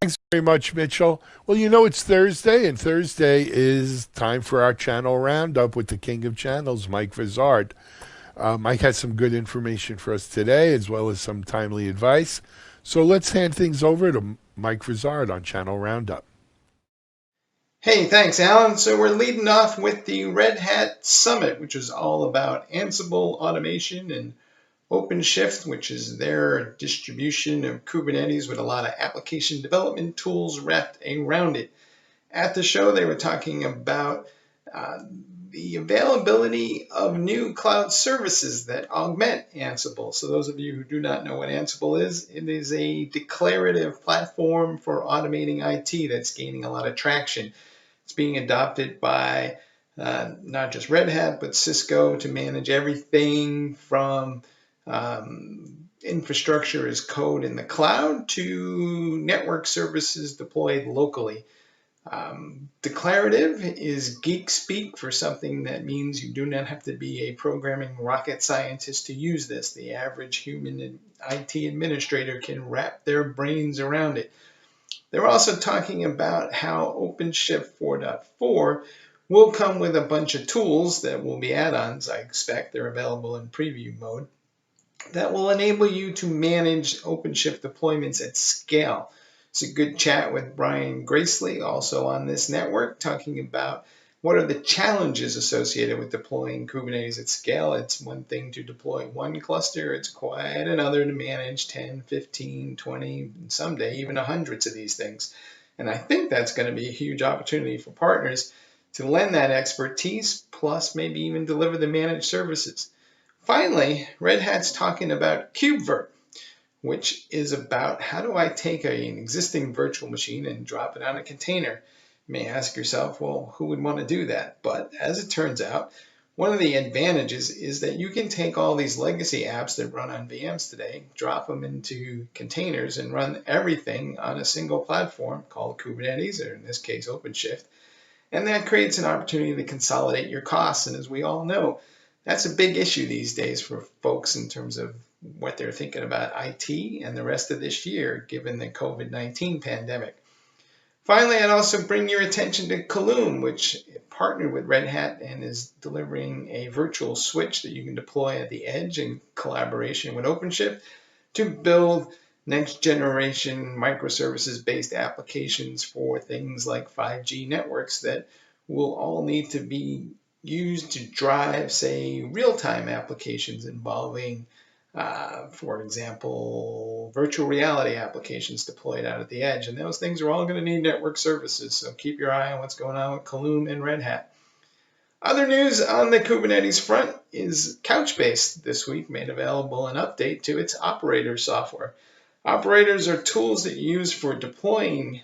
Thanks very much, Mitchell. Well, you know it's Thursday, and Thursday is time for our channel roundup with the king of channels, Mike Vizard. Mike has some good information for us today, as well as some timely advice. So let's hand things over to Mike Vizard on Channel Roundup. Hey, thanks, Alan. So we're leading off with the Red Hat Summit, which is all about Ansible automation and OpenShift, which is their distribution of Kubernetes with a lot of application development tools wrapped around it. At the show, they were talking about the availability of new cloud services that augment Ansible. So those of you who do not know what Ansible is, it is a declarative platform for automating IT that's gaining a lot of traction. It's being adopted by not just Red Hat, but Cisco to manage everything from infrastructure as code in the cloud to network services deployed locally. Declarative is geek speak for something that means you do not have to be a programming rocket scientist to use this. The average human IT administrator can wrap their brains around it. They're also talking about how OpenShift 4.4 will come with a bunch of tools that will be add-ons, I expect. They're available in preview mode, that will enable you to manage OpenShift deployments at scale. It's a good chat with Brian Gracely, also on this network, talking about what are the challenges associated with deploying Kubernetes at scale. It's one thing to deploy one cluster. It's quite another to manage 10, 15, 20, and someday even hundreds of these things. And I think that's going to be a huge opportunity for partners to lend that expertise, plus maybe even deliver the managed services. Finally, Red Hat's talking about KubeVirt, which is about how do I take an existing virtual machine and drop it on a container. You may ask yourself, well, who would want to do that? But as it turns out, one of the advantages is that you can take all these legacy apps that run on VMs today, drop them into containers, and run everything on a single platform called Kubernetes, or in this case, OpenShift. And that creates an opportunity to consolidate your costs. And as we all know, that's a big issue these days for folks in terms of what they're thinking about IT and the rest of this year, given the COVID-19 pandemic. Finally, I'd also bring your attention to Kaloom, which partnered with Red Hat and is delivering a virtual switch that you can deploy at the edge in collaboration with OpenShift to build next generation microservices-based applications for things like 5G networks that will all need to be used to drive, say, real-time applications involving, for example, virtual reality applications deployed out at the edge. And those things are all going to need network services, so keep your eye on what's going on with Kaloom and Red Hat. Other news on the Kubernetes front is Couchbase this week made available an update to its operator software. Operators are tools that you use for deploying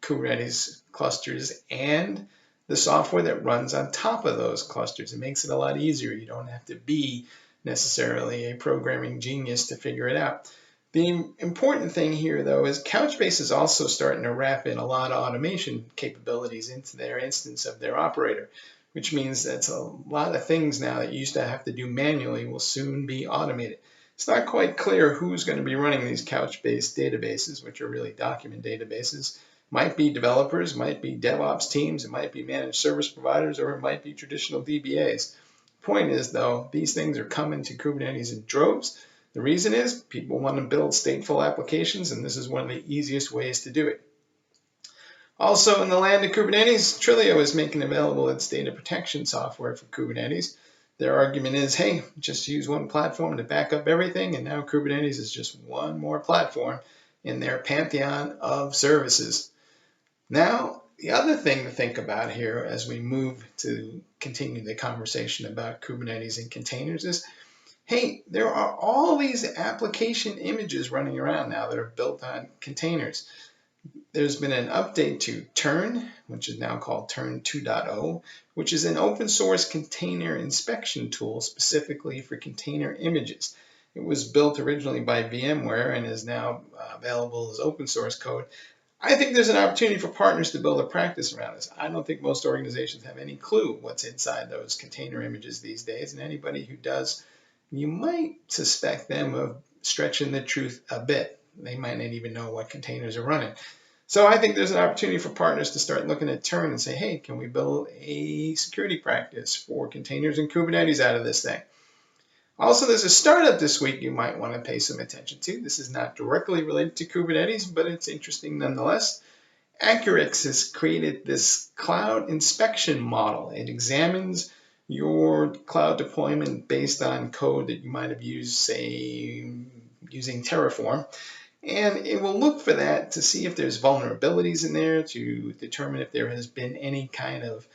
Kubernetes clusters and the software that runs on top of those clusters. It makes it a lot easier. You don't have to be necessarily a programming genius to figure it out. The important thing here, though, is Couchbase is also starting to wrap in a lot of automation capabilities into their instance of their operator, which means that a lot of things now that you used to have to do manually will soon be automated. It's not quite clear who's going to be running these Couchbase databases, which are really document databases. Might be developers, might be DevOps teams, it might be managed service providers, or it might be traditional DBAs. Point is, though, these things are coming to Kubernetes in droves. The reason is people want to build stateful applications, and this is one of the easiest ways to do it. Also, in the land of Kubernetes, Trilio is making available its data protection software for Kubernetes. Their argument is, hey, just use one platform to back up everything, and now Kubernetes is just one more platform in their pantheon of services. Now, the other thing to think about here as we move to continue the conversation about Kubernetes and containers is, hey, there are all these application images running around now that are built on containers. There's been an update to Turn, which is now called Turn 2.0, which is an open source container inspection tool specifically for container images. It was built originally by VMware and is now available as open source code. I think there's an opportunity for partners to build a practice around this. I don't think most organizations have any clue what's inside those container images these days, and anybody who does, you might suspect them of stretching the truth a bit. They might not even know what containers are running. So I think there's an opportunity for partners to start looking at Turn and say, hey, can we build a security practice for containers and Kubernetes out of this thing? Also, there's a startup this week you might want to pay some attention to. This is not directly related to Kubernetes, but it's interesting nonetheless. Accurix has created this cloud inspection model. It examines your cloud deployment based on code that you might have used, say, using Terraform. And it will look for that to see if there's vulnerabilities in there, to determine if there has been any kind of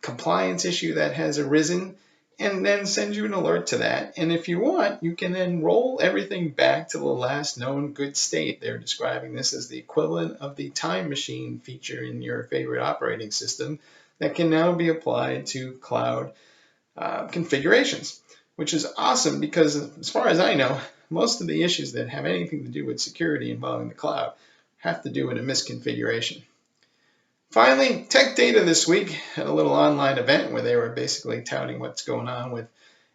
compliance issue that has arisen, and then send you an alert to that. And if you want, you can then roll everything back to the last known good state. They're describing this as the equivalent of the time machine feature in your favorite operating system that can now be applied to cloud configurations, which is awesome because as far as I know, most of the issues that have anything to do with security involving the cloud have to do with a misconfiguration. Finally, Tech Data this week had a little online event where they were basically touting what's going on with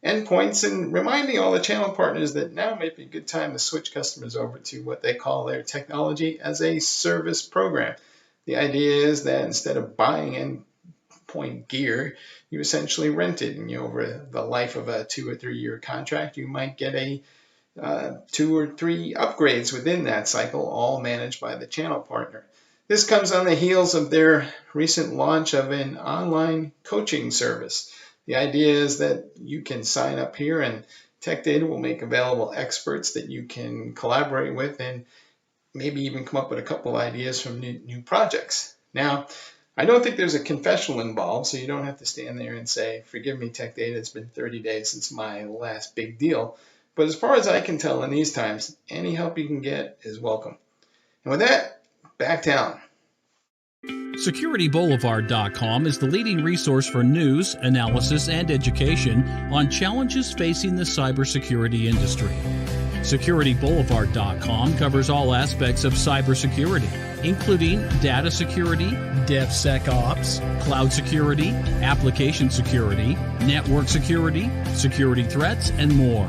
endpoints and reminding all the channel partners that now might be a good time to switch customers over to what they call their technology as a service program. The idea is that instead of buying endpoint gear, you essentially rent it, and over the life of a 2 or 3 year contract, you might get a 2 or 3 upgrades within that cycle, all managed by the channel partner. This comes on the heels of their recent launch of an online coaching service. The idea is that you can sign up here and Tech Data will make available experts that you can collaborate with and maybe even come up with a couple of ideas from new projects. Now, I don't think there's a confessional involved, so you don't have to stand there and say, forgive me, Tech Data, it's been 30 days since my last big deal. But as far as I can tell in these times, any help you can get is welcome. And with that, back down. SecurityBoulevard.com is the leading resource for news, analysis, and education on challenges facing the cybersecurity industry. SecurityBoulevard.com covers all aspects of cybersecurity, including data security, DevSecOps, cloud security, application security, network security, security threats, and more.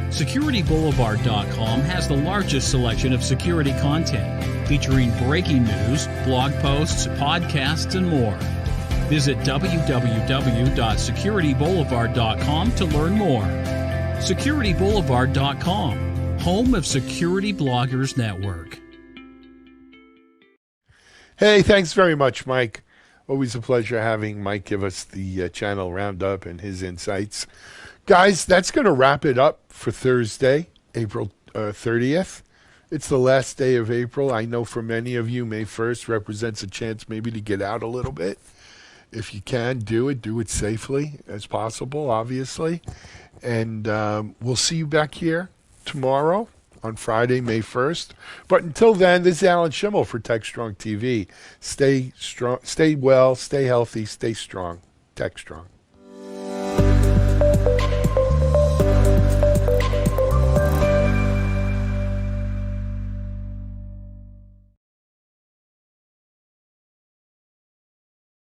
SecurityBoulevard.com has the largest selection of security content, featuring breaking news, blog posts, podcasts, and more. Visit www.securityboulevard.com to learn more. SecurityBoulevard.com, home of Security Bloggers Network. Hey, thanks very much, Mike. Always a pleasure having Mike give us the channel roundup and his insights. Guys, that's going to wrap it up for Thursday, April 30th. It's the last day of April. I know for many of you, May 1st represents a chance maybe to get out a little bit. If you can, do it safely as possible, obviously. And we'll see you back here tomorrow on Friday, May 1st. But until then, this is Alan Schimmel for TechStrong TV. Stay strong, stay well, stay healthy, stay strong. TechStrong.